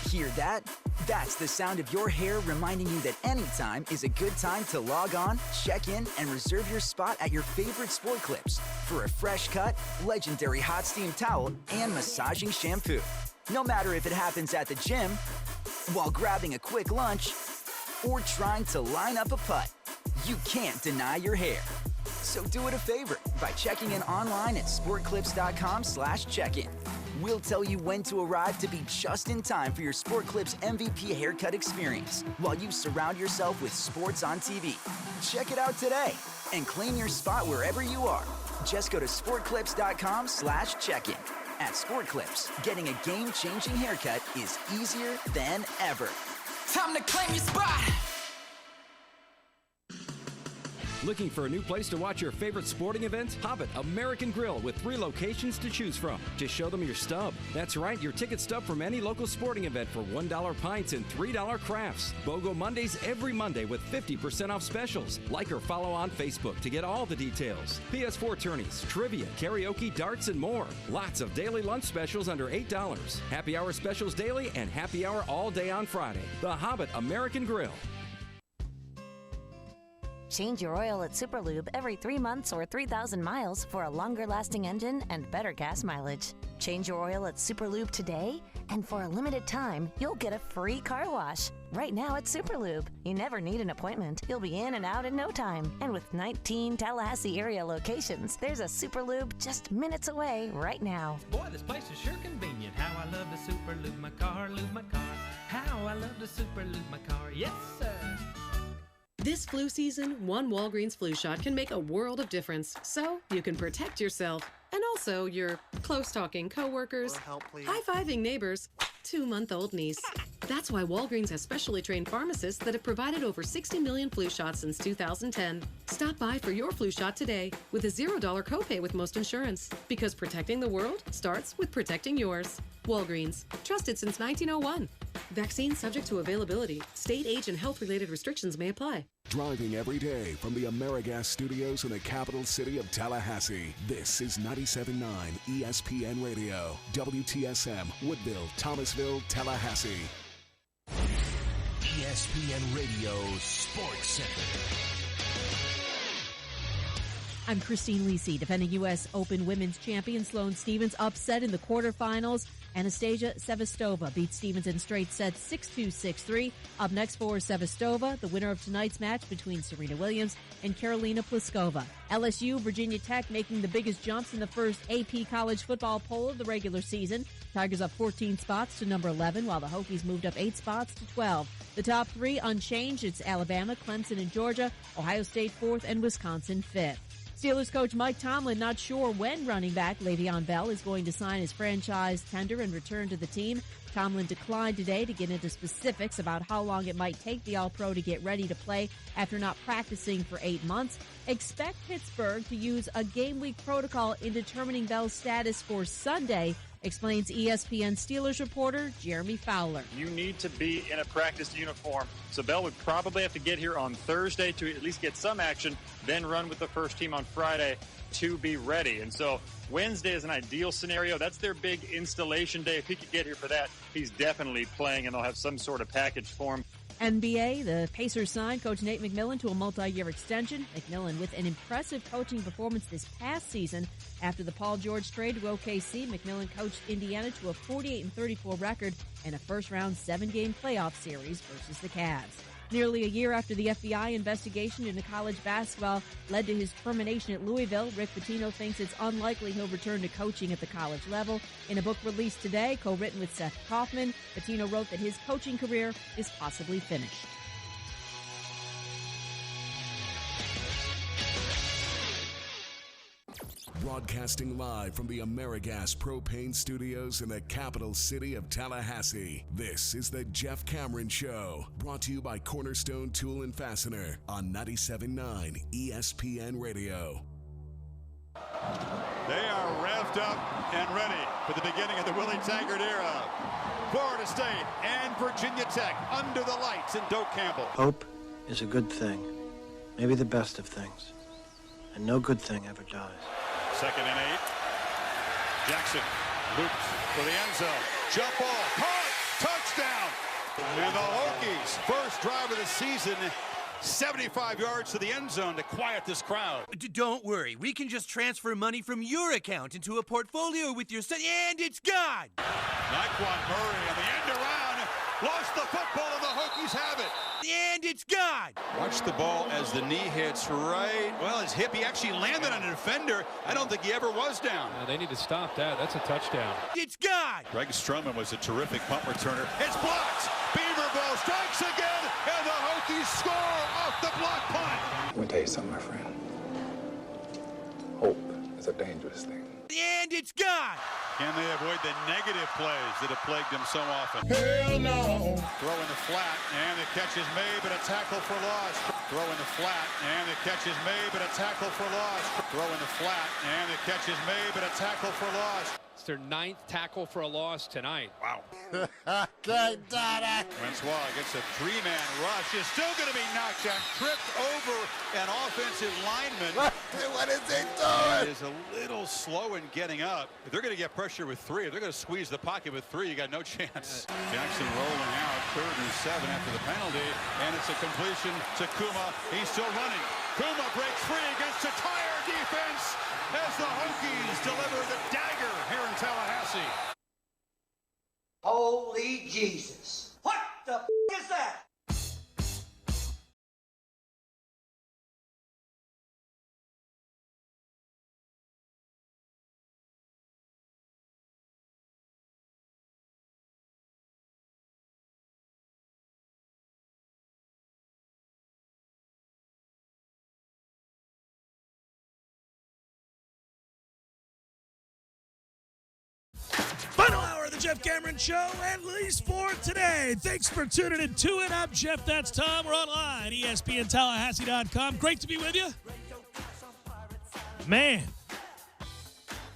Hear that? That's the sound of your hair reminding you that anytime is a good time to log on, check in, and reserve your spot at your favorite Sport Clips for a fresh cut, legendary hot steam towel, and massaging shampoo. No matter if it happens at the gym, while grabbing a quick lunch, or trying to line up a putt, you can't deny your hair. So do it a favor by checking in online at sportclips.com/check-in. We'll tell you when to arrive to be just in time for your Sport Clips MVP haircut experience while you surround yourself with sports on TV. Check it out today and claim your spot wherever you are. Just go to sportclips.com/check-in. At Sport Clips, getting a game-changing haircut is easier than ever. Time to claim your spot. Looking for a new place to watch your favorite sporting event? Hobbit American Grill with 3 locations to choose from. Just show them your stub. That's right, your ticket stub from any local sporting event for $1 pints and $3 crafts. BOGO Mondays every Monday with 50% off specials. Like or follow on Facebook to get all the details. PS4 tourneys, trivia, karaoke, darts, and more. Lots of daily lunch specials under $8. Happy hour specials daily and happy hour all day on Friday. The Hobbit American Grill. Change your oil at Superlube every 3 months or 3,000 miles for a longer-lasting engine and better gas mileage. Change your oil at Superlube today, and for a limited time, you'll get a free car wash. Right now at Superlube, you never need an appointment. You'll be in and out in no time. And with 19 Tallahassee area locations, there's a Superlube just minutes away right now. Boy, this place is sure convenient. How I love to Superlube my car, lube my car. How I love to Superlube my car. Yes, sir. This flu season, one Walgreens flu shot can make a world of difference. So you can protect yourself and also your close-talking coworkers, high-fiving neighbors, 2-month-old niece. That's why Walgreens has specially trained pharmacists that have provided over 60 million flu shots since 2010. Stop by for your flu shot today with a $0 copay with most insurance. Because protecting the world starts with protecting yours. Walgreens, trusted since 1901. Vaccine subject to availability. State, age, and health-related restrictions may apply. Driving every day from the AmeriGas studios in the capital city of Tallahassee, this is 97.9 ESPN Radio, WTSM, Woodville, Thomasville, Tallahassee. ESPN Radio Sports Center. I'm Christine Lisi. Defending U.S. Open Women's Champion Sloane Stephens upset in the quarterfinals. Anastasia Sevastova beat Stephens in straight sets 6-2, 6-3. Up next for Sevastova, the winner of tonight's match between Serena Williams and Karolina Pliskova. LSU, Virginia Tech making the biggest jumps in the first AP college football poll of the regular season. Tigers up 14 spots to number 11, while the Hokies moved up 8 spots to 12. The top 3 unchanged. It's Alabama, Clemson, and Georgia, Ohio State 4th, and Wisconsin 5th. Steelers coach Mike Tomlin not sure when running back Le'Veon Bell is going to sign his franchise tender and return to the team. Tomlin declined today to get into specifics about how long it might take the All-Pro to get ready to play after not practicing for 8 months. Expect Pittsburgh to use a game week protocol in determining Bell's status for Sunday explains ESPN Steelers reporter Jeremy Fowler. You need to be in a practice uniform. So Bell would probably have to get here on Thursday to at least get some action, then run with the first team on Friday to be ready. And so Wednesday is an ideal scenario. That's their big installation day. If he could get here for that, he's definitely playing, and they'll have some sort of package for him. NBA, the Pacers signed Coach Nate McMillan to a multi-year extension. McMillan with an impressive coaching performance this past season. After the Paul George trade to OKC, McMillan coached Indiana to a 48-34 record and a first-round 7-game playoff series versus the Cavs. Nearly a year after the FBI investigation into college basketball led to his termination at Louisville, Rick Pitino thinks it's unlikely he'll return to coaching at the college level. In a book released today, co-written with Seth Kaufman, Pitino wrote that his coaching career is possibly finished. Broadcasting live from the AmeriGas Propane Studios in the capital city of Tallahassee. This is the Jeff Cameron Show, brought to you by Cornerstone Tool and Fastener on 97.9 ESPN Radio. They are revved up and ready for the beginning of the Willie Taggart era. Florida State and Virginia Tech under the lights in Doak Campbell. Hope is a good thing, maybe the best of things, and no good thing ever dies. 2nd and 8. Jackson loops for the end zone. Jump ball. Caught. Touchdown. And the Hokies, first drive of the season, 75 yards to the end zone to quiet this crowd. Don't worry. We can just transfer money from your account into a portfolio with your son, and it's gone. Naquan Murray on the end around. Lost the football, and the Hokies have it. And it's gone. Watch the ball as the knee hits right. Well, his hip, he actually landed on a defender. I don't think he ever was down. They need to stop that. That's a touchdown. It's gone. Greg Stroman was a terrific punt returner. It's blocked. Beaverville strikes again, and the Hokies score off the block punt. Let me tell you something, my friend. Hope is a dangerous thing. And it's gone. Can they avoid the negative plays that have plagued them so often? Hell no. Throw in the flat, and the catch is made, but a tackle for loss. Throw in the flat, and the catch is made, but a tackle for loss. Throw in the flat, and the catch is made, but a tackle for loss. It's their 9th tackle for a loss tonight. Wow. Francois gets a 3-man rush. Is still going to be knocked down, tripped over an offensive lineman. What is he doing? He is a little slow in getting up. If they're going to get pressure with 3, if they're going to squeeze the pocket with 3, you got no chance. Jackson rolling out, 3rd and 7 after the penalty, and it's a completion to Kuma. He's still running. Kuma breaks free against the tire defense as the Hokies deliver the dagger here in Tallahassee. Holy Jesus. What the is that? Final hour of the Jeff Cameron Show, at least for today. Thanks for tuning in to it. I'm Jeff. That's Tom. We're online, ESPNTallahassee.com. Great to be with you. Man,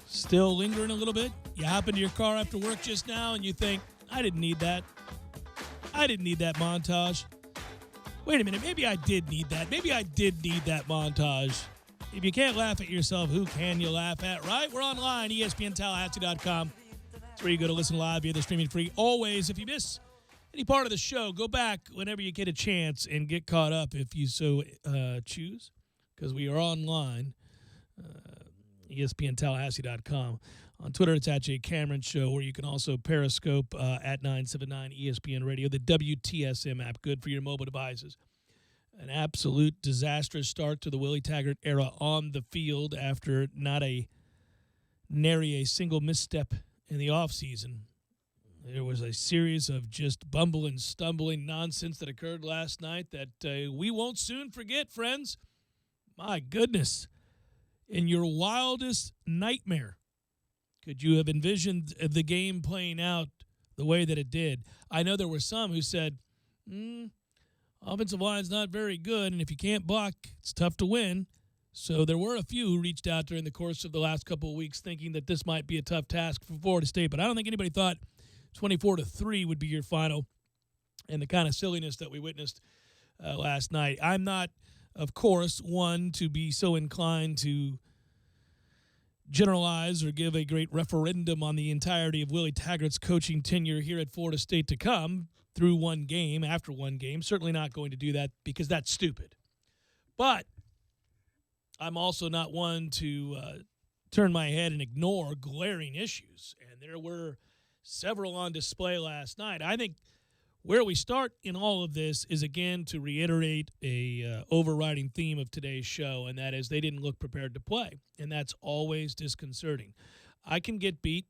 still lingering a little bit. You hop into your car after work just now and you think, I didn't need that. I didn't need that montage. Wait a minute. Maybe I did need that. Maybe I did need that montage. If you can't laugh at yourself, who can you laugh at, right? We're online, ESPNTallahassee.com. That's where you go to listen live via the streaming free. Always, if you miss any part of the show, go back whenever you get a chance and get caught up if you so choose, because we are online, ESPNTallahassee.com. On Twitter, it's at J Cameron Show, where you can also Periscope at 979 ESPN Radio, the WTSM app, good for your mobile devices. An absolute disastrous start to the Willie Taggart era on the field after not a nary a single misstep in the offseason. There was a series of just bumbling, stumbling nonsense that occurred last night that we won't soon forget, friends. My goodness. In your wildest nightmare, could you have envisioned the game playing out the way that it did? I know there were some who said, offensive line's not very good, and if you can't block, it's tough to win. So there were a few who reached out during the course of the last couple of weeks thinking that this might be a tough task for Florida State, but I don't think anybody thought 24-3 would be your final and the kind of silliness that we witnessed last night. I'm not, of course, one to be so inclined to generalize or give a great referendum on the entirety of Willie Taggart's coaching tenure here at Florida State to come through one game, after one game. Certainly not going to do that because that's stupid. But I'm also not one to turn my head and ignore glaring issues. And there were several on display last night. I think where we start in all of this is, again, to reiterate a overriding theme of today's show, and that is they didn't look prepared to play, and that's always disconcerting. I can get beat.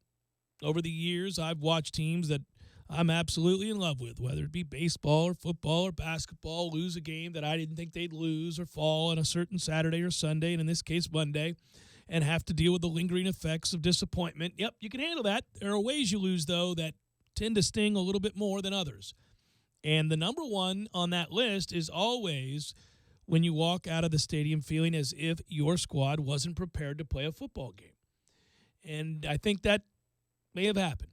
Over the years, I've watched teams that I'm absolutely in love with, whether it be baseball or football or basketball, lose a game that I didn't think they'd lose or fall on a certain Saturday or Sunday, and in this case Monday, and have to deal with the lingering effects of disappointment. Yep, you can handle that. There are ways you lose, though, that tend to sting a little bit more than others. And the number one on that list is always when you walk out of the stadium feeling as if your squad wasn't prepared to play a football game. And I think that may have happened.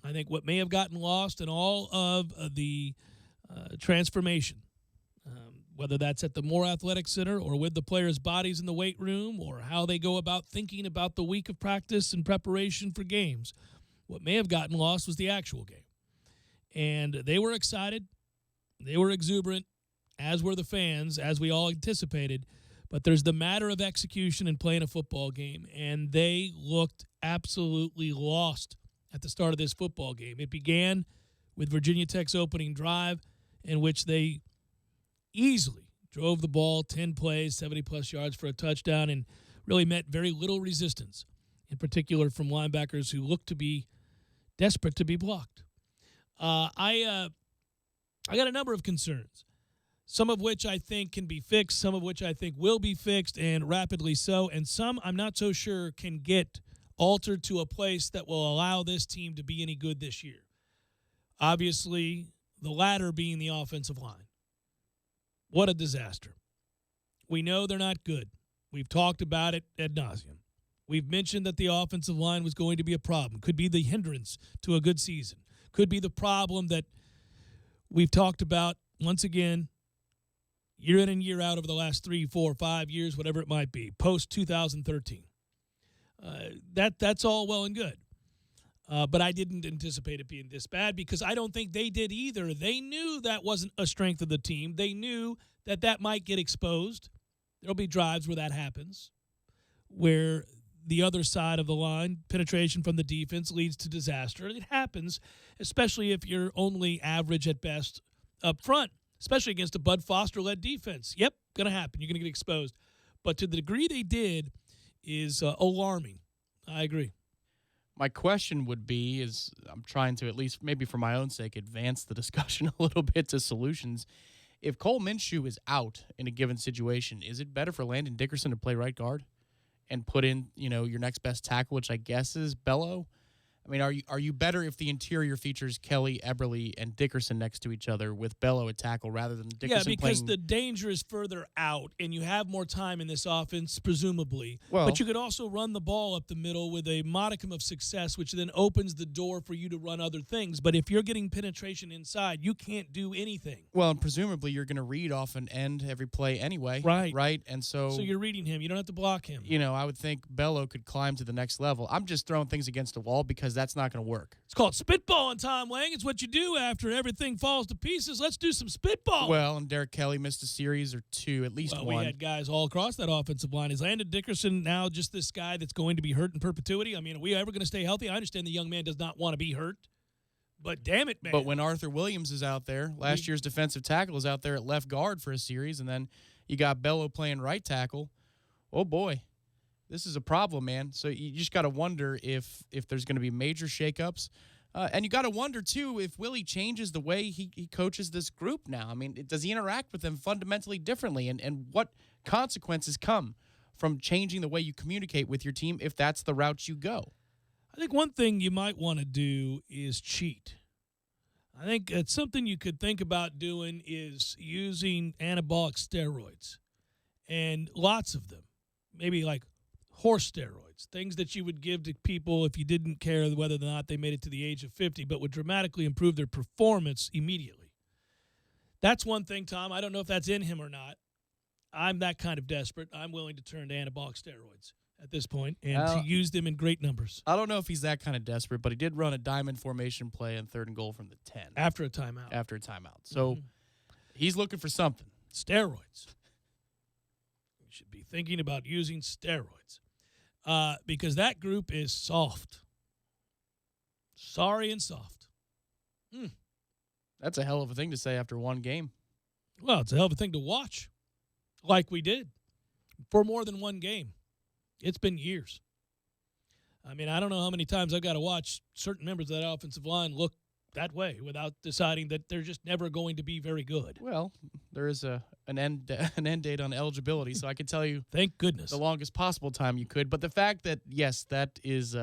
I think what may have gotten lost in all of the transformation, whether that's at the Moore Athletic Center or with the players' bodies in the weight room or how they go about thinking about the week of practice and preparation for games, what may have gotten lost was the actual game. And they were excited. They were exuberant, as were the fans, as we all anticipated. But there's the matter of execution and playing a football game, and they looked absolutely lost at the start of this football game. It began with Virginia Tech's opening drive, in which they easily drove the ball 10 plays, 70-plus yards for a touchdown, and really met very little resistance, in particular from linebackers who looked to be desperate to be blocked. I got a number of concerns, some of which I think can be fixed, some of which I think will be fixed, and rapidly so, and some I'm not so sure can get altered to a place that will allow this team to be any good this year. Obviously, the latter being the offensive line. What a disaster. We know they're not good. We've talked about it ad nauseum. We've mentioned that the offensive line was going to be a problem, could be the hindrance to a good season, could be the problem that we've talked about, once again, year in and year out over the last 3, 4, 5 years, whatever it might be, post-2013. That's all well and good. But I didn't anticipate it being this bad because I don't think they did either. They knew that wasn't a strength of the team. They knew that that might get exposed. There'll be drives where that happens, where the other side of the line, penetration from the defense, leads to disaster. It happens, especially if you're only average at best up front, especially against a Bud Foster-led defense. Yep, going to happen. You're going to get exposed. But to the degree they did is alarming. I agree. My question would be, is I'm trying to, at least maybe for my own sake, advance the discussion a little bit to solutions. If Cole Minshew is out in a given situation, is it better for Landon Dickerson to play right guard and put in, your next best tackle, which I guess is Bello? I mean, are you better if the interior features Kelly, Eberle, and Dickerson next to each other with Bello at tackle rather than Dickerson? Yeah, because the danger is further out, and you have more time in this offense, presumably. Well, but you could also run the ball up the middle with a modicum of success, which then opens the door for you to run other things. But if you're getting penetration inside, you can't do anything. Well, and presumably you're going to read off an end every play anyway. Right? And so you're reading him. You don't have to block him. I would think Bello could climb to the next level. I'm just throwing things against the wall because that's not going to work. It's called spitballing, Tom Lang. It's what you do after everything falls to pieces. Let's do some spitball. Well, and Derek Kelly missed a series or two, at least one. We had guys all across that offensive line. Is Landon Dickerson now just this guy that's going to be hurt in perpetuity? I mean, are we ever going to stay healthy? I understand the young man does not want to be hurt, but damn it, man. But when Arthur Williams is out there, last year's defensive tackle is out there at left guard for a series, and then you got Bello playing right tackle. Oh, boy. This is a problem, man. So you just got to wonder if there's going to be major shakeups. And you got to wonder, too, if Willie changes the way he coaches this group now. I mean, does he interact with them fundamentally differently? And what consequences come from changing the way you communicate with your team if that's the route you go? I think one thing you might want to do is cheat. I think it's something you could think about doing is using anabolic steroids, and lots of them. maybe like horse steroids, things that you would give to people if you didn't care whether or not they made it to the age of 50, but would dramatically improve their performance immediately. That's one thing, Tom. I don't know if that's in him or not. I'm that kind of desperate. I'm willing to turn to anabolic steroids at this point and to use them in great numbers. I don't know if he's that kind of desperate, but he did run a diamond formation play on 3rd and goal from the 10. After a timeout. So he's looking for something. Steroids. You should be thinking about using steroids because that group is soft. Sorry and soft. That's a hell of a thing to say after one game. Well, it's a hell of a thing to watch, like we did, for more than one game. It's been years. I mean, I don't know how many times I've got to watch certain members of that offensive line look that way without deciding that they're just never going to be very good. Well, there is an end date on eligibility, so I can tell you, thank goodness, the longest possible time you could. But the fact that yes, that is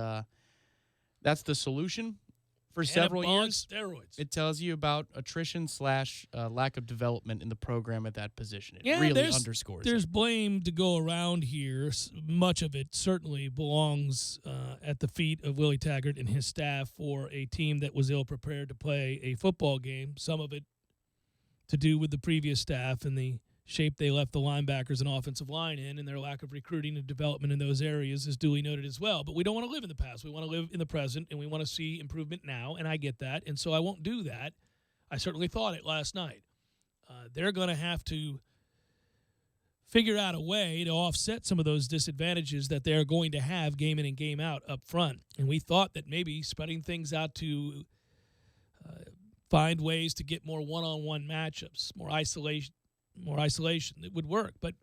that's the solution for several years. Steroids. It tells you about attrition / lack of development in the program at that position. It really underscores. There's blame to go around here. Much of it certainly belongs at the feet of Willie Taggart and his staff for a team that was ill-prepared to play a football game. Some of it to do with the previous staff and the shape they left the linebackers and offensive line in, and their lack of recruiting and development in those areas is duly noted as well. But we don't want to live in the past. We want to live in the present, and we want to see improvement now, and I get that. And so I won't do that. I certainly thought it last night. They're going to have to figure out a way to offset some of those disadvantages that they're going to have game in and game out up front. And we thought that maybe spreading things out to find ways to get more one-on-one matchups, more isolation, it would work. But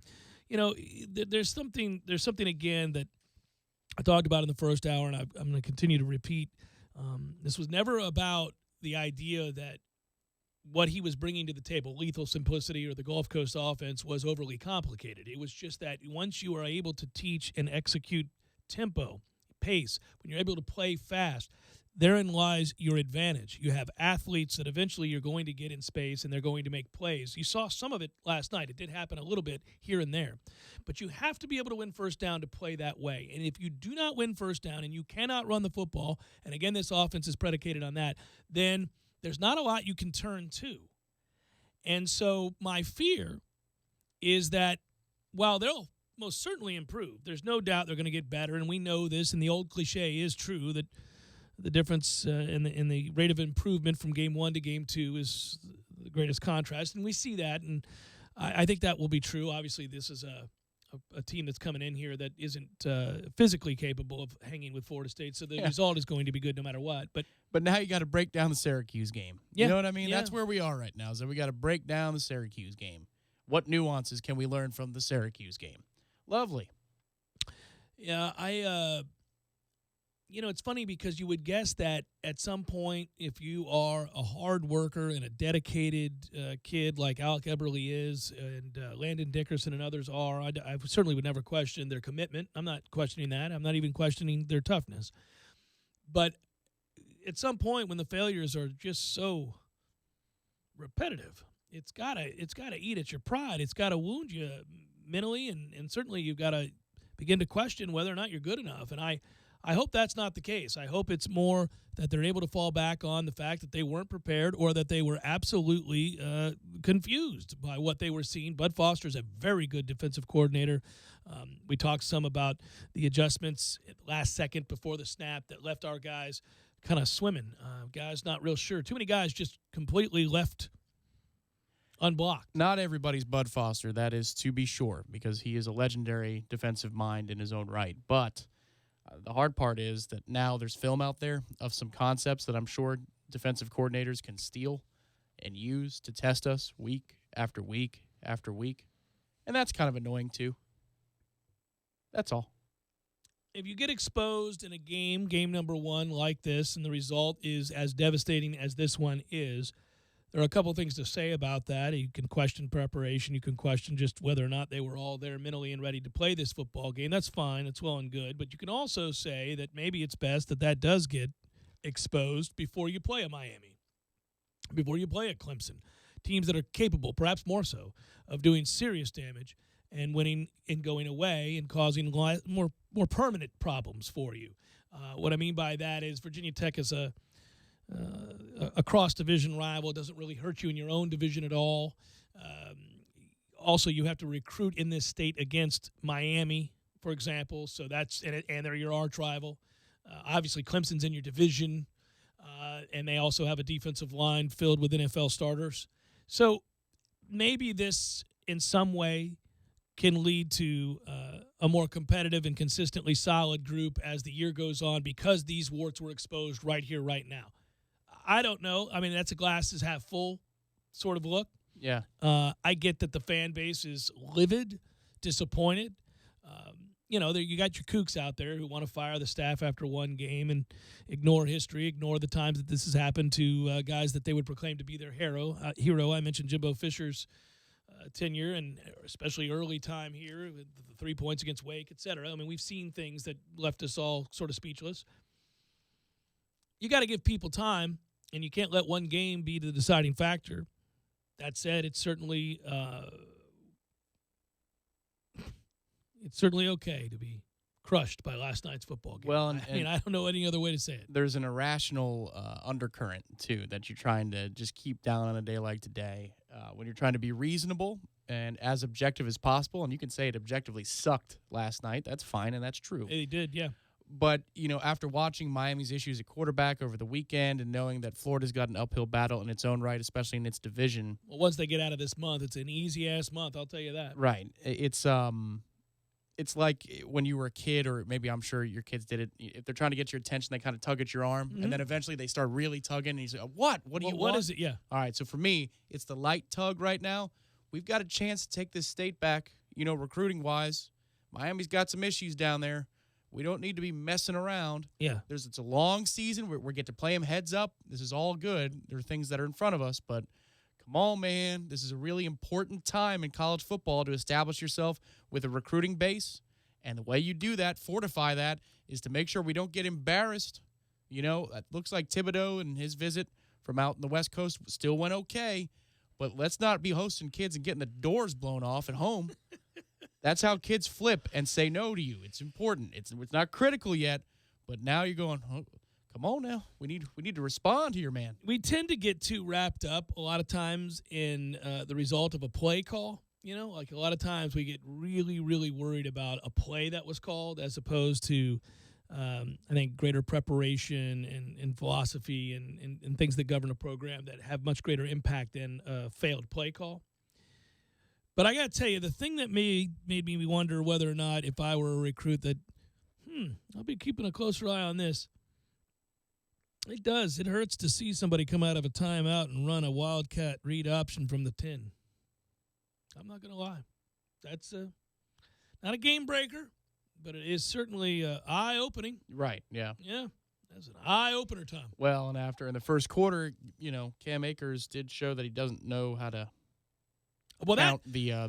you know, there's something again that I talked about in the first hour, and I'm going to continue to repeat. This was never about the idea that what he was bringing to the table, lethal simplicity or the Gulf Coast offense, was overly complicated. It was just that once you are able to teach and execute tempo, pace, when you're able to play fast, therein lies your advantage. You have athletes that eventually you're going to get in space and they're going to make plays. You saw some of it last night. It did happen a little bit here and there. But you have to be able to win first down to play that way. And if you do not win first down and you cannot run the football, and again, this offense is predicated on that, then there's not a lot you can turn to. And so my fear is that while they'll most certainly improve, there's no doubt they're going to get better, and we know this, and the old cliche is true that the difference in the rate of improvement from game 1 to game 2 is the greatest contrast, and we see that, and I think that will be true. Obviously, this is a team that's coming in here that isn't physically capable of hanging with Florida State, so the result is going to be good no matter what. But now you got to break down the Syracuse game. You know what I mean? That's where we are right now. So we got to break down the Syracuse game. What nuances can we learn from the Syracuse game? Lovely. Yeah, it's funny because you would guess that at some point, if you are a hard worker and a dedicated kid like Alec Eberle is and Landon Dickerson and others are, I certainly would never question their commitment. I'm not questioning that. I'm not even questioning their toughness. But at some point when the failures are just so repetitive, it's gotta eat at your pride. It's got to wound you mentally, and certainly you've got to begin to question whether or not you're good enough. And I hope that's not the case. I hope it's more that they're able to fall back on the fact that they weren't prepared or that they were absolutely confused by what they were seeing. Bud Foster's a very good defensive coordinator. We talked some about the adjustments at the last second before the snap that left our guys kind of swimming. Guys not real sure. Too many guys just completely left unblocked. Not everybody's Bud Foster, that is to be sure, because he is a legendary defensive mind in his own right. But the hard part is that now there's film out there of some concepts that I'm sure defensive coordinators can steal and use to test us week after week after week. And that's kind of annoying too. That's all. If you get exposed in a game number 1 like this, and the result is as devastating as this one is, there are a couple things to say about that. You can question preparation. You can question just whether or not they were all there mentally and ready to play this football game. That's fine. It's well and good. But you can also say that maybe it's best that does get exposed before you play a Miami, before you play a Clemson, teams that are capable, perhaps more so, of doing serious damage and winning and going away and causing more permanent problems for you. What I mean by that is Virginia Tech is a cross-division rival. It doesn't really hurt you in your own division at all. Also, you have to recruit in this state against Miami, for example. So that's and they're your arch rival. Obviously, Clemson's in your division, and they also have a defensive line filled with NFL starters. So maybe this, in some way, can lead to a more competitive and consistently solid group as the year goes on because these warts were exposed right here, right now. I don't know. I mean, that's a glasses half full sort of look. Yeah. I get that the fan base is livid, disappointed. You got your kooks out there who want to fire the staff after one game and ignore history, ignore the times that this has happened to guys that they would proclaim to be their hero. I mentioned Jimbo Fisher's tenure and especially early time here with the 3 points against Wake, et cetera. I mean, we've seen things that left us all sort of speechless. You got to give people time, and you can't let one game be the deciding factor. That said, it's certainly okay to be crushed by last night's football game. Well, I don't know any other way to say it. There's an irrational undercurrent, too, that you're trying to just keep down on a day like today when you're trying to be reasonable and as objective as possible. And you can say it objectively sucked last night. That's fine, and that's true. They did, yeah. But, after watching Miami's issues at quarterback over the weekend and knowing that Florida's got an uphill battle in its own right, especially in its division. Well, once they get out of this month, it's an easy-ass month, I'll tell you that. Right. It's like when you were a kid, or maybe I'm sure your kids did it. If they're trying to get your attention, they kind of tug at your arm, and then eventually they start really tugging, and you say, what? What do you want? What is it? Yeah. All right, so for me, it's the light tug right now. We've got a chance to take this state back, recruiting-wise. Miami's got some issues down there. We don't need to be messing around. Yeah. It's a long season. We get to play them heads up. This is all good. There are things that are in front of us, but come on, man. This is a really important time in college football to establish yourself with a recruiting base. And the way you do that, fortify that, is to make sure we don't get embarrassed. It looks like Thibodeau and his visit from out in the West Coast still went okay, but let's not be hosting kids and getting the doors blown off at home. That's how kids flip and say no to you. It's important. It's not critical yet, but now you're going, oh, come on now. We need to respond here, man. We tend to get too wrapped up a lot of times in the result of a play call. Like a lot of times we get really, really worried about a play that was called as opposed to, I think, greater preparation and philosophy and things that govern a program that have much greater impact than a failed play call. But I got to tell you, the thing that made me wonder whether or not if I were a recruit that, I'll be keeping a closer eye on this. It does. It hurts to see somebody come out of a timeout and run a wildcat read option from the 10. I'm not going to lie. That's not a game breaker, but it is certainly eye-opening. Right, yeah. Yeah, that's an eye-opener, Tom. Well, and after in the first quarter, Cam Akers did show that he doesn't know how to count the I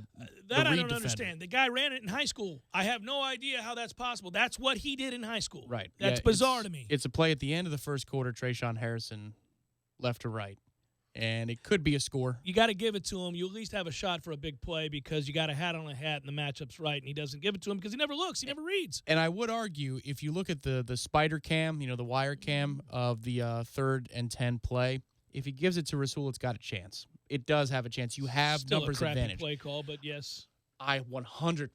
don't understand. The guy ran it in high school. I have no idea how that's possible. That's what he did in high school. Right. That's bizarre to me. It's a play at the end of the first quarter, Trayshawn Harrison, left to right. And it could be a score. You got to give it to him. You at least have a shot for a big play because you got a hat on a hat and the matchup's right, and he doesn't give it to him because he never looks. He never reads. And I would argue, if you look at the spider cam, the wire cam of the 3rd and 10 play, if he gives it to Rasul, it's got a chance. It does have a chance. You have Still numbers a crappy advantage. Play call, but yes. I 100%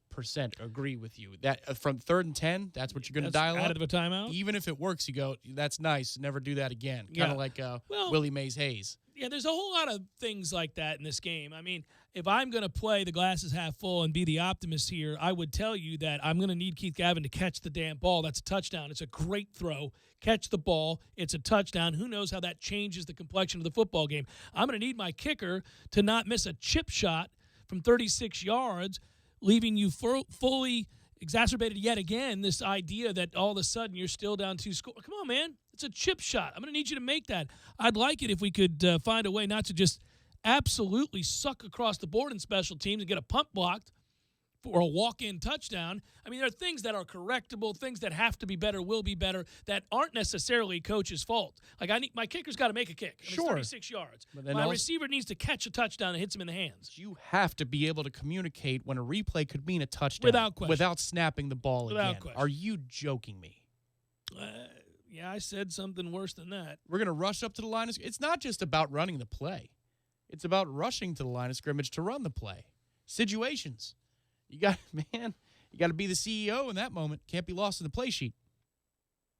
agree with you. That from 3rd and 10, that's what you're going to dial up. Out of a timeout? Even if it works, you go, that's nice. Never do that again. Kind of like Willie Mays Hayes. Yeah, there's a whole lot of things like that in this game. I mean, if I'm going to play the glasses half full and be the optimist here, I would tell you that I'm going to need Keith Gavin to catch the damn ball. That's a touchdown. It's a great throw. Catch the ball. It's a touchdown. Who knows how that changes the complexion of the football game. I'm going to need my kicker to not miss a chip shot from 36 yards, leaving you fully exacerbated yet again this idea that all of a sudden you're still down 2 scores. Come on, man. It's a chip shot. I'm going to need you to make that. I'd like it if we could find a way not to just absolutely suck across the board in special teams and get a punt blocked, for a walk-in touchdown. I mean, there are things that are correctable, things that have to be better, will be better, that aren't necessarily coach's fault. Like my kicker's got to make a kick. I mean, Sure. It's 36 yards. But then My also- receiver needs to catch a touchdown and hits him in the hands. You have to be able to communicate when a replay could mean a touchdown Without question. without snapping the ball Without again. question. Are you joking me? Yeah, I said something worse than that. We're going to rush up to the line of It's not just about running the play. It's about rushing to the line of scrimmage to run the play. Situations. You got to be the CEO in that moment. Can't be lost in the play sheet.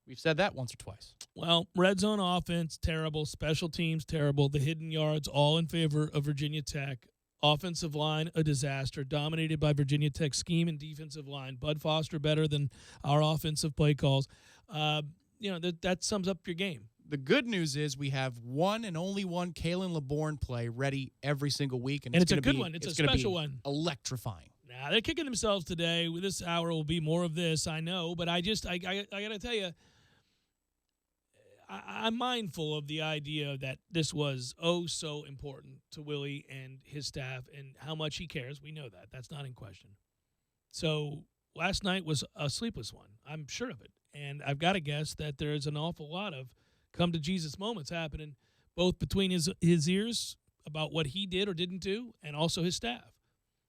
We've said that once or twice. Well, red zone offense, terrible. Special teams, terrible. The hidden yards, all in favor of Virginia Tech. Offensive line, a disaster, dominated by Virginia Tech's scheme and defensive line. Bud Foster better than our offensive play calls. That sums up your game. The good news is we have one and only one Kalen LeBourne play ready every single week. And it's a gonna good be- one. It's a gonna be special one. Electrifying. Nah, they're kicking themselves today. With this hour will be more of this, I know. But I got to tell you, I'm mindful of the idea that this was so important to Willie and his staff and how much he cares. We know that. That's not in question. So last night was a sleepless one. I'm sure of it. And I've got to guess that there's an awful lot of come-to-Jesus moments happening both between his ears about what he did or didn't do and also his staff.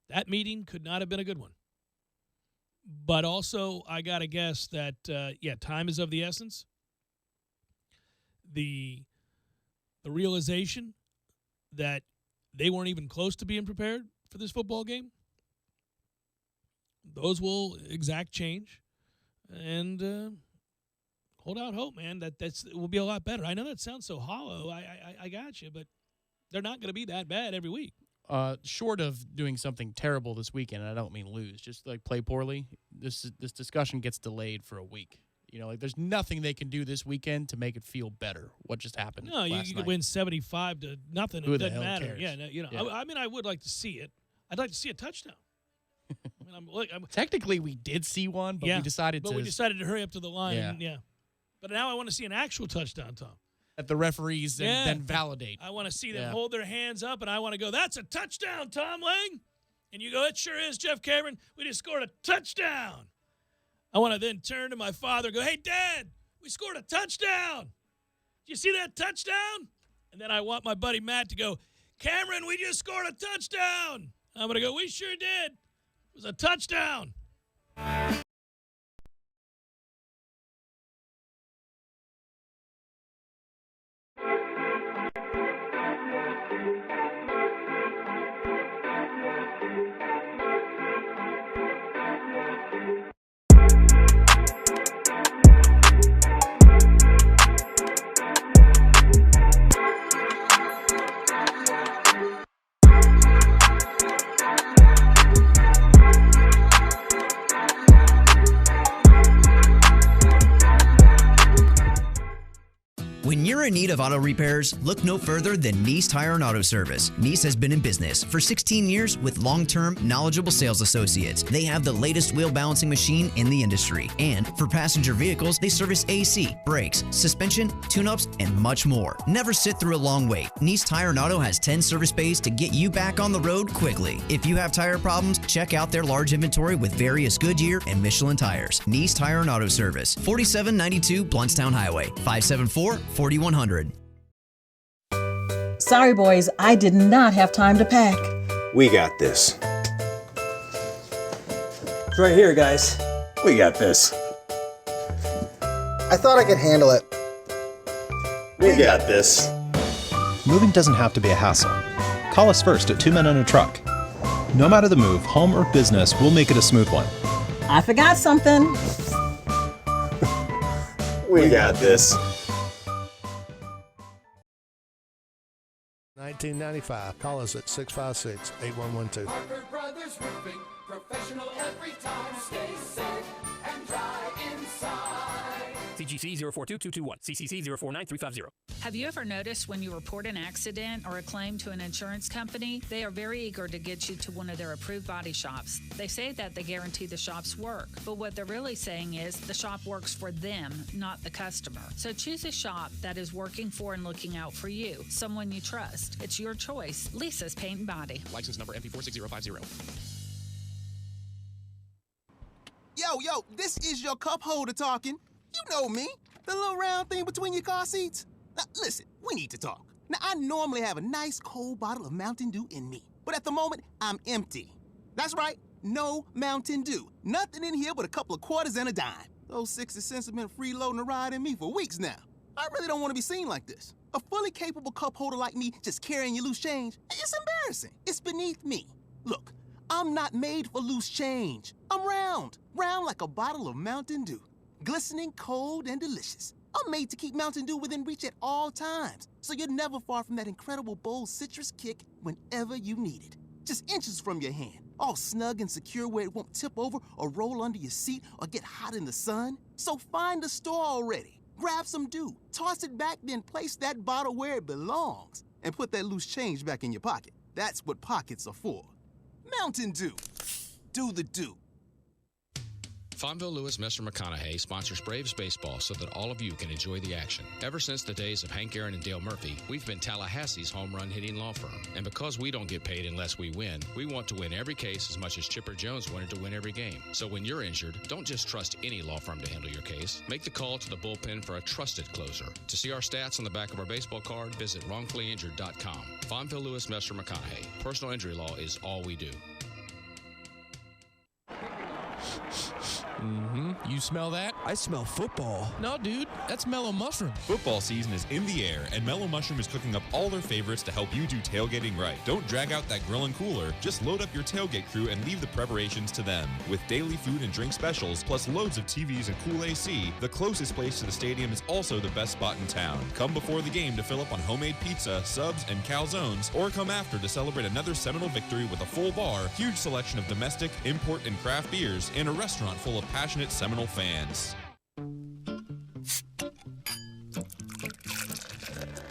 That meeting could not have been a good one. But also, I got to guess that, time is of the essence. The realization that they weren't even close to being prepared for this football game, those will exact change. And hold out hope, man. It will be a lot better. I know that sounds so hollow. I got you, but they're not going to be that bad every week. Short of doing something terrible this weekend, and I don't mean lose, just like play poorly, this discussion gets delayed for a week. There's nothing they can do this weekend to make it feel better. What just happened? No, you could win 75-0. Who It the doesn't hell matter. cares? Yeah, Yeah. I mean, I would like to see it. I'd like to see a touchdown. Technically, we did see one, but we decided to hurry up to the line. Yeah. And, But now I want to see an actual touchdown, Tom. At the referees then validate. I want to see them hold their hands up, and I want to go, that's a touchdown, Tom Lang. And you go, it sure is, Jeff Cameron. We just scored a touchdown. I want to then turn to my father and go, hey, Dad, we scored a touchdown. Did you see that touchdown? And then I want my buddy Matt to go, Cameron, we just scored a touchdown. I'm going to go, we sure did. It was a touchdown. When you're in need of auto repairs, look no further than Nice Tire and Auto Service. Nice has been in business for 16 years with long-term, knowledgeable sales associates. They have the latest wheel balancing machine in the industry. And for passenger vehicles, they service AC, brakes, suspension, tune-ups, and much more. Never sit through a long wait. Nice Tire and Auto has 10 service bays to get you back on the road quickly. If you have tire problems, check out their large inventory with various Goodyear and Michelin tires. Nice Tire and Auto Service, 4792 Bluntstown Highway, 574-4100. Sorry, boys, I did not have time to pack. We got this. It's right here, guys. We got this. I thought I could handle it. We got this. Moving doesn't have to be a hassle. Call us first at 2 Men and a Truck. No matter the move, home or business, we'll make it a smooth one. I forgot something. We got this. 1995. Call us at 656-8112. Harper Brothers Roofing, professional every time. Stay safe and dry inside. CGC 042221, CCC 049350. Have you ever noticed when you report an accident or a claim to an insurance company, they are very eager to get you to one of their approved body shops. They say that they guarantee the shops work, but what they're really saying is the shop works for them, not the customer. So choose a shop that is working for and looking out for you, someone you trust. It's your choice. Lisa's Paint and Body. License number MP46050. Yo, this is your cup holder talking. You know me, the little round thing between your car seats. Now, listen, we need to talk. Now, I normally have a nice cold bottle of Mountain Dew in me, but at the moment, I'm empty. That's right, no Mountain Dew. Nothing in here but a couple of quarters and a dime. Those 60 cents have been freeloading a ride in me for weeks now. I really don't want to be seen like this. A fully capable cup holder like me just carrying your loose change, it's embarrassing. It's beneath me. Look, I'm not made for loose change. I'm round like a bottle of Mountain Dew. Glistening, cold, and delicious. I'm made to keep Mountain Dew within reach at all times, so you're never far from that incredible bold citrus kick whenever you need it. Just inches from your hand, all snug and secure where it won't tip over or roll under your seat or get hot in the sun. So find a store already. Grab some Dew, toss it back, then place that bottle where it belongs, and put that loose change back in your pocket. That's what pockets are for. Mountain Dew. Do the Dew. Fonville Lewis Messer McConaughey sponsors Braves baseball so that all of you can enjoy the action. Ever since the days of Hank Aaron and Dale Murphy, we've been Tallahassee's home run hitting law firm. And because we don't get paid unless we win, we want to win every case as much as Chipper Jones wanted to win every game. So when you're injured, don't just trust any law firm to handle your case. Make the call to the bullpen for a trusted closer. To see our stats on the back of our baseball card, visit wrongfullyinjured.com. Fonville Lewis Messer McConaughey. Personal injury law is all we do. You smell that? I smell football. No, dude, that's Mellow Mushroom. Football season is in the air, and Mellow Mushroom is cooking up all their favorites to help you do tailgating right. Don't drag out that grill and cooler. Just load up your tailgate crew and leave the preparations to them. With daily food and drink specials, plus loads of TVs and cool AC, the closest place to the stadium is also the best spot in town. Come before the game to fill up on homemade pizza, subs, and calzones, or come after to celebrate another Seminole victory with a full bar, huge selection of domestic, import, and craft beers, and a restaurant full of passionate Seminole fans.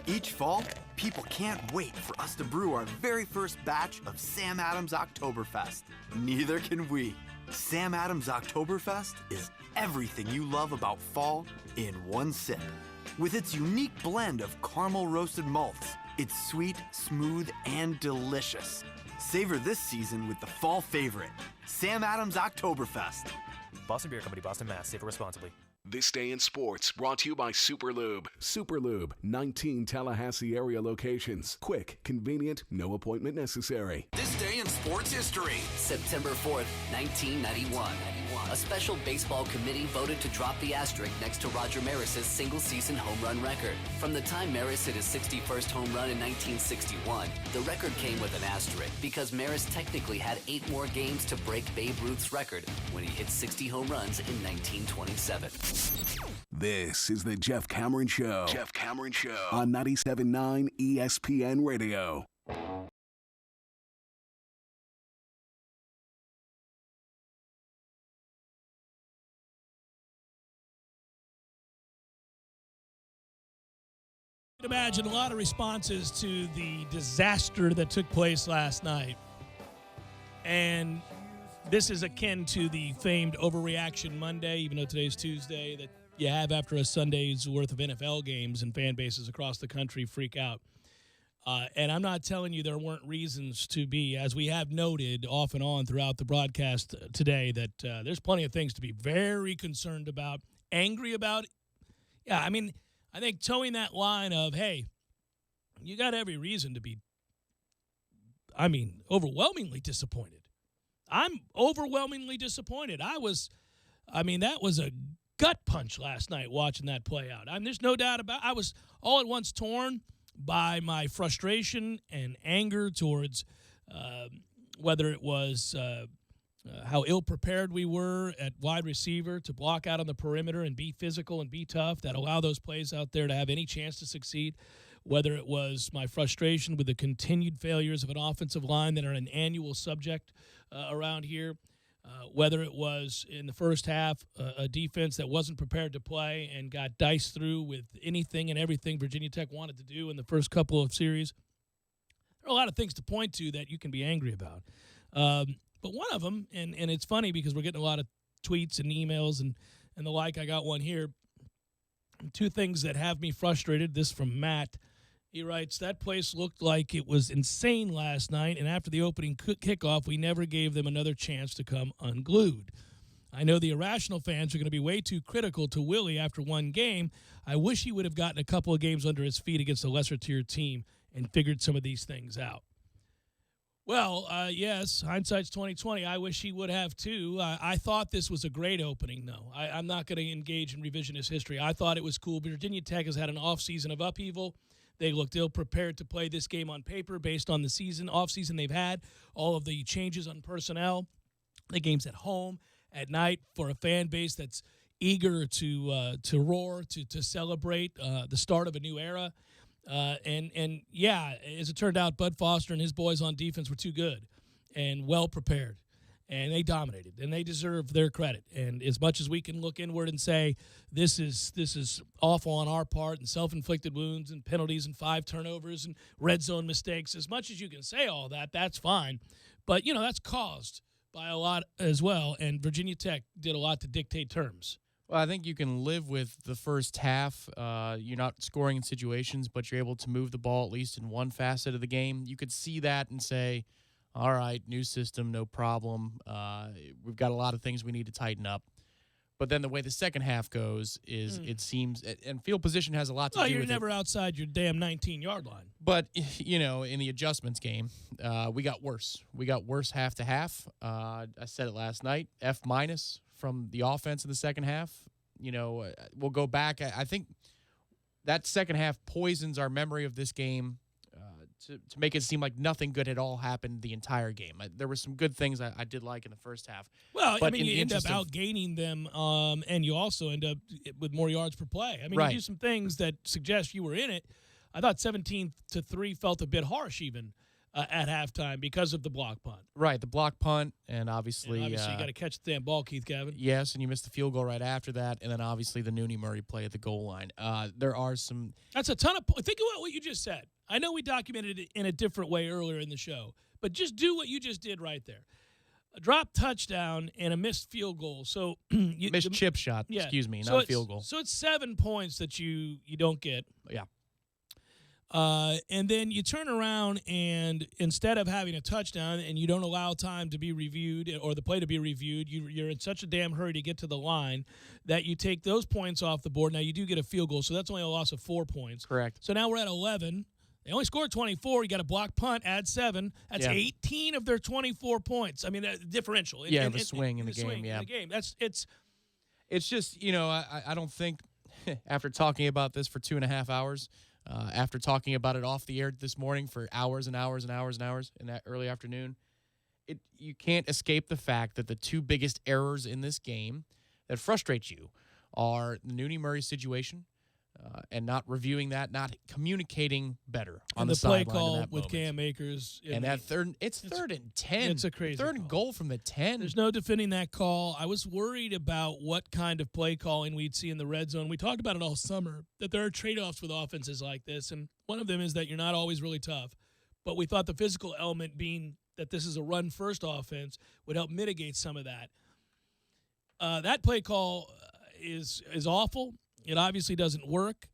Each fall, people can't wait for us to brew our very first batch of Sam Adams Oktoberfest. Neither can we. Sam Adams Oktoberfest is everything you love about fall in one sip. With its unique blend of caramel roasted malts, it's sweet, smooth, and delicious. Savor this season with the fall favorite, Sam Adams Oktoberfest. Boston Beer Company, Boston, Mass. Savor responsibly. This Day in Sports brought to you by Superlube. Superlube, 19 Tallahassee area locations. Quick, convenient, no appointment necessary. This Day in Sports History. September 4th, 1991. A special baseball committee voted to drop the asterisk next to Roger Maris's single-season home run record. From the time Maris hit his 61st home run in 1961, the record came with an asterisk because Maris technically had 8 more games to break Babe Ruth's record when he hit 60 home runs in 1927. This is the Jeff Cameron Show. Jeff Cameron Show on 97.9 ESPN Radio. Imagine a lot of responses to the disaster that took place last night. And this is akin to the famed Overreaction Monday, even though today's Tuesday, that you have after a Sunday's worth of NFL games and fan bases across the country freak out. And I'm not telling you there weren't reasons to be, as we have noted off and on throughout the broadcast today, that there's plenty of things to be very concerned about, angry about. Yeah, I mean, I think towing that line of, hey, you got every reason to be, overwhelmingly disappointed. I'm overwhelmingly disappointed. That was a gut punch last night watching that play out. There's no doubt about it. I was all at once torn by my frustration and anger towards whether it was how ill-prepared we were at wide receiver to block out on the perimeter and be physical and be tough, that allow those plays out there to have any chance to succeed, whether it was my frustration with the continued failures of an offensive line that are an annual subject around here, whether it was in the first half a defense that wasn't prepared to play and got diced through with anything and everything Virginia Tech wanted to do in the first couple of series. There are a lot of things to point to that you can be angry about. But one of them, and it's funny because we're getting a lot of tweets and emails and the like. I got one here. 2 things that have me frustrated. This from Matt. He writes, that place looked like it was insane last night, and after the opening kickoff, we never gave them another chance to come unglued. I know the irrational fans are going to be way too critical to Willie after one game. I wish he would have gotten a couple of games under his feet against a lesser-tier team and figured some of these things out. Well, yes, hindsight's 20/20. I wish he would have, too. I thought this was a great opening, though. I'm not going to engage in revisionist history. I thought it was cool. Virginia Tech has had an offseason of upheaval. They looked ill-prepared to play this game on paper based on the offseason they've had, all of the changes on personnel, the games at home, at night, for a fan base that's eager to roar, to celebrate the start of a new era. And yeah, as it turned out, Bud Foster and his boys on defense were too good and well prepared, and they dominated, and they deserve their credit. And as much as we can look inward and say this is awful on our part and self-inflicted wounds and penalties and 5 turnovers and red zone mistakes, as much as you can say all that, that's fine. But, that's caused by a lot as well, and Virginia Tech did a lot to dictate terms. Well, I think you can live with the first half. You're not scoring in situations, but you're able to move the ball at least in one facet of the game. You could see that and say, all right, new system, no problem. We've got a lot of things we need to tighten up. But then the way the second half goes is it seems – and field position has a lot to do with it. You're never outside your damn 19-yard line. But, in the adjustments game, we got worse. We got worse half to half. I said it last night, F- from the offense in the second half. We'll go back. I think that second half poisons our memory of this game to make it seem like nothing good had all happened the entire game. There were some good things I did like in the first half. Well, but you end up outgaining them, and you also end up with more yards per play. Right. You do some things that suggest you were in it. I thought 17-3 felt a bit harsh even at halftime because of the block punt. Right, the block punt, and obviously you got to catch the damn ball, Keith Gavin. Yes, and you missed the field goal right after that, and then obviously the Nooney Murray play at the goal line. There are some. That's a ton of. Think about what you just said. I know we documented it in a different way earlier in the show, but just do what you just did right there. A drop touchdown and a missed field goal. So missed chip shot. Yeah. Excuse me, not a field goal. So it's 7 points that you don't get. Yeah. And then you turn around and instead of having a touchdown and you don't allow time to be reviewed or the play to be reviewed, you're in such a damn hurry to get to the line that you take those points off the board. Now, you do get a field goal, so that's only a loss of 4 points. Correct. So now we're at 11. They only scored 24. You got a block punt, add 7. That's 18 of their 24 points. I mean, differential. The swing in the game. In the game. It's just, I don't think after talking about this for 2.5 hours, after talking about it off the air this morning for hours and hours and hours and hours in that early afternoon, you can't escape the fact that the two biggest errors in this game that frustrate you are the Nooney Murray situation and not reviewing that, not communicating better on the sideline. And the play call with Cam Akers. And that third and 10. It's a crazy third and goal from the 10. There's no defending that call. I was worried about what kind of play calling we'd see in the red zone. We talked about it all summer, that there are trade-offs with offenses like this, and one of them is that you're not always really tough. But we thought the physical element being that this is a run-first offense would help mitigate some of that. That play call is awful. It obviously doesn't work.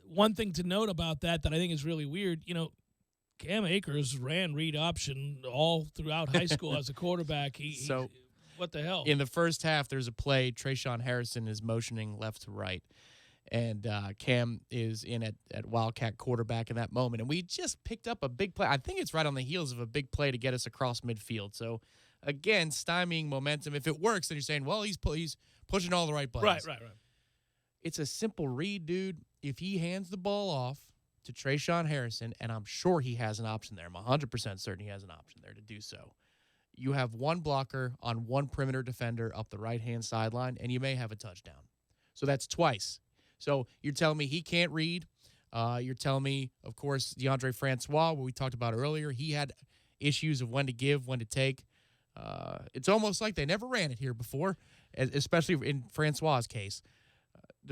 One thing to note about that I think is really weird, Cam Akers ran read option all throughout high school as a quarterback. What the hell? In the first half, there's a play. Trayshawn Harrison is motioning left to right, and Cam is in at Wildcat quarterback in that moment. And we just picked up a big play. I think it's right on the heels of a big play to get us across midfield. So, again, stymieing momentum. If it works, then you're saying, well, he's pushing all the right buttons. Right. It's a simple read, dude. If he hands the ball off to Trayshawn Harrison, and I'm sure he has an option there. I'm 100% certain he has an option there to do so. You have one blocker on one perimeter defender up the right-hand sideline, and you may have a touchdown. So that's twice. So you're telling me he can't read. You're telling me, of course, DeAndre Francois, what we talked about earlier, he had issues of when to give, when to take. It's almost like they never ran it here before, especially in Francois' case.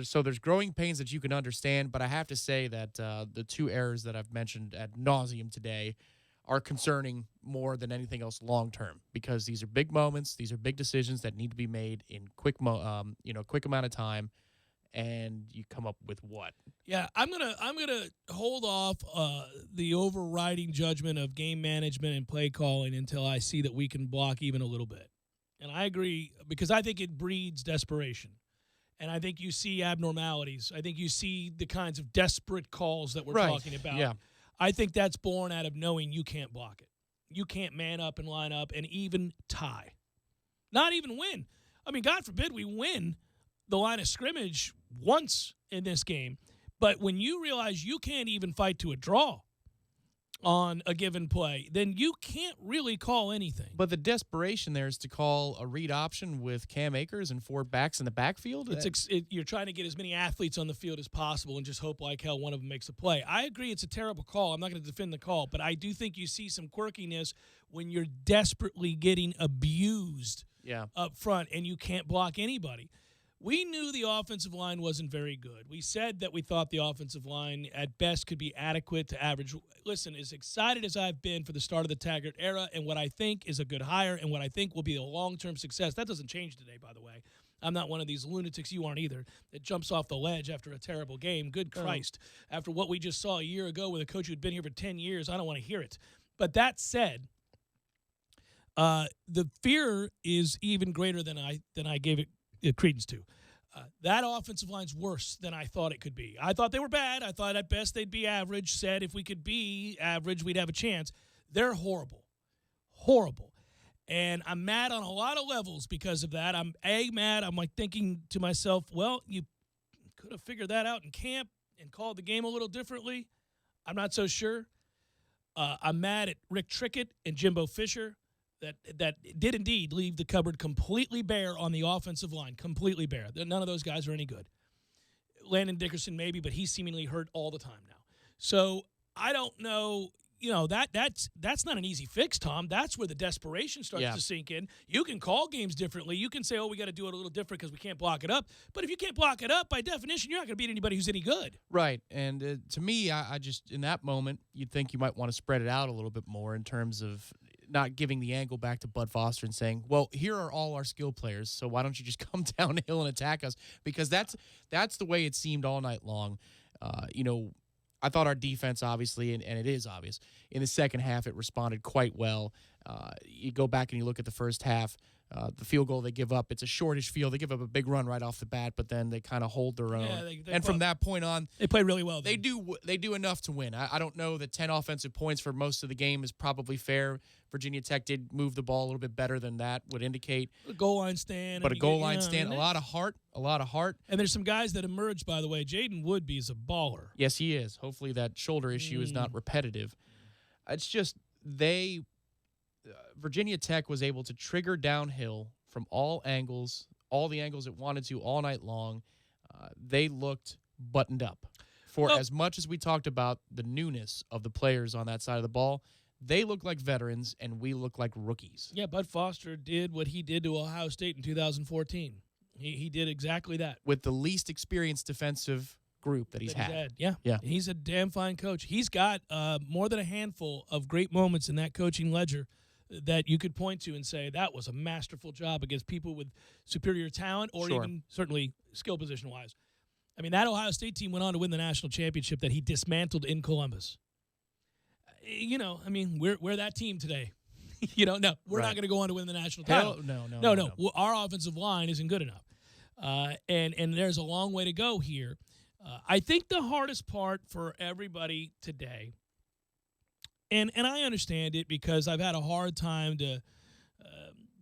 So there's growing pains that you can understand, but I have to say that the two errors that I've mentioned ad nauseum today are concerning more than anything else long term, because these are big moments, these are big decisions that need to be made in quick amount of time, and you come up with what? Yeah, I'm gonna hold off the overriding judgment of game management and play calling until I see that we can block even a little bit. And I agree because I think it breeds desperation. And I think you see abnormalities. I think you see the kinds of desperate calls that we're talking about. Yeah. I think that's born out of knowing you can't block it. You can't man up and line up and even tie. Not even win. I mean, God forbid we win the line of scrimmage once in this game. But when you realize you can't even fight to a draw on a given play, then you can't really call anything. But the desperation there is to call a read option with Cam Akers and 4 backs in the backfield. You're trying to get as many athletes on the field as possible and just hope like hell one of them makes a play. I agree it's a terrible call. I'm not going to defend the call, but I do think you see some quirkiness when you're desperately getting abused up front and you can't block anybody. We knew the offensive line wasn't very good. We said that we thought the offensive line at best could be adequate to average. Listen, as excited as I've been for the start of the Taggart era and what I think is a good hire and what I think will be a long-term success, that doesn't change today, by the way. I'm not one of these lunatics, you aren't either, that jumps off the ledge after a terrible game. Good Christ. After what we just saw a year ago with a coach who'd been here for 10 years, I don't want to hear it. But that said, the fear is even greater than I gave it credence to. That offensive line's worse than I thought it could be. I thought they were bad. I thought at best they'd be average. Said if we could be average, we'd have a chance. They're horrible. Horrible. And I'm mad on a lot of levels because of that. I'm mad. I'm like thinking to myself, well, you could have figured that out in camp and called the game a little differently. I'm not so sure. I'm mad at Rick Trickett and Jimbo Fisher. That did indeed leave the cupboard completely bare on the offensive line, completely bare. None of those guys are any good. Landon Dickerson maybe, but he's seemingly hurt all the time now. So I don't know. You know, that's not an easy fix, Tom. That's where the desperation starts to sink in. You can call games differently. You can say, oh, we got to do it a little different because we can't block it up. But if you can't block it up, by definition, you're not going to beat anybody who's any good. Right. And to me, I just, in that moment, you'd think you might want to spread it out a little bit more in terms of not giving the angle back to Bud Foster and saying, well, here are all our skill players, so why don't you just come downhill and attack us? Because that's the way it seemed all night long. I thought our defense, obviously, and it is obvious, in the second half it responded quite well. You go back and you look at the first half, the field goal they give up, it's a shortish field. They give up a big run right off the bat, but then they kind of hold their own. And from that point on, they play really well. They do enough to win. I don't know that 10 offensive points for most of the game is probably fair. Virginia Tech did move the ball a little bit better than that would indicate. A goal line stand. But a goal line stand, a lot of heart. And there's some guys that emerged, by the way. Jaden Woodby is a baller. Yes, he is. Hopefully that shoulder issue is not repetitive. It's just Virginia Tech was able to trigger downhill from all angles, all the angles it wanted to all night long. They looked buttoned up. For as much as we talked about the newness of the players on that side of the ball, they look like veterans, and we look like rookies. Yeah, Bud Foster did what he did to Ohio State in 2014. He did exactly that. With the least experienced defensive group that he's had. Yeah. He's a damn fine coach. He's got more than a handful of great moments in that coaching ledger that you could point to and say that was a masterful job against people with superior talent or even certainly skill position-wise. I mean, that Ohio State team went on to win the national championship that he dismantled in Columbus. I mean, we're that team today. We're not going to go on to win the national title. No. Our offensive line isn't good enough. And there's a long way to go here. I think the hardest part for everybody today, and I understand it because I've had a hard time to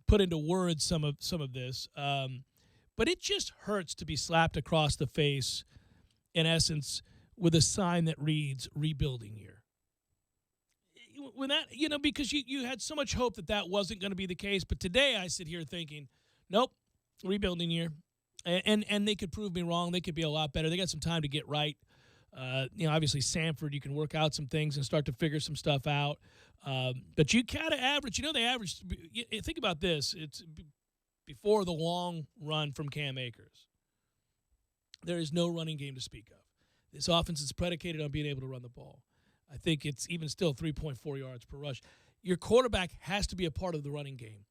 put into words some of this, but it just hurts to be slapped across the face, in essence, with a sign that reads "rebuilding year." When that, because you had so much hope that wasn't going to be the case, but today I sit here thinking, nope, rebuilding year, and they could prove me wrong. They could be a lot better. They got some time to get right. Obviously Samford, you can work out some things and start to figure some stuff out. But you gotta average. They averaged. Think about this. It's before the long run from Cam Akers. There is no running game to speak of. This offense is predicated on being able to run the ball. I think it's even still 3.4 yards per rush. Your quarterback has to be a part of the running game.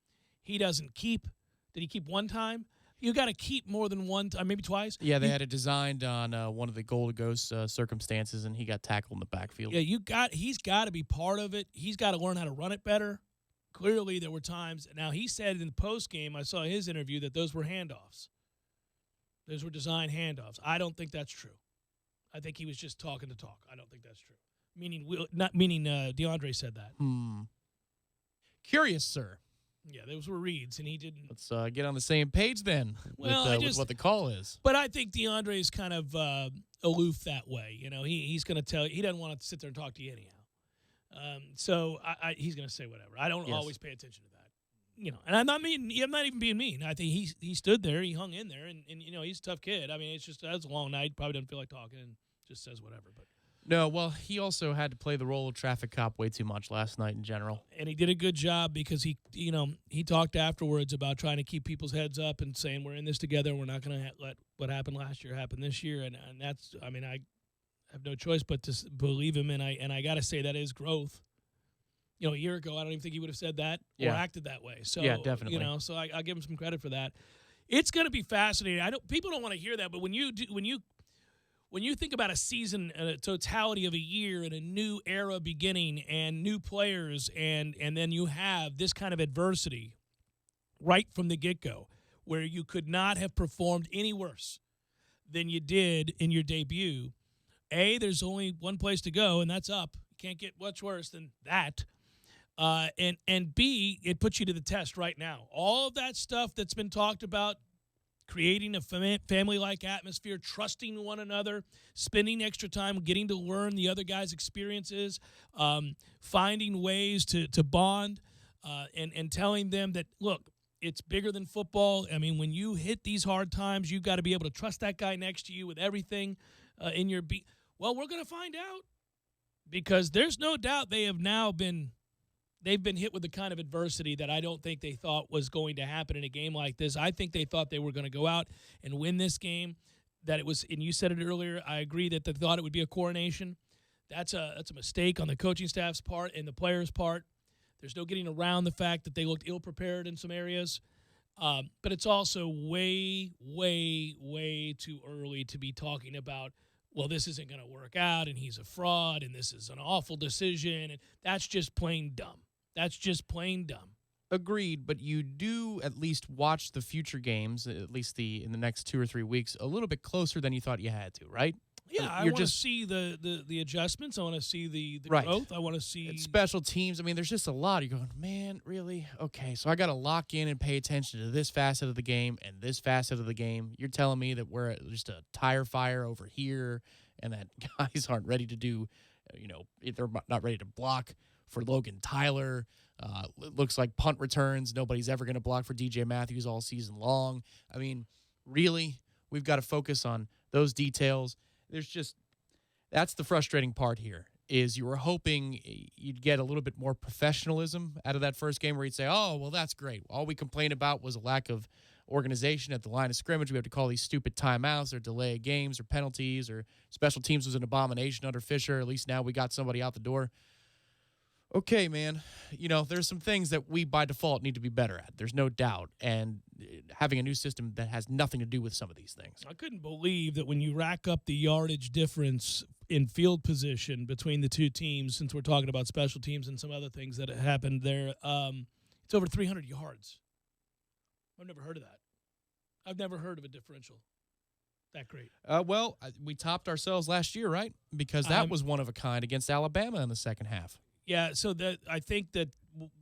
He doesn't keep. Did he keep one time? You got to keep more than one time, maybe twice. Yeah, they had it designed on one of the goal to ghost circumstances, and he got tackled in the backfield. Yeah, he's got to be part of it. He's got to learn how to run it better. clearly there were times. Now, he said in the postgame, I saw his interview, that those were handoffs. Those were design handoffs. I don't think that's true. I think he was just talking to talk. I don't think that's true. Meaning DeAndre said that. Curious, sir. Yeah, those were reads, and he didn't. Let's get on the same page then with what the call is. But I think DeAndre is kind of aloof that way. You know, he's going to tell you. He doesn't want to sit there and talk to you anyhow. So he's going to say whatever. I don't always pay attention to that. You know, and I'm not even being mean. I think he stood there, he hung in there, and you know, he's a tough kid. I mean, it's just that's a long night. Probably doesn't feel like talking and just says whatever. But no, well, he also had to play the role of traffic cop way too much last night in general. And he did a good job because he talked afterwards about trying to keep people's heads up and saying we're in this together. We're not going to let what happened last year happen this year. And that's, I mean, I have no choice but to believe him. And I got to say that is growth. You know, a year ago, I don't even think he would have said that or acted that way. So, yeah, definitely. You know, so I'll give him some credit for that. It's going to be fascinating. People don't want to hear that, but when you think about a season, a totality of a year and a new era beginning and new players, and then you have this kind of adversity right from the get-go where you could not have performed any worse than you did in your debut, A, there's only one place to go, and that's up. You can't get much worse than that. And B, it puts you to the test right now. All of that stuff that's been talked about, creating a family-like atmosphere, trusting one another, spending extra time getting to learn the other guy's experiences, finding ways to bond, and telling them that, look, it's bigger than football. I mean, when you hit these hard times, you've got to be able to trust that guy next to you with everything in your beat. Well, we're going to find out because there's no doubt they've been hit with the kind of adversity that I don't think they thought was going to happen in a game like this. I think they thought they were going to go out and win this game, that it was, and you said it earlier, I agree that they thought it would be a coronation. That's a mistake on the coaching staff's part and the players' part. There's no getting around the fact that they looked ill-prepared in some areas. But it's also way, way, way too early to be talking about, well, this isn't going to work out, and he's a fraud, and this is an awful decision. And that's just plain dumb. That's just plain dumb. Agreed, but you do at least watch the future games, at least in the next 2 or 3 weeks, a little bit closer than you thought you had to, right? Yeah, I want to see the adjustments. I want to see the right. growth. I want to see it's special teams. I mean, there's just a lot. You're going, man, really? Okay, so I got to lock in and pay attention to this facet of the game and this facet of the game. You're telling me that we're just a tire fire over here and that guys aren't ready to do, they're not ready to block for Logan Tyler. Looks like punt returns. Nobody's ever going to block for DJ Matthews all season long. I mean, really? We've got to focus on those details. That's the frustrating part here, is you were hoping you'd get a little bit more professionalism out of that first game where you'd say, oh, well, that's great. All we complained about was a lack of organization at the line of scrimmage. We have to call these stupid timeouts or delay games or penalties, or special teams was an abomination under Fisher. At least now we got somebody out the door. Okay, man, there's some things that we by default need to be better at. There's no doubt. And having a new system that has nothing to do with some of these things. I couldn't believe that when you rack up the yardage difference in field position between the two teams, since we're talking about special teams and some other things that happened there, it's over 300 yards. I've never heard of that. I've never heard of a differential that great. Well, we topped ourselves last year, right? Because that was one of a kind against Alabama in the second half. Yeah, so I think that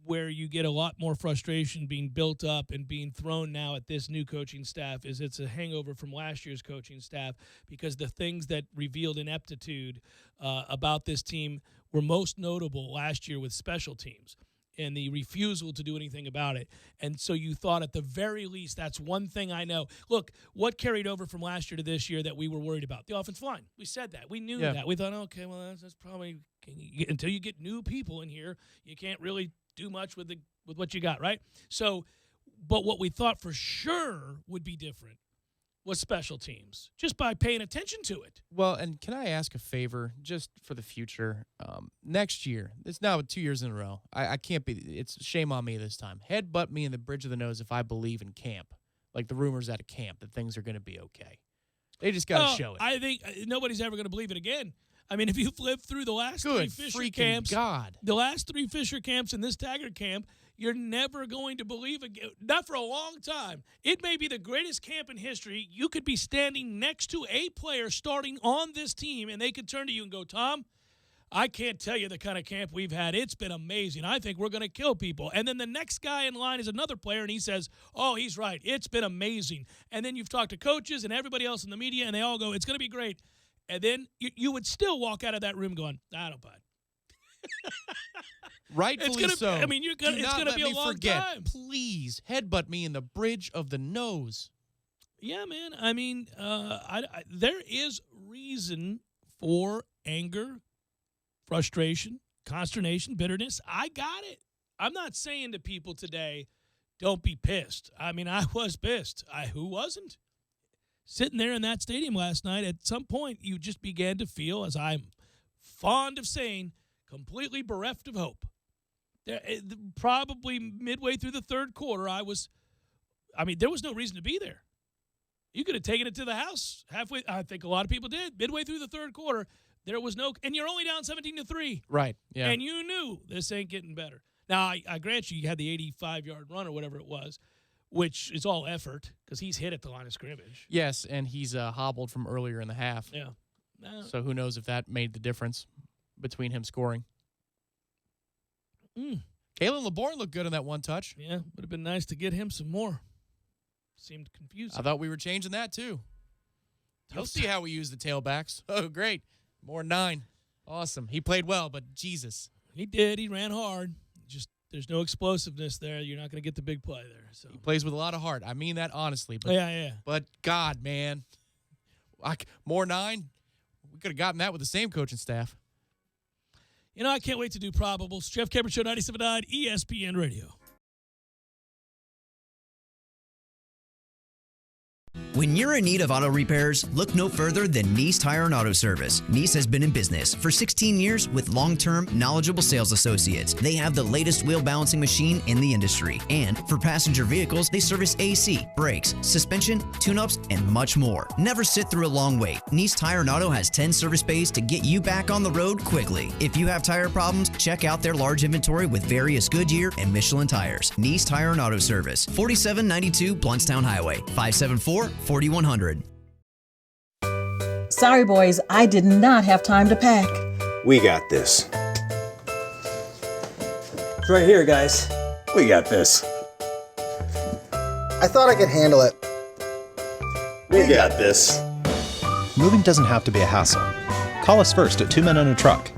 where you get a lot more frustration being built up and being thrown now at this new coaching staff is it's a hangover from last year's coaching staff, because the things that revealed ineptitude about this team were most notable last year with special teams and the refusal to do anything about it. And so you thought at the very least, that's one thing I know. Look, what carried over from last year to this year that we were worried about? The offensive line. We said that. We knew that. We thought, okay, well, that's probably until you get new people in here, you can't really do much with what you got, right? So, but what we thought for sure would be different was special teams, just by paying attention to it. Well, and can I ask a favor just for the future? Next year, it's now 2 years in a row. I can't be, it's shame on me this time. Headbutt me in the bridge of the nose if I believe in camp, like the rumors at a camp that things are going to be okay. They just got to show it. I think nobody's ever going to believe it again. I mean, if you flip through the last three Fisher camps, God. the last three Fisher camps and this Taggart camp, you're never going to believe again. Not for a long time. It may be the greatest camp in history. You could be standing next to a player starting on this team, and they could turn to you and go, Tom, I can't tell you the kind of camp we've had. It's been amazing. I think we're going to kill people. And then the next guy in line is another player, and he says, oh, he's right. It's been amazing. And then you've talked to coaches and everybody else in the media, and they all go, it's going to be great. And then you would still walk out of that room going, I don't buy it. Rightfully so. I mean, it's going to be a long time. Please headbutt me in the bridge of the nose. Yeah, man. I mean, there is reason for anger, frustration, consternation, bitterness. I got it. I'm not saying to people today, don't be pissed. I mean, I was pissed. Who wasn't? Sitting there in that stadium last night, at some point, you just began to feel, as I'm fond of saying, completely bereft of hope. Probably midway through the third quarter, there was no reason to be there. You could have taken it to the house halfway. I think a lot of people did. Midway through the third quarter, there was no, and you're only down 17-3. Right, yeah. And you knew this ain't getting better. Now, I grant you had the 85-yard run or whatever it was, which is all effort because he's hit at the line of scrimmage. Yes, and he's hobbled from earlier in the half. Yeah. So who knows if that made the difference between him scoring. Kalen LeBourne looked good on that one touch. Yeah, would have been nice to get him some more. Seemed confusing. I thought we were changing that too. You'll see how we use the tailbacks. Oh, great. More 9. Awesome. He played well, but Jesus. He did. He ran hard. Just there's no explosiveness there. You're not going to get the big play there. So he plays with a lot of heart. I mean that honestly. But, yeah. But God, man. More 9? We could have gotten that with the same coaching staff. You know, I can't wait to do probables. Jeff Cameron Show, 97.9 ESPN Radio. When you're in need of auto repairs, look no further than Nice Tire and Auto Service. Nice has been in business for 16 years with long-term, knowledgeable sales associates. They have the latest wheel balancing machine in the industry. And for passenger vehicles, they service AC, brakes, suspension, tune-ups, and much more. Never sit through a long wait. Nice Tire and Auto has 10 service bays to get you back on the road quickly. If you have tire problems, check out their large inventory with various Goodyear and Michelin tires. Nice Tire and Auto Service, 4792 Blountstown Highway, 574-4100. Sorry, boys, I did not have time to pack. We got this. It's right here, guys. We got this. I thought I could handle it. We got this. Moving doesn't have to be a hassle. Call us first at 2 Men and a Truck.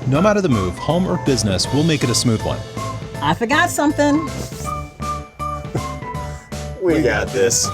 No matter the move, home or business, we'll make it a smooth one. I forgot something. We got this.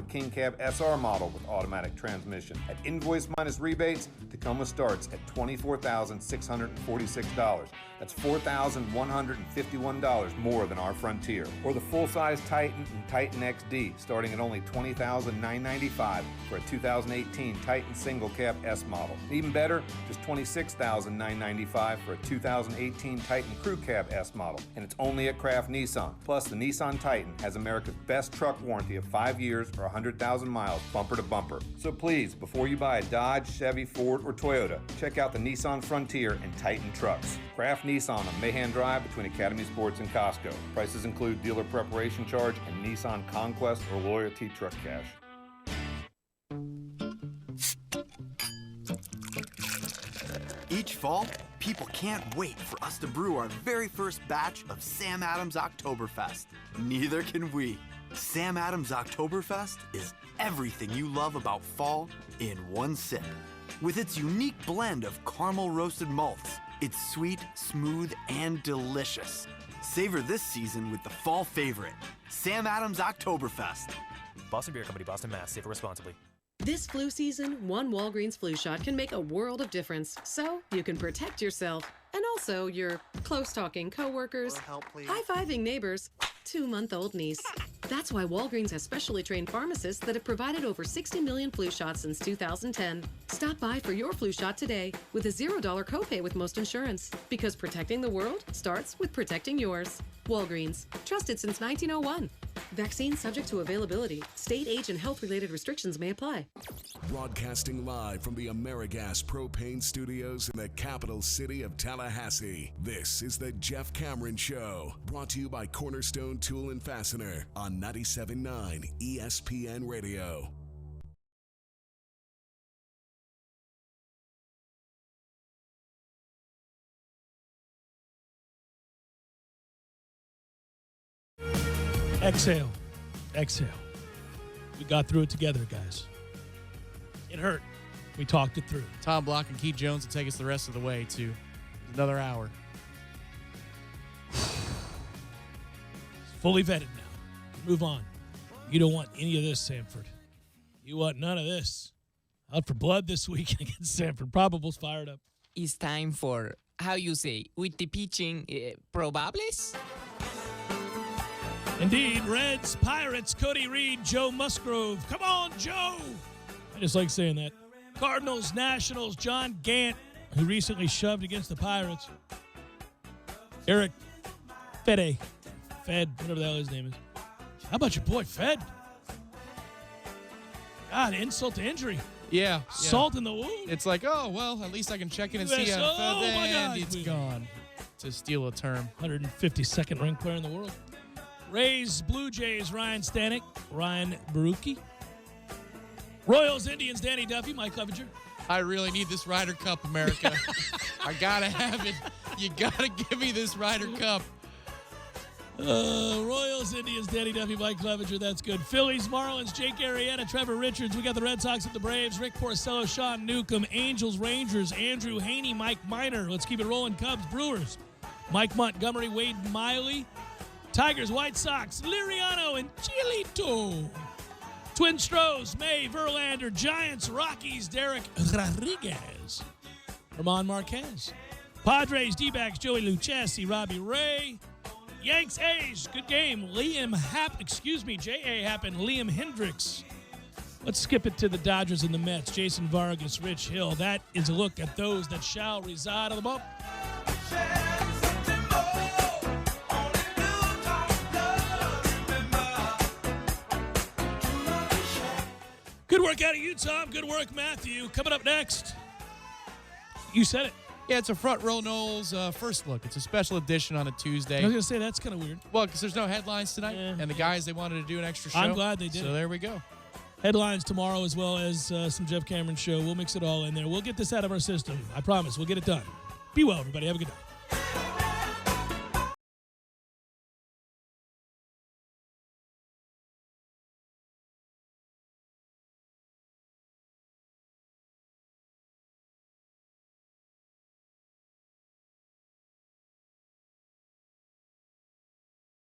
King Cab SR model with automatic transmission. At invoice minus rebates, Tacoma starts at $24,646. That's $4,151 more than our Frontier. Or the full-size Titan and Titan XD, starting at only $20,995 for a 2018 Titan Single Cab S model. Even better, just $26,995 for a 2018 Titan Crew Cab S model. And it's only at Kraft Nissan. Plus, the Nissan Titan has America's best truck warranty of 5 years or 100,000 miles, bumper to bumper. So please, before you buy a Dodge, Chevy, Ford, or Toyota, check out the Nissan Frontier and Titan trucks. Kraft Nissan on Mahan Drive between Academy Sports and Costco. Prices include dealer preparation charge and Nissan Conquest or Loyalty Truck Cash. Each fall, people can't wait for us to brew our very first batch of Sam Adams Oktoberfest. Neither can we. Sam Adams Oktoberfest is everything you love about fall in one sip. With its unique blend of caramel roasted malts, it's sweet, smooth, and delicious. Savor this season with the fall favorite, Sam Adams Oktoberfest. Boston Beer Company, Boston, Mass. Savor responsibly. This flu season, one Walgreens flu shot can make a world of difference, so you can protect yourself And also your close-talking coworkers, high-fiving neighbors, 2-month-old niece. That's why Walgreens has specially trained pharmacists that have provided over 60 million flu shots since 2010. Stop by for your flu shot today with a $0 copay with most insurance. Because protecting the world starts with protecting yours. Walgreens. Trusted since 1901. Vaccine subject to availability. State, age, and health-related restrictions may apply. Broadcasting live from the AmeriGas Propane Studios in the capital city of Tallahassee, this is the Jeff Cameron Show, brought to you by Cornerstone Tool and Fastener on 97.9 ESPN Radio. Exhale. Exhale. We got through it together, guys. It hurt. We talked it through. Tom Block and Keith Jones will take us the rest of the way to another hour. Fully vetted now. Move on. You don't want any of this, Samford. You want none of this. Out for blood this weekend against Samford. Probables fired up. It's time for, how you say, with the pitching, probables? Indeed, Reds, Pirates, Cody Reed, Joe Musgrove. Come on, Joe! I just like saying that. Cardinals, Nationals, John Gant, who recently shoved against the Pirates. Eric Fede, whatever the hell his name is. How about your boy, Fed? God, insult to injury. Yeah. Salt in the wound. It's like, oh, well, at least I can check in and see how Oh, my God. it's gone, to steal a term. 152nd ranked player in the world. Rays, Blue Jays, Ryan Stanek, Ryan Barucki. Royals, Indians, Danny Duffy, Mike Clevenger. I really need this Ryder Cup, America. I gotta have it. You gotta give me this Ryder Cup. Royals, Indians, Danny Duffy, Mike Clevenger. That's good. Phillies, Marlins, Jake Arrieta, Trevor Richards. We got the Red Sox at the Braves. Rick Porcello, Sean Newcomb. Angels, Rangers, Andrew Haney, Mike Minor. Let's keep it rolling. Cubs, Brewers. Mike Montgomery, Wade Miley. Tigers, White Sox, Liriano, and Chilito. Twin Stros, May, Verlander, Giants, Rockies, Derek Rodriguez. Herman Marquez. Padres, D-backs, Joey Lucchesi, Robbie Ray. Yanks, A's, good game. J.A. Happen, Liam Hendricks. Let's skip it to the Dodgers and the Mets. Jason Vargas, Rich Hill. That is a look at those that shall reside on the bump. Good work out of you, Tom. Good work, Matthew. Coming up next, you said it. Yeah, it's a Front Row Knowles first look. It's a special edition on a Tuesday. I was going to say, that's kind of weird. Well, because there's no headlines tonight, and the guys, they wanted to do an extra show. I'm glad they did. So there we go. Headlines tomorrow as well as some Jeff Cameron show. We'll mix it all in there. We'll get this out of our system. I promise. We'll get it done. Be well, everybody. Have a good night.